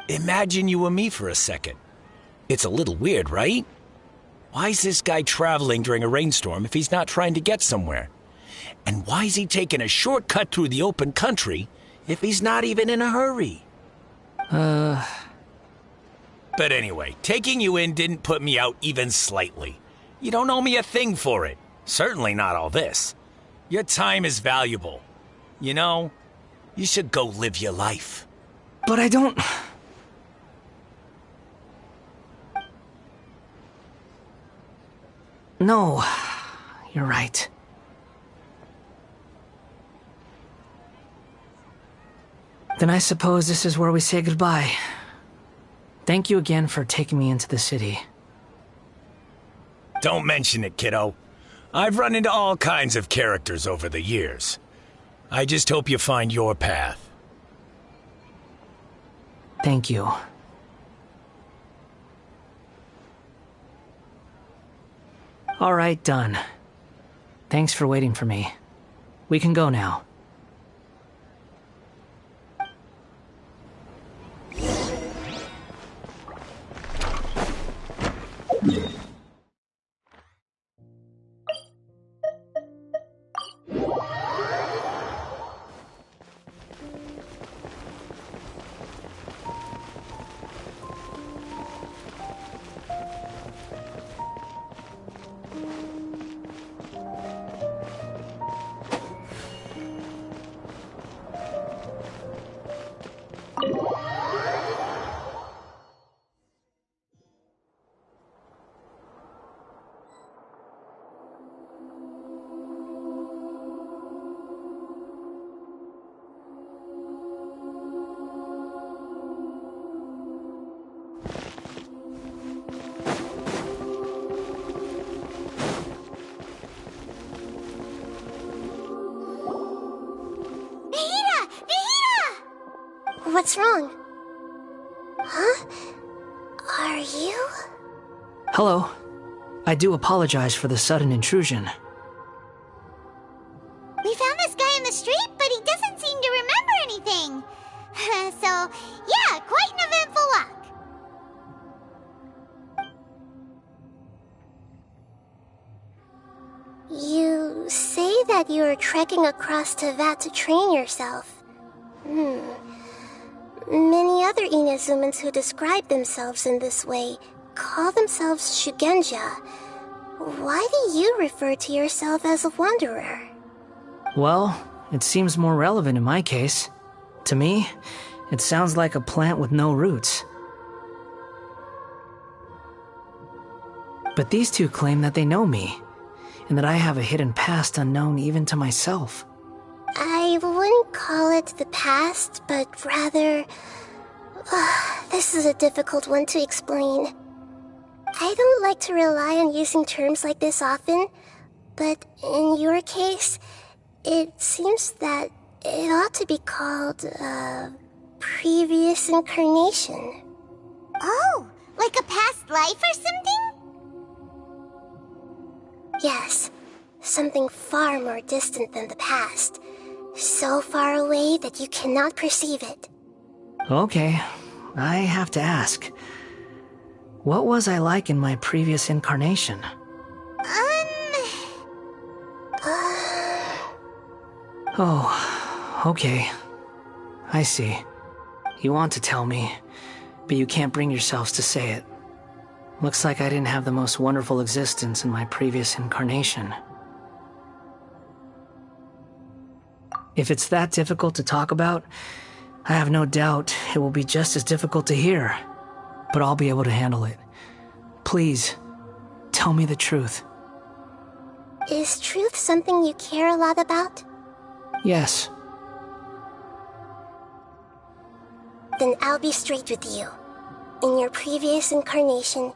Imagine you were me for a second. It's a little weird, right? Why's this guy traveling during a rainstorm if he's not trying to get somewhere? And why's he taking a shortcut through the open country if he's not even in a hurry? But anyway, taking you in didn't put me out even slightly. You don't owe me a thing for it. Certainly not all this. Your time is valuable. You know, you should go live your life. But I don't... No, you're right. Then I suppose this is where we say goodbye. Thank you again for taking me into the city. Don't mention it, kiddo. I've run into all kinds of characters over the years. I just hope you find your path. Thank you. All right, done. Thanks for waiting for me. We can go now. What's wrong? Huh? Are you? Hello. I do apologize for the sudden intrusion. We found this guy in the street, but he doesn't seem to remember anything. So, yeah, quite an eventful walk. You say that you are trekking across Teyvat to train yourself. Many other Inazumans who describe themselves in this way call themselves Shugenja. Why do you refer to yourself as a wanderer? Well, it seems more relevant in my case. To me, it sounds like a plant with no roots. But these two claim that they know me, and that I have a hidden past unknown even to myself. I wouldn't call it the past, but rather... this is a difficult one to explain. I don't like to rely on using terms like this often, but in your case, it seems that it ought to be called, previous incarnation. Oh, like a past life or something? Yes, something far more distant than the past. So far away that you cannot perceive it. Okay, I have to ask. What was I like in my previous incarnation? Oh, okay. I see. You want to tell me, but you can't bring yourselves to say it. Looks like I didn't have the most wonderful existence in my previous incarnation. If it's that difficult to talk about, I have no doubt it will be just as difficult to hear, but I'll be able to handle it. Please, tell me the truth. Is truth something you care a lot about? Yes. Then I'll be straight with you. In your previous incarnation,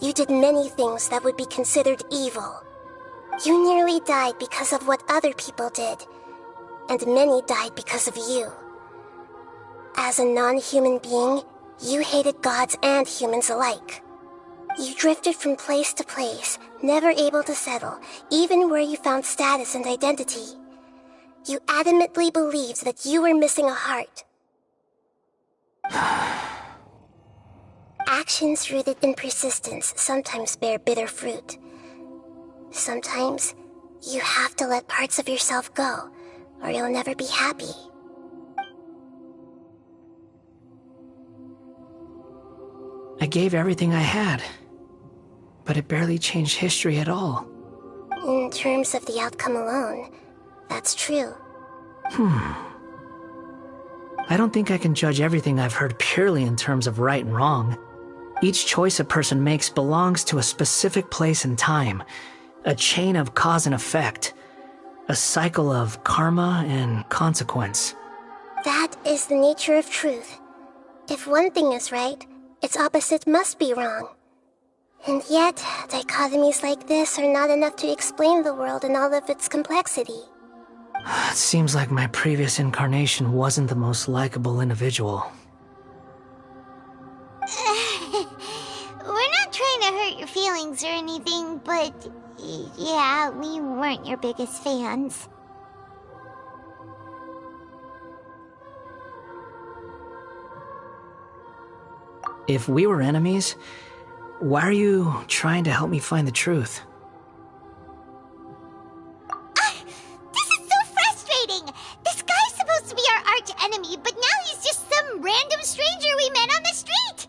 you did many things that would be considered evil. You nearly died because of what other people did, and many died because of you. As a non-human being, you hated gods and humans alike. You drifted from place to place, never able to settle, even where you found status and identity. You adamantly believed that you were missing a heart. Actions rooted in persistence sometimes bear bitter fruit. Sometimes, you have to let parts of yourself go, or you'll never be happy. I gave everything I had, but it barely changed history at all. In terms of the outcome alone, that's true. I don't think I can judge everything I've heard purely in terms of right and wrong. Each choice a person makes belongs to a specific place and time, a chain of cause and effect, a cycle of karma and consequence. That is the nature of truth. If one thing is right, its opposite must be wrong. And yet, dichotomies like this are not enough to explain the world in all of its complexity. It seems like my previous incarnation wasn't the most likable individual. We're not trying to hurt your feelings or anything, but yeah, we weren't your biggest fans. If we were enemies, why are you trying to help me find the truth? This is so frustrating! This guy's supposed to be our arch enemy, but now he's just some random stranger we met on the street!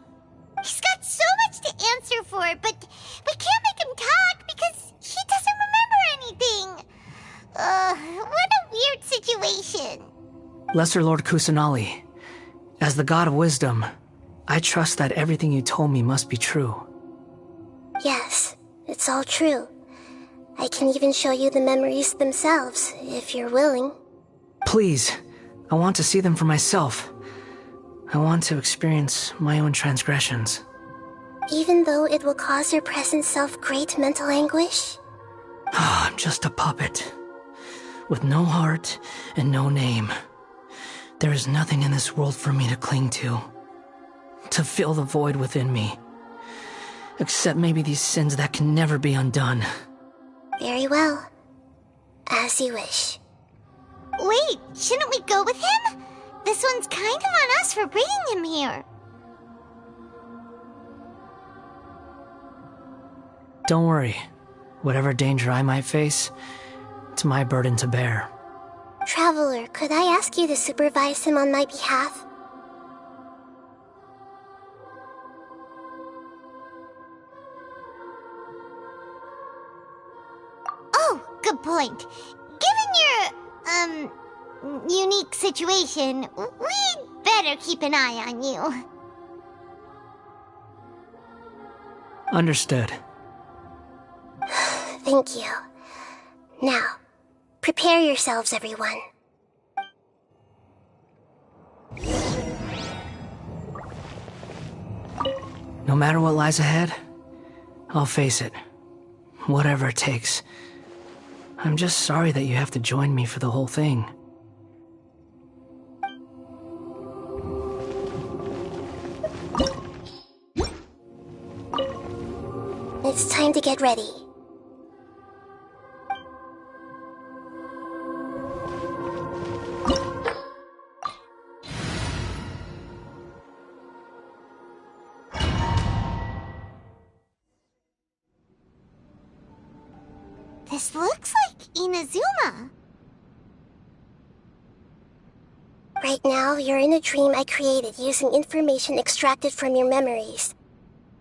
He's got so much to answer for, but we can't make him talk because he doesn't remember anything. What a weird situation. Lesser Lord Kusanali, as the god of wisdom, I trust that everything you told me must be true. Yes, it's all true. I can even show you the memories themselves, if you're willing. Please, I want to see them for myself. I want to experience my own transgressions. Even though it will cause your present self great mental anguish? I'm just a puppet, with no heart and no name. There is nothing in this world for me to cling to fill the void within me. Except maybe these sins that can never be undone. Very well. As you wish. Wait, shouldn't we go with him? This one's kind of on us for bringing him here. Don't worry. Whatever danger I might face, it's my burden to bear. Traveler, could I ask you to supervise him on my behalf? Oh, good point. Given your, unique situation, we'd better keep an eye on you. Understood. Thank you. Now, prepare yourselves, everyone. No matter what lies ahead, I'll face it. Whatever it takes. I'm just sorry that you have to join me for the whole thing. It's time to get ready. This looks like Inazuma. Right now, you're in a dream I created using information extracted from your memories.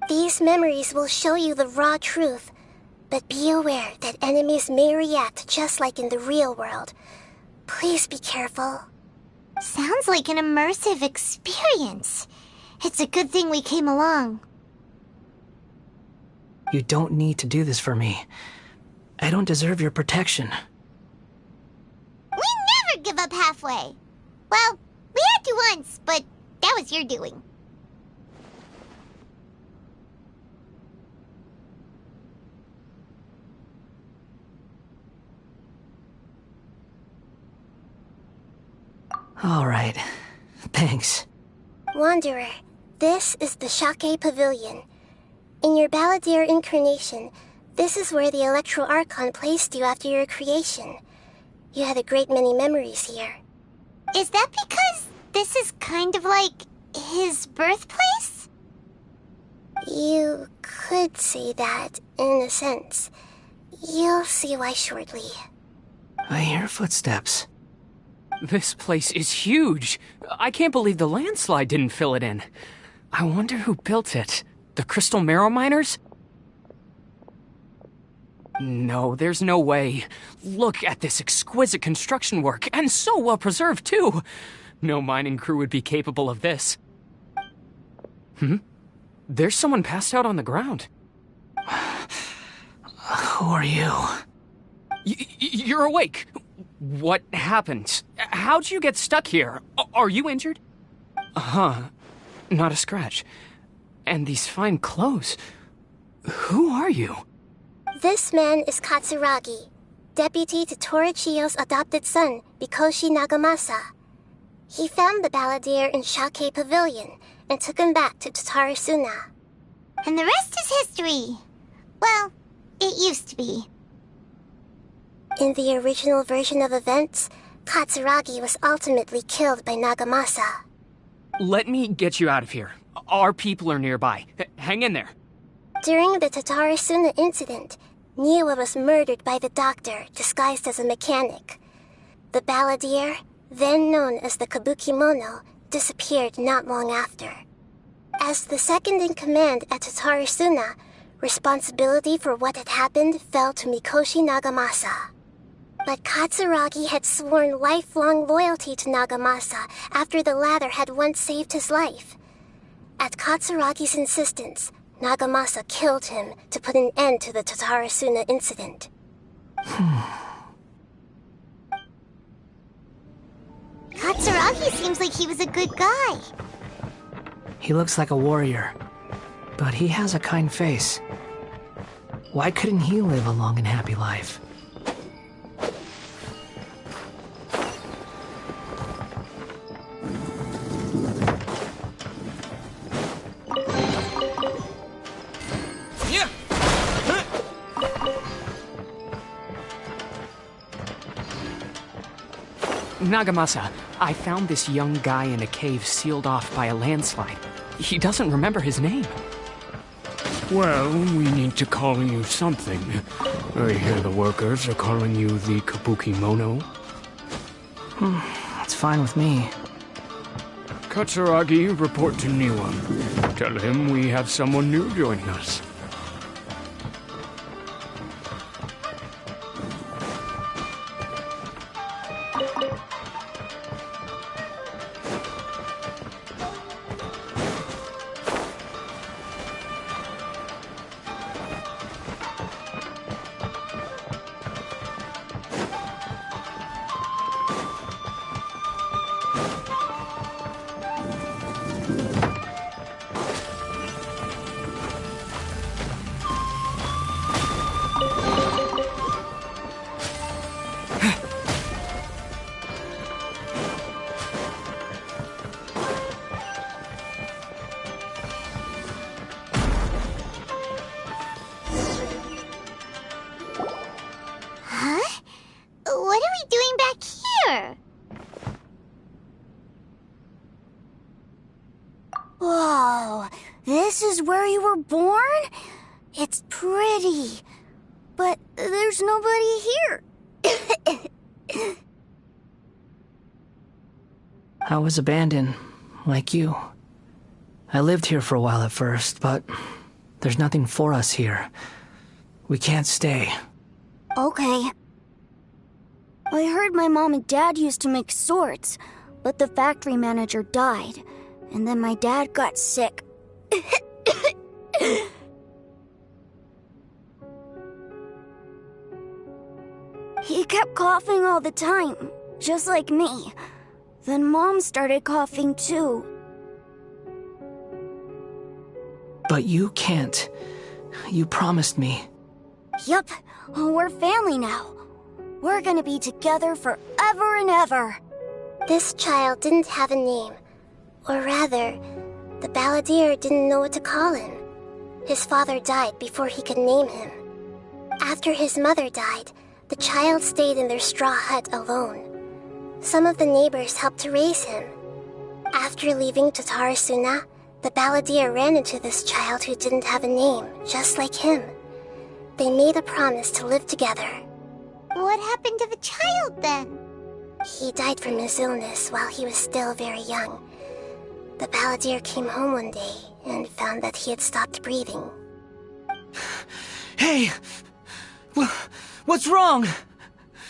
These memories will show you the raw truth, but be aware that enemies may react just like in the real world. Please be careful. Sounds like an immersive experience. It's a good thing we came along. You don't need to do this for me. I don't deserve your protection. We never give up halfway. Well, we had to once, but that was your doing. All right. Thanks. Wanderer, this is the Shake Pavilion. In your Balladeer incarnation, this is where the Electro Archon placed you after your creation. You had a great many memories here. Is that because this is kind of like his birthplace? You could say that, in a sense. You'll see why shortly. I hear footsteps. This place is huge. I can't believe the landslide didn't fill it in. I wonder who built it. The Crystal Marrow Miners? No, there's no way. Look at this exquisite construction work, and so well preserved, too. No mining crew would be capable of this. There's someone passed out on the ground. Who are you? You're awake. What happened? How'd you get stuck here? Are you injured? Not a scratch. And these fine clothes. Who are you? This man is Katsuragi, deputy to Torichiyo's adopted son, Mikoshi Nagamasa. He found the Balladeer in Shake Pavilion and took him back to Tatarasuna. And the rest is history. Well, it used to be. In the original version of events, Katsuragi was ultimately killed by Nagamasa. Let me get you out of here. Our people are nearby. Hang in there. During the Tatarasuna incident, Niwa was murdered by the doctor disguised as a mechanic. The Balladeer, then known as the Kabukimono, disappeared not long after. As the second in command at Tatarasuna, responsibility for what had happened fell to Mikoshi Nagamasa. But Katsuragi had sworn lifelong loyalty to Nagamasa after the latter had once saved his life. At Katsuragi's insistence, Nagamasa killed him to put an end to the Tatarasuna incident. Katsuragi seems like he was a good guy. He looks like a warrior, but he has a kind face. Why couldn't he live a long and happy life? Nagamasa, I found this young guy in a cave sealed off by a landslide. He doesn't remember his name. Well, we need to call you something. I hear the workers are calling you the Kabukimono. It's fine with me. Katsuragi, report to Niwa. Tell him we have someone new joining us. is where you were born? It's pretty. But there's nobody here. I was abandoned, like you. I lived here for a while at first, but there's nothing for us here. We can't stay. Okay. I heard my mom and dad used to make swords, but the factory manager died, and then my dad got sick. He kept coughing all the time, just like me. Then Mom started coughing too. But you can't. You promised me. Yup, we're family now. We're gonna be together forever and ever. This child didn't have a name. Or rather, the balladeer didn't know what to call him. His father died before he could name him. After his mother died, the child stayed in their straw hut alone. Some of the neighbors helped to raise him. After leaving Tatarasuna, the balladeer ran into this child who didn't have a name, just like him. They made a promise to live together. What happened to the child then? He died from his illness while he was still very young. The balladeer came home one day and found that he had stopped breathing. Hey! What's wrong?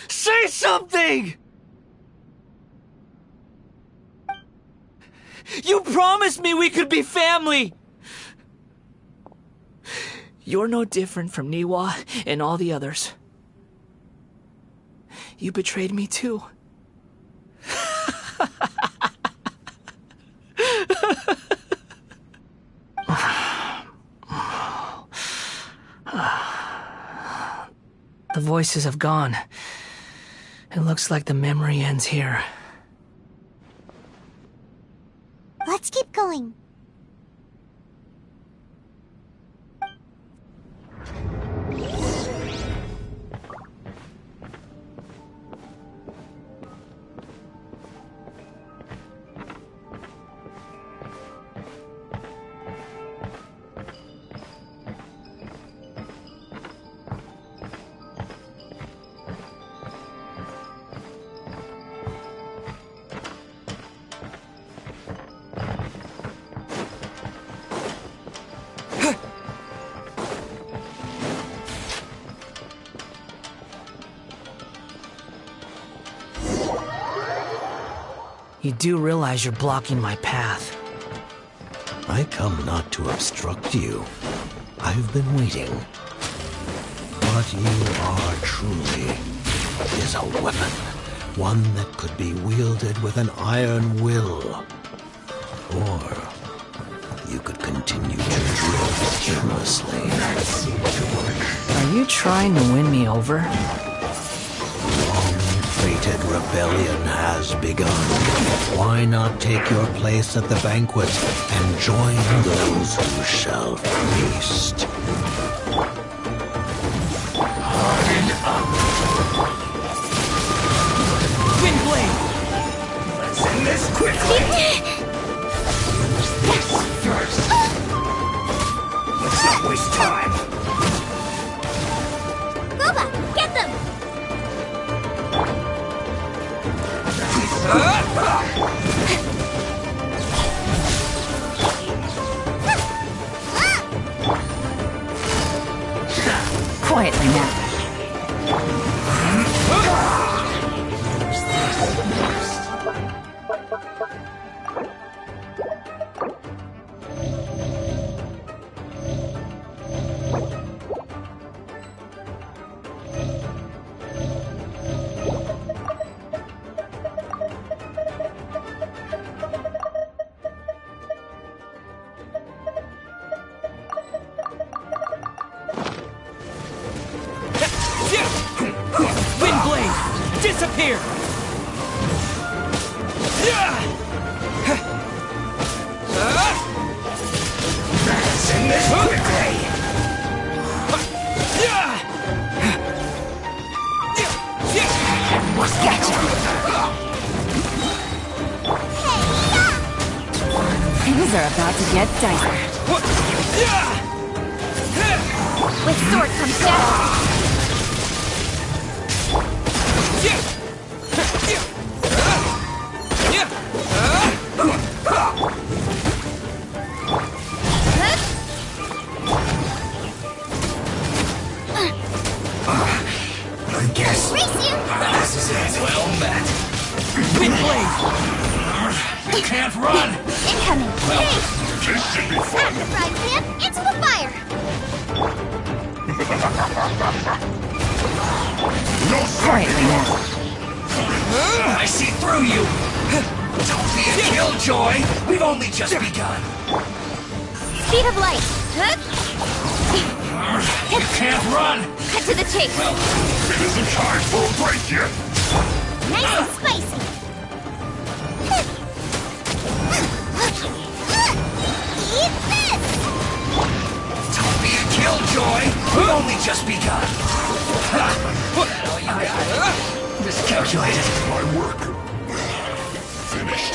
Say something! You promised me we could be family! You're no different from Niwa and all the others. You betrayed me too. The voices have gone. It looks like the memory ends here. Let's keep going. You do realize you're blocking my path. I come not to obstruct you. I've been waiting. What you are truly is a weapon. One that could be wielded with an iron will. Or you could continue to drift aimlessly. Are you trying to win me over? Long-fated rebellion has begun. Why not take your place at the banquet and join those who shall feast? Harden up. Windblade! Let's end this quickly! Yes, first! Let's not waste time! Boba, get them! Quietly now. Windblade! Disappear! Let's end this quickly! Gotcha! Things are about to get dicey. With sword comes shadow. I guess this is it. Well met. Wind blade. You can't run. Incoming. Well, hey. this should be fun. The frying pan into the fire. No quietly now. I see through you. Don't be a killjoy. We've only just begun. Speed of light. You can't run. Cut to the chase. Well, it isn't time for a break yet. Nice and spicy. Eat this! Don't be a killjoy. We've only just begun. That all you got? Miscalculated. My work finished.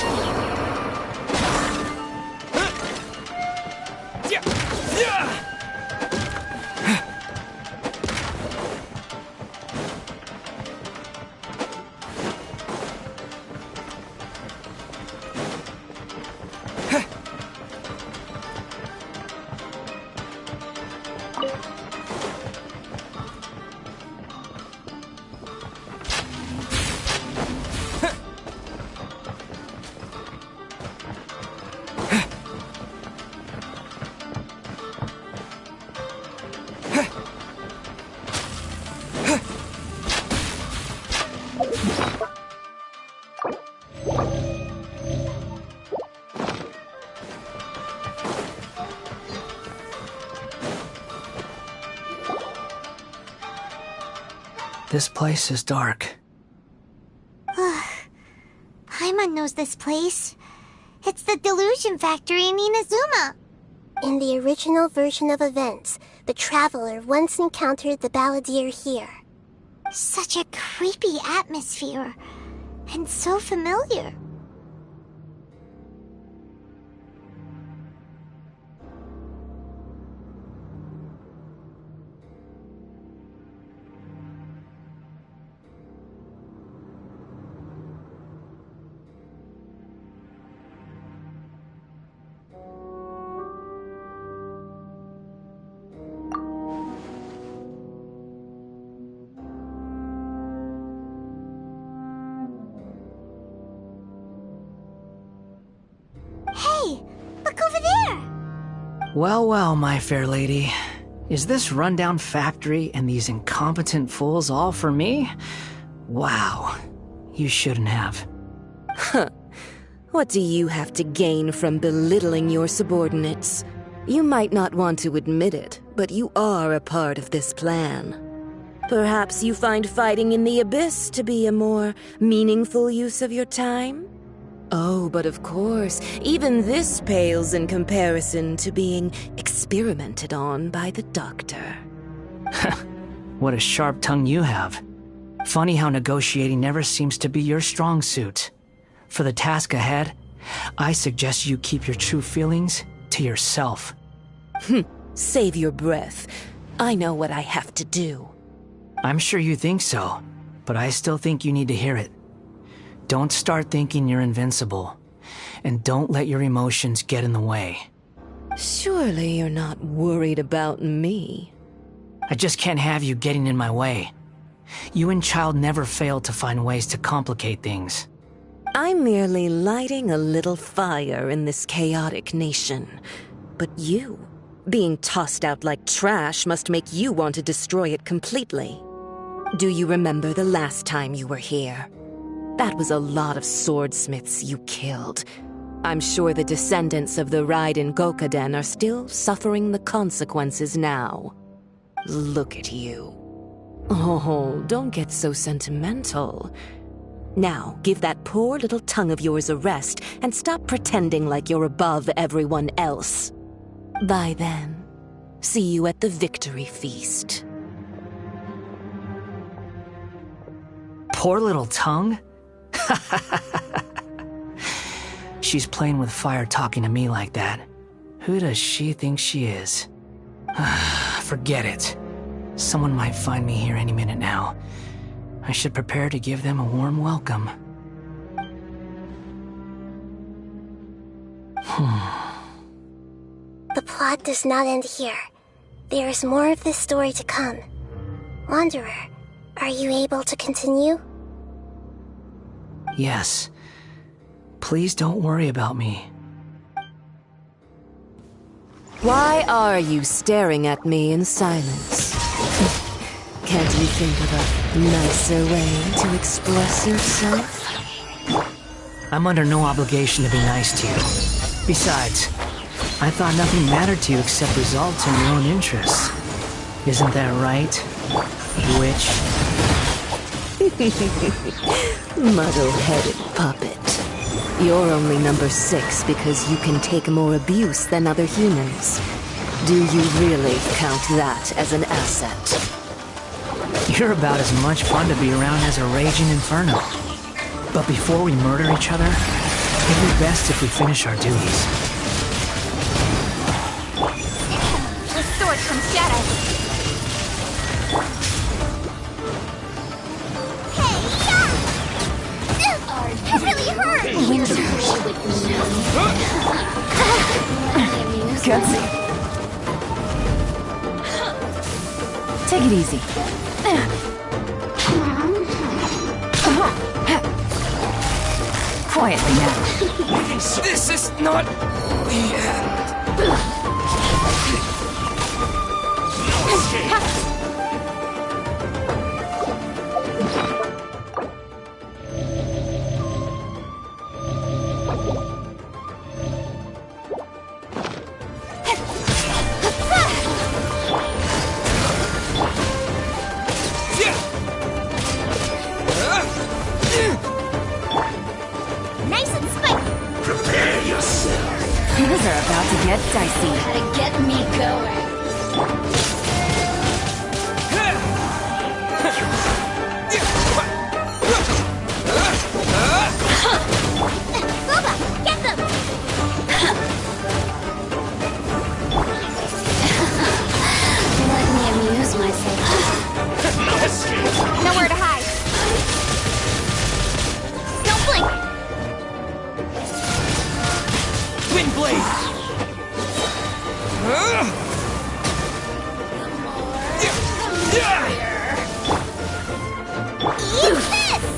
This place is dark. Paimon knows this place. It's the Delusion Factory in Inazuma. In the original version of events, the Traveler once encountered the Balladeer here. Such a creepy atmosphere. And so familiar. Hey, look over there! Well, well, my fair lady. Is this rundown factory and these incompetent fools all for me? Wow. You shouldn't have. Huh. What do you have to gain from belittling your subordinates? You might not want to admit it, but you are a part of this plan. Perhaps you find fighting in the Abyss to be a more meaningful use of your time? Oh, but of course, even this pales in comparison to being experimented on by the Doctor. What a sharp tongue you have. Funny how negotiating never seems to be your strong suit. For the task ahead, I suggest you keep your true feelings to yourself. Save your breath. I know what I have to do. I'm sure you think so, but I still think you need to hear it. Don't start thinking you're invincible, and don't let your emotions get in the way. Surely you're not worried about me. I just can't have you getting in my way. You and Child never fail to find ways to complicate things. I'm merely lighting a little fire in this chaotic nation. But you, being tossed out like trash, must make you want to destroy it completely. Do you remember the last time you were here? That was a lot of swordsmiths you killed. I'm sure the descendants of the Raiden Gokaden are still suffering the consequences now. Look at you. Oh, don't get so sentimental. Now, give that poor little tongue of yours a rest and stop pretending like you're above everyone else. Bye then. See you at the victory feast. Poor little tongue? She's playing with fire talking to me like that. Who does she think she is? Forget it. Someone might find me here any minute now. I should prepare to give them a warm welcome. The plot does not end here. There is more of this story to come. Wanderer, are you able to continue? Yes. Please don't worry about me. Why are you staring at me in silence? Can't you think of a nicer way to express yourself? I'm under no obligation to be nice to you. Besides, I thought nothing mattered to you except results and your own interests. Isn't that right, witch? Muddle-headed puppet. You're only number 6 because you can take more abuse than other humans. Do you really count that as an asset? You're about as much fun to be around as a raging inferno. But before we murder each other, it'd be best if we finish our duties. Restored from shadow. That really hurt! Gutsy. Take it easy. Quietly now. This is not the end. Nice and spicy! Prepare yourself. Things are about to get dicey. Gotta get me going. Boba, get them! Let me amuse myself. Nowhere to hide. Don't blink! Wind blade. Eat this!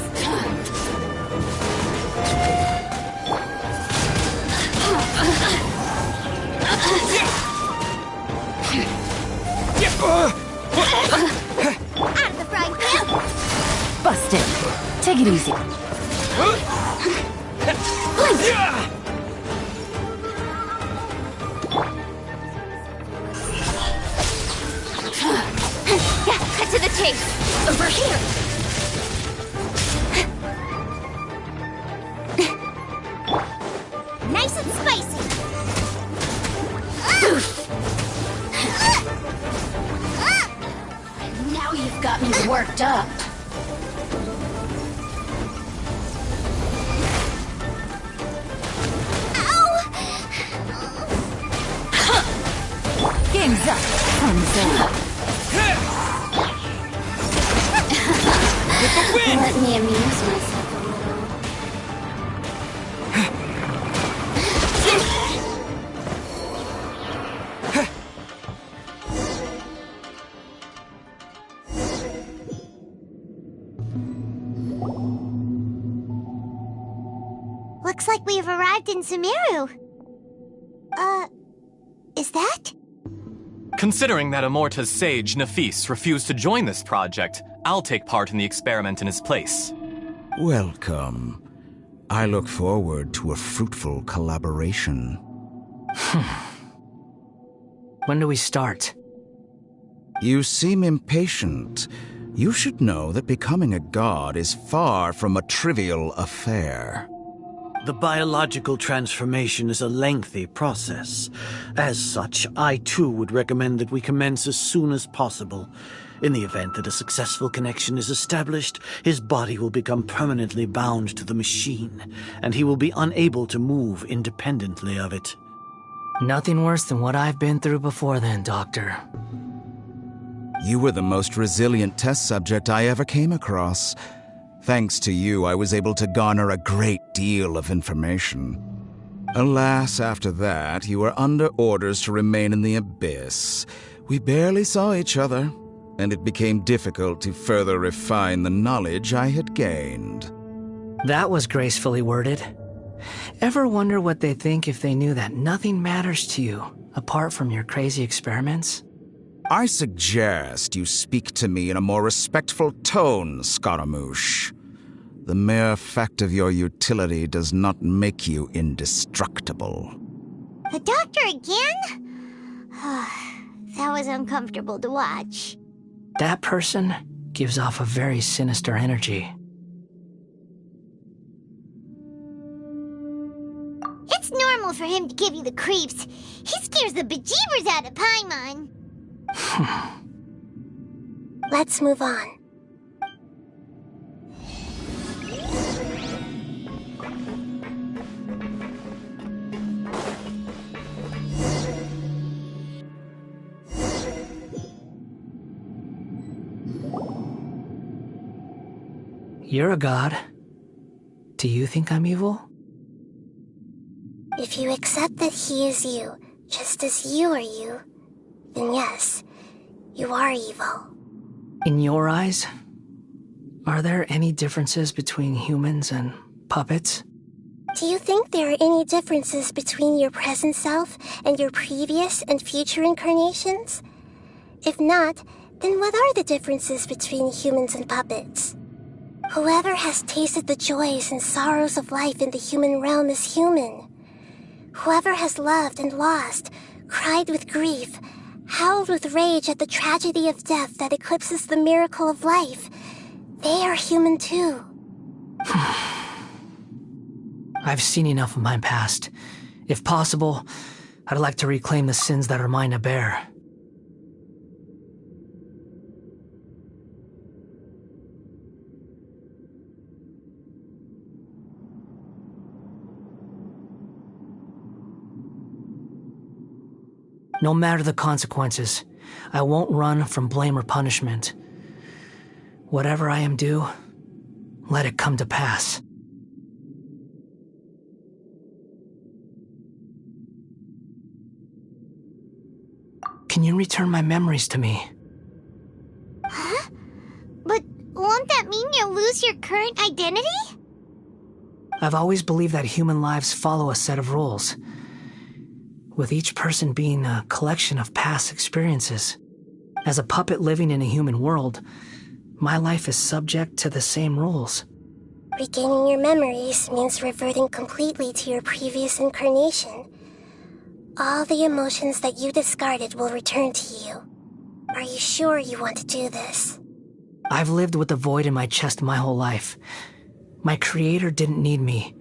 Out of the frying pan! Busted. Take it easy. Cut to the chase. Over here. Nice and spicy! Now you've got me worked up. Game's up. Thumbs up. Let me amuse myself. Looks like we've arrived in Sumeru. Is that? Considering that Amorta's sage, Nafis, refused to join this project, I'll take part in the experiment in his place. Welcome. I look forward to a fruitful collaboration. When do we start? You seem impatient. You should know that becoming a god is far from a trivial affair. The biological transformation is a lengthy process. As such, I too would recommend that we commence as soon as possible. In the event that a successful connection is established, his body will become permanently bound to the machine, and he will be unable to move independently of it. Nothing worse than what I've been through before then, Doctor. You were the most resilient test subject I ever came across. Thanks to you, I was able to garner a great deal of information. Alas, after that, you were under orders to remain in the abyss. We barely saw each other, and it became difficult to further refine the knowledge I had gained. That was gracefully worded. Ever wonder what they think if they knew that nothing matters to you, apart from your crazy experiments? I suggest you speak to me in a more respectful tone, Scaramouche. The mere fact of your utility does not make you indestructible. The doctor again? That was uncomfortable to watch. That person gives off a very sinister energy. It's normal for him to give you the creeps. He scares the bejeebers out of Paimon. Let's move on. You're a god. Do you think I'm evil? If you accept that he is you, just as you are you, then yes, you are evil. In your eyes, are there any differences between humans and puppets? Do you think there are any differences between your present self and your previous and future incarnations? If not, then what are the differences between humans and puppets? Whoever has tasted the joys and sorrows of life in the human realm is human. Whoever has loved and lost, cried with grief, howled with rage at the tragedy of death that eclipses the miracle of life, they are human too. I've seen enough of my past. If possible, I'd like to reclaim the sins that are mine to bear. No matter the consequences, I won't run from blame or punishment. Whatever I am due, let it come to pass. Can you return my memories to me? Huh? But won't that mean you'll lose your current identity? I've always believed that human lives follow a set of rules, with each person being a collection of past experiences. As a puppet living in a human world, my life is subject to the same rules. Regaining your memories means reverting completely to your previous incarnation. All the emotions that you discarded will return to you. Are you sure you want to do this? I've lived with a void in my chest my whole life. My creator didn't need me.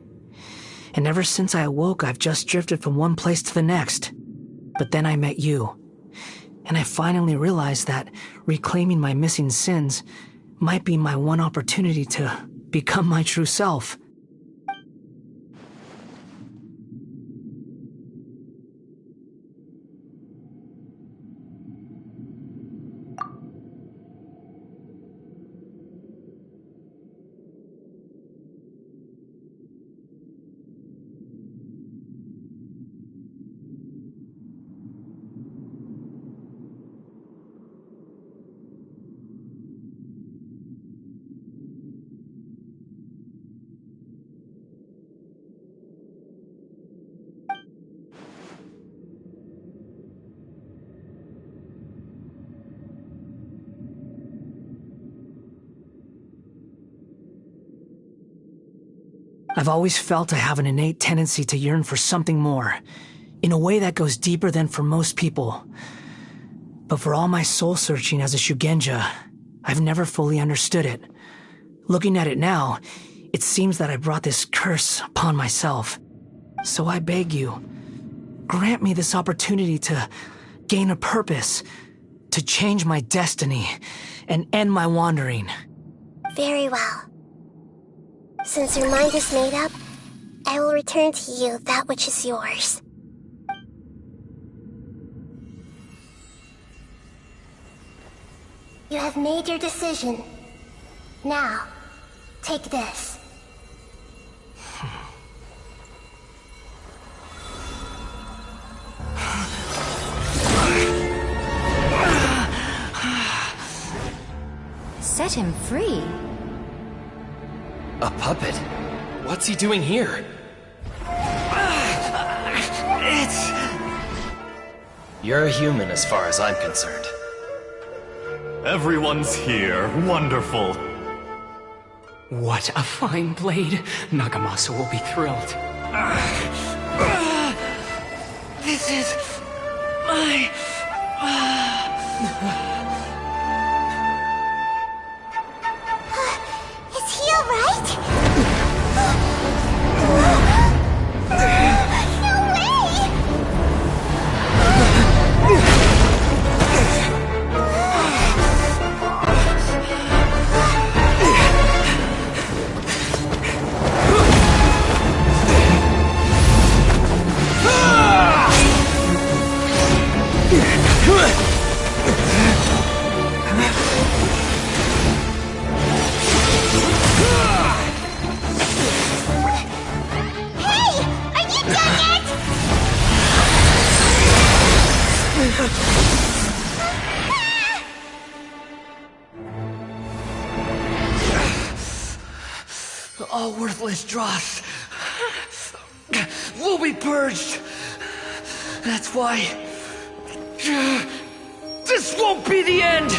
And ever since I awoke, I've just drifted from one place to the next. But then I met you. And I finally realized that reclaiming my missing sins might be my one opportunity to become my true self. I've always felt I have an innate tendency to yearn for something more, in a way that goes deeper than for most people. But for all my soul-searching as a Shugenja, I've never fully understood it. Looking at it now, it seems that I brought this curse upon myself. So I beg you, grant me this opportunity to gain a purpose, to change my destiny, and end my wandering. Very well. Since your mind is made up, I will return to you that which is yours. You have made your decision. Now, take this. Set him free. A puppet? What's he doing here? You're a human as far as I'm concerned. Everyone's here. Wonderful. What a fine blade. Nagamasa will be thrilled. This is my... Is he alright? No way! All worthless dross will be purged. That's why this won't be the end.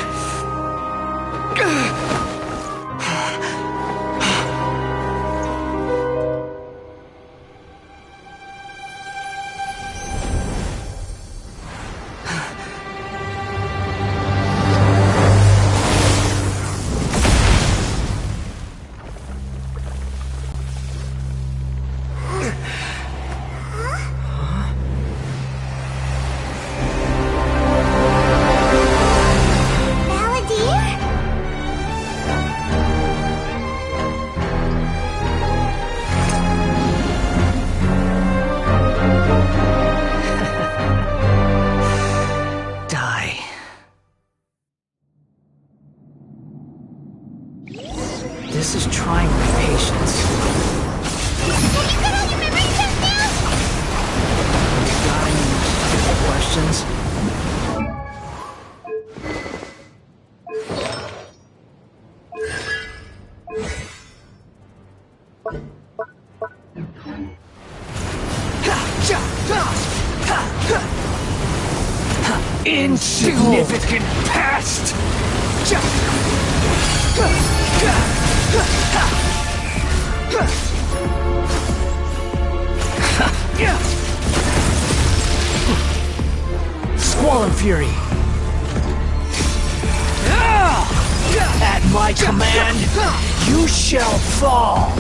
This is trying my patience. Have you got all your memory just now? Got any questions? Insignificant past! Squall and Fury. At my command, you shall fall.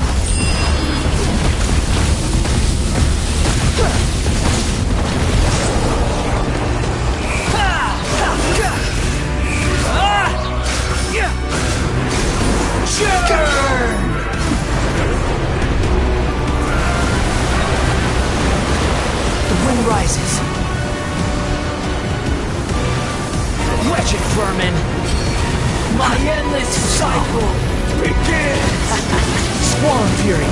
The wind rises. Wretched vermin! My endless cycle begins! Squall and Fury!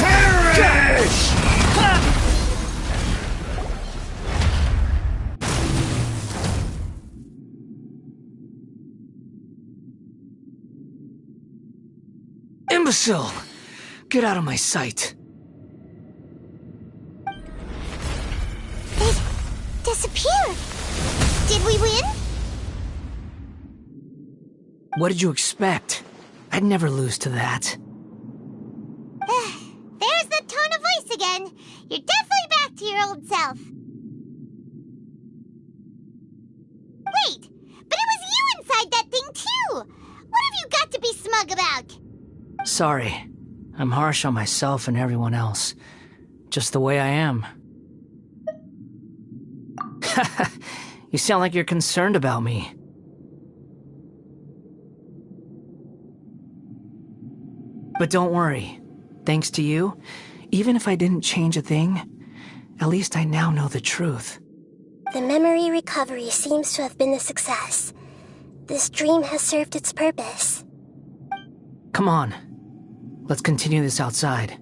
Perish! Imbecile! Get out of my sight. They disappeared. Did we win? What did you expect? I'd never lose to that. There's the tone of voice again. You're definitely back to your old self. Wait, but it was you inside that thing too. What have you got to be smug about? Sorry. I'm harsh on myself and everyone else. Just the way I am. You sound like you're concerned about me. But don't worry. Thanks to you, even if I didn't change a thing, at least I now know the truth. The memory recovery seems to have been a success. This dream has served its purpose. Come on. Let's continue this outside.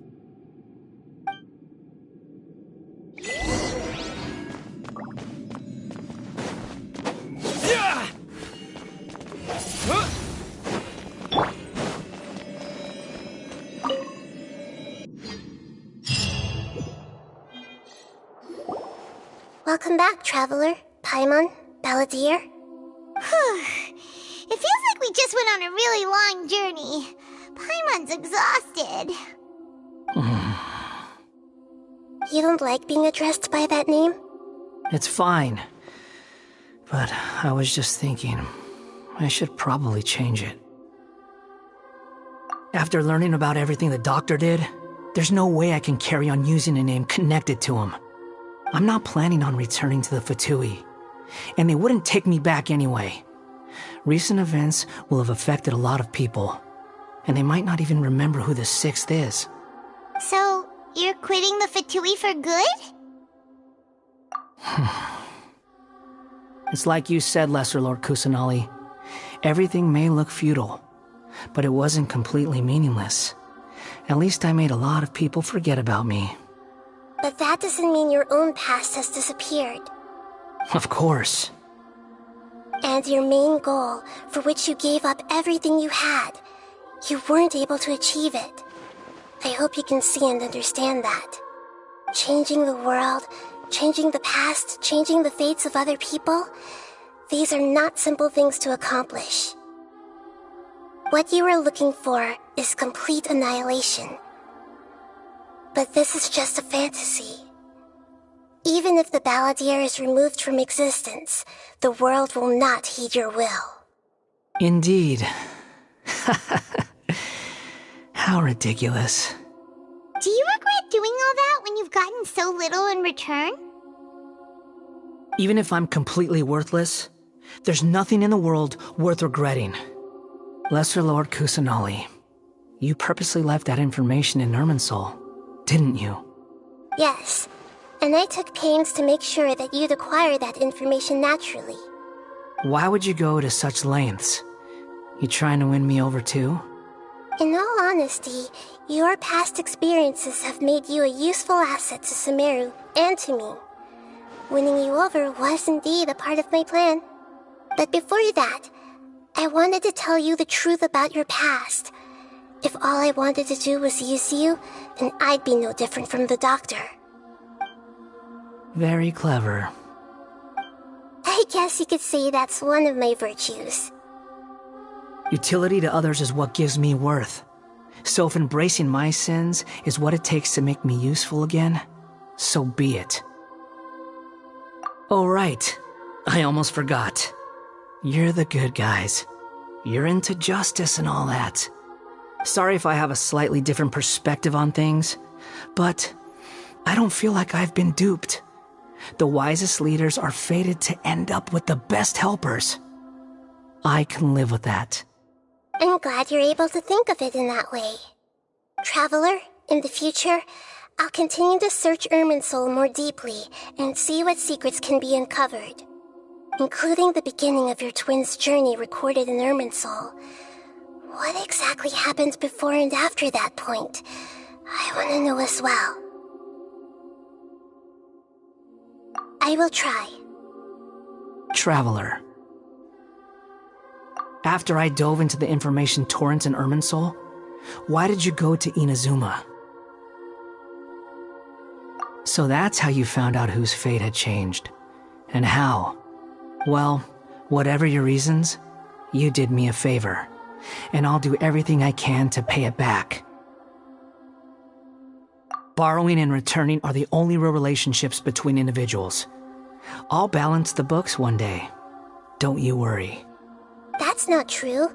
Welcome back, Traveler, Paimon, Balladeer. It feels like we just went on a really long journey. Paimon's exhausted. You don't like being addressed by that name? It's fine. But I was just thinking, I should probably change it. After learning about everything the doctor did, there's no way I can carry on using a name connected to him. I'm not planning on returning to the Fatui, and they wouldn't take me back anyway. Recent events will have affected a lot of people, and they might not even remember who the Sixth is. So, you're quitting the Fatui for good? It's like you said, Lesser Lord Kusanali. Everything may look futile, but it wasn't completely meaningless. At least I made a lot of people forget about me. But that doesn't mean your own past has disappeared. Of course. And your main goal, for which you gave up everything you had, you weren't able to achieve it. I hope you can see and understand that. Changing the world, changing the past, changing the fates of other people, these are not simple things to accomplish. What you are looking for is complete annihilation. But this is just a fantasy. Even if the Balladeer is removed from existence, the world will not heed your will. Indeed. How ridiculous. Do you regret doing all that when you've gotten so little in return? Even if I'm completely worthless, there's nothing in the world worth regretting. Lesser Lord Kusanali, you purposely left that information in Irminsul, didn't you? Yes, and I took pains to make sure that you'd acquire that information naturally. Why would you go to such lengths? You trying to win me over too? In all honesty, your past experiences have made you a useful asset to Sumeru and to me. Winning you over was indeed a part of my plan. But before that, I wanted to tell you the truth about your past. If all I wanted to do was use you, then I'd be no different from the doctor. Very clever. I guess you could say that's one of my virtues. Utility to others is what gives me worth. So if embracing my sins is what it takes to make me useful again, so be it. Oh right, I almost forgot. You're the good guys. You're into justice and all that. Sorry if I have a slightly different perspective on things, but I don't feel like I've been duped. The wisest leaders are fated to end up with the best helpers. I can live with that. I'm glad you're able to think of it in that way. Traveler, in the future, I'll continue to search Irminsul more deeply and see what secrets can be uncovered, including the beginning of your twins' journey recorded in Irminsul. What exactly happened before and after that point? I want to know as well. I will try. Traveler. After I dove into the information torrents in Irminsul, why did you go to Inazuma? So that's how you found out whose fate had changed. And how? Well, whatever your reasons, you did me a favor. And I'll do everything I can to pay it back. Borrowing and returning are the only real relationships between individuals. I'll balance the books one day. Don't you worry. That's not true.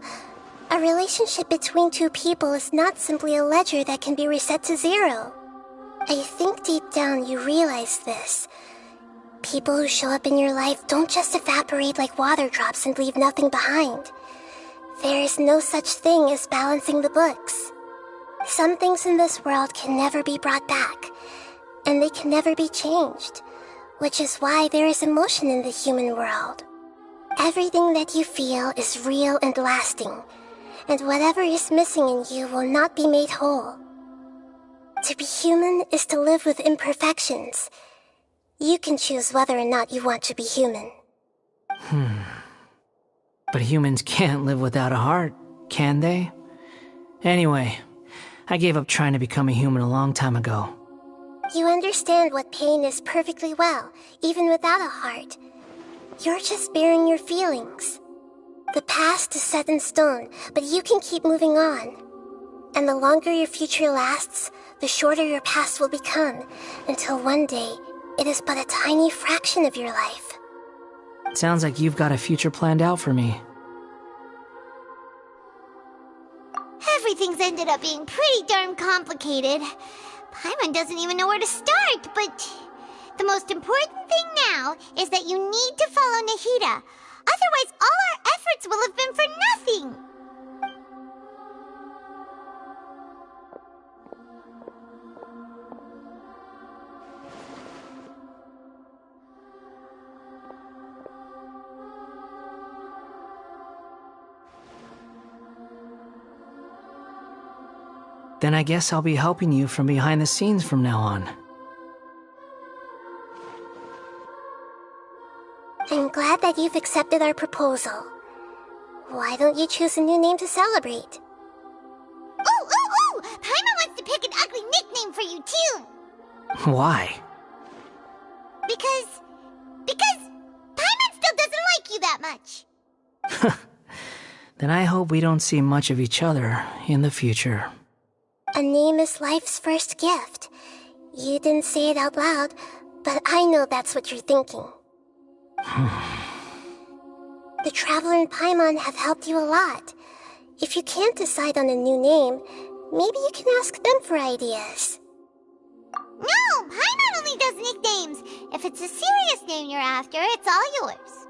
A relationship between two people is not simply a ledger that can be reset to zero. I think deep down you realize this. People who show up in your life don't just evaporate like water drops and leave nothing behind. There is no such thing as balancing the books. Some things in this world can never be brought back, and they can never be changed, which is why there is emotion in the human world. Everything that you feel is real and lasting, and whatever is missing in you will not be made whole. To be human is to live with imperfections. You can choose whether or not you want to be human. But humans can't live without a heart, can they? Anyway, I gave up trying to become a human a long time ago. You understand what pain is perfectly well, even without a heart. You're just bearing your feelings. The past is set in stone, but you can keep moving on. And the longer your future lasts, the shorter your past will become, until one day, it is but a tiny fraction of your life. Sounds like you've got a future planned out for me. Everything's ended up being pretty darn complicated. Paimon doesn't even know where to start, but the most important thing now is that you need to follow Nahida. Otherwise, all our efforts will have been for nothing. Then I guess I'll be helping you from behind the scenes from now on. I'm glad that you've accepted our proposal. Why don't you choose a new name to celebrate? Ooh! Paimon wants to pick an ugly nickname for you, too! Why? Because Paimon still doesn't like you that much. Then I hope we don't see much of each other in the future. A name is life's first gift. You didn't say it out loud, but I know that's what you're thinking. The Traveler and Paimon have helped you a lot. If you can't decide on a new name, maybe you can ask them for ideas. No! Paimon only does nicknames! If it's a serious name you're after, it's all yours.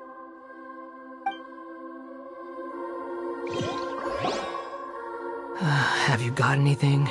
Have you got anything?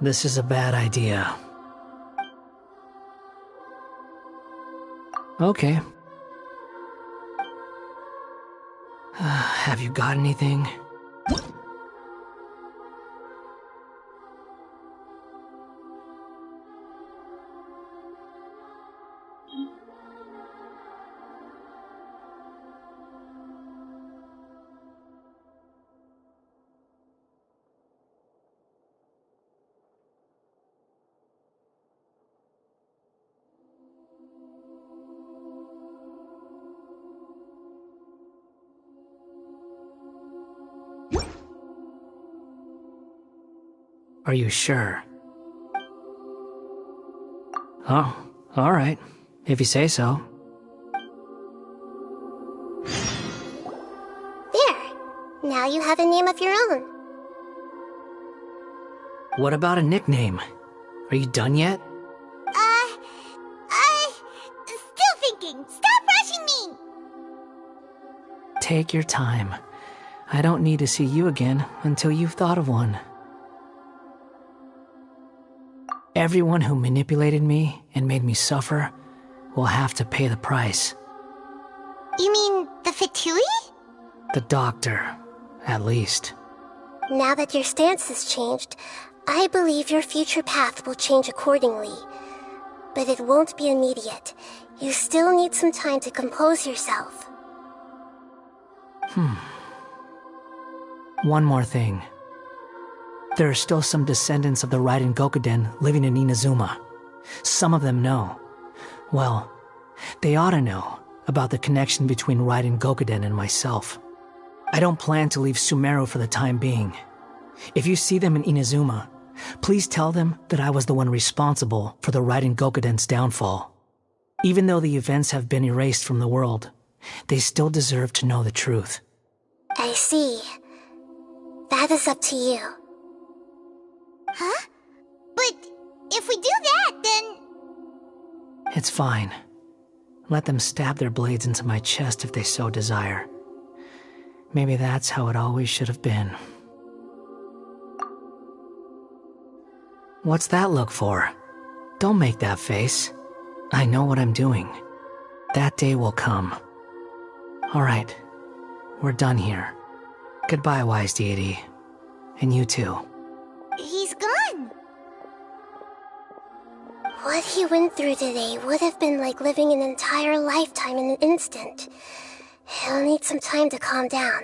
This is a bad idea. Okay. Have you got anything? Are you sure? Oh, all right. If you say so. There! Now you have a name of your own. What about a nickname? Are you done yet? Still thinking. Stop rushing me! Take your time. I don't need to see you again until you've thought of one. Everyone who manipulated me and made me suffer will have to pay the price. You mean the Fatui? The doctor, at least. Now that your stance has changed, I believe your future path will change accordingly. But it won't be immediate. You still need some time to compose yourself. One more thing. There are still some descendants of the Raiden Gokuden living in Inazuma. Some of them know. Well, they ought to know about the connection between Raiden Gokuden and myself. I don't plan to leave Sumeru for the time being. If you see them in Inazuma, please tell them that I was the one responsible for the Raiden Gokuden's downfall. Even though the events have been erased from the world, they still deserve to know the truth. I see. That is up to you. Huh? But if we do that, then... It's fine. Let them stab their blades into my chest if they so desire. Maybe that's how it always should have been. What's that look for? Don't make that face. I know what I'm doing. That day will come. Alright, we're done here. Goodbye, wise deity. And you too. He's gone. What he went through today would have been like living an entire lifetime in an instant. He'll need some time to calm down.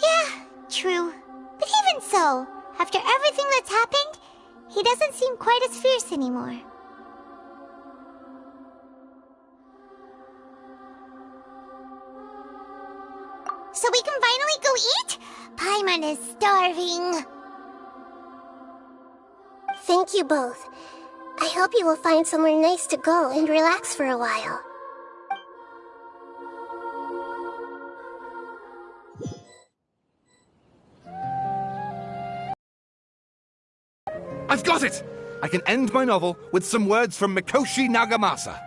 Yeah, true. But even so, after everything that's happened, he doesn't seem quite as fierce anymore. So we can finally go eat? Paimon is starving. Thank you both. I hope you will find somewhere nice to go and relax for a while. I've got it! I can end my novel with some words from Mikoshi Nagamasa.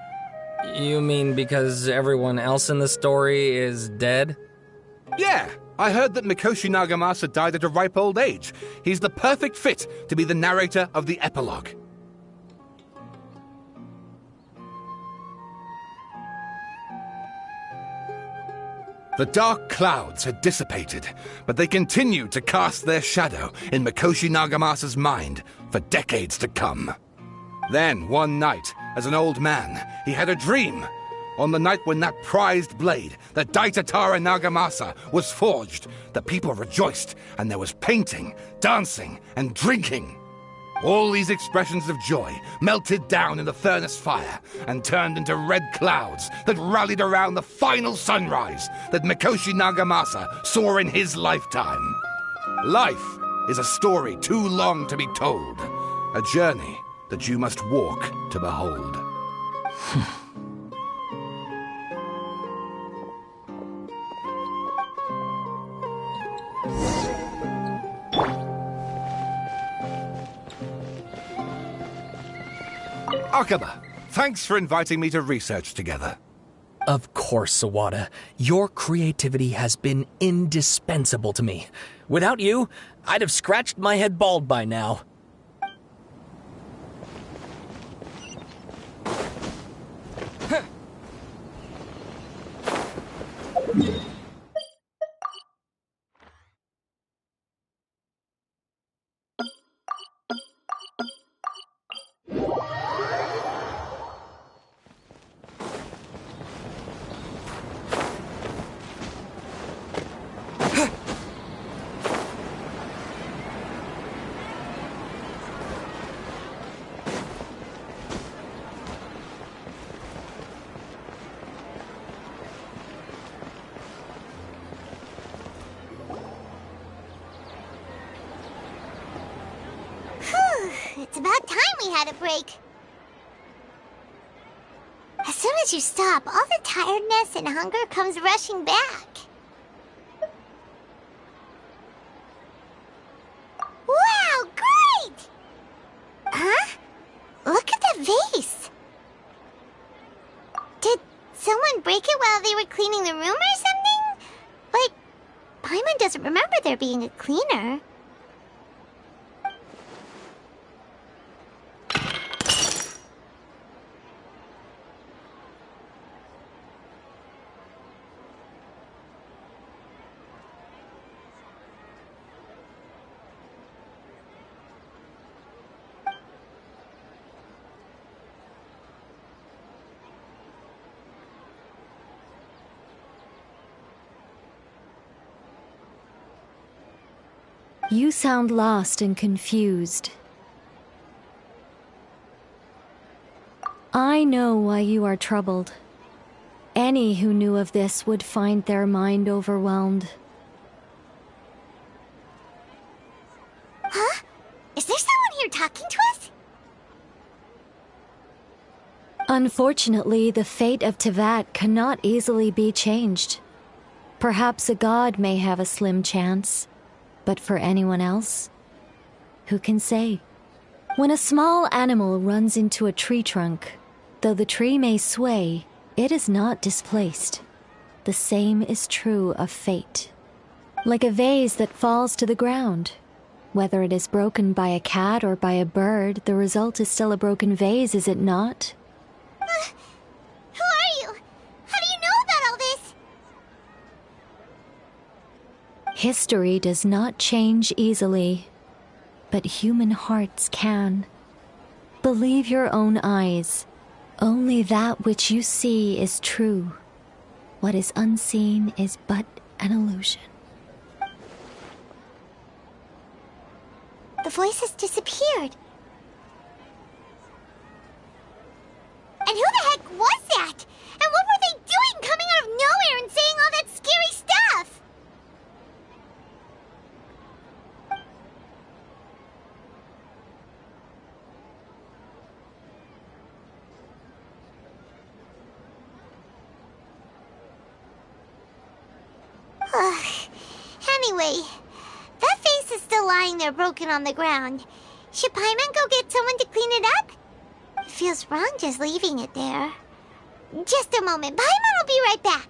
You mean because everyone else in the story is dead? Yeah, I heard that Mikoshi Nagamasa died at a ripe old age. He's the perfect fit to be the narrator of the epilogue. The dark clouds had dissipated, but they continued to cast their shadow in Mikoshi Nagamasa's mind for decades to come. Then, one night, as an old man, he had a dream. On the night when that prized blade, the Daitatara Nagamasa, was forged, the people rejoiced, and there was painting, dancing, and drinking. All these expressions of joy melted down in the furnace fire and turned into red clouds that rallied around the final sunrise that Mikoshi Nagamasa saw in his lifetime. Life is a story too long to be told, a journey that you must walk to behold. Akaba, thanks for inviting me to research together. Of course, Sawada. Your creativity has been indispensable to me. Without you, I'd have scratched my head bald by now. It's about time we had a break. As soon as you stop, all the tiredness and hunger comes rushing back. Wow, great! Huh? Look at that vase. Did someone break it while they were cleaning the room or something? Like, Paimon doesn't remember there being a cleaner. You sound lost and confused. I know why you are troubled. Any who knew of this would find their mind overwhelmed. Is there someone here talking to us? Unfortunately, the fate of Tevat cannot easily be changed. Perhaps a god may have a slim chance, but for anyone else, who can say? When a small animal runs into a tree trunk, though the tree may sway, it is not displaced. The same is true of fate. Like a vase that falls to the ground. Whether it is broken by a cat or by a bird, the result is still a broken vase, is it not? Who are you? How do you know about all this? History does not change easily, but human hearts can. Believe your own eyes. Only that which you see is true. What is unseen is but an illusion. The voice has disappeared. And who the heck was that? And what were they doing coming out of nowhere and saying all that scary stuff? Anyway, that face is still lying there broken on the ground. Should Paimon go get someone to clean it up? It feels wrong just leaving it there. Just a moment. Paimon will be right back.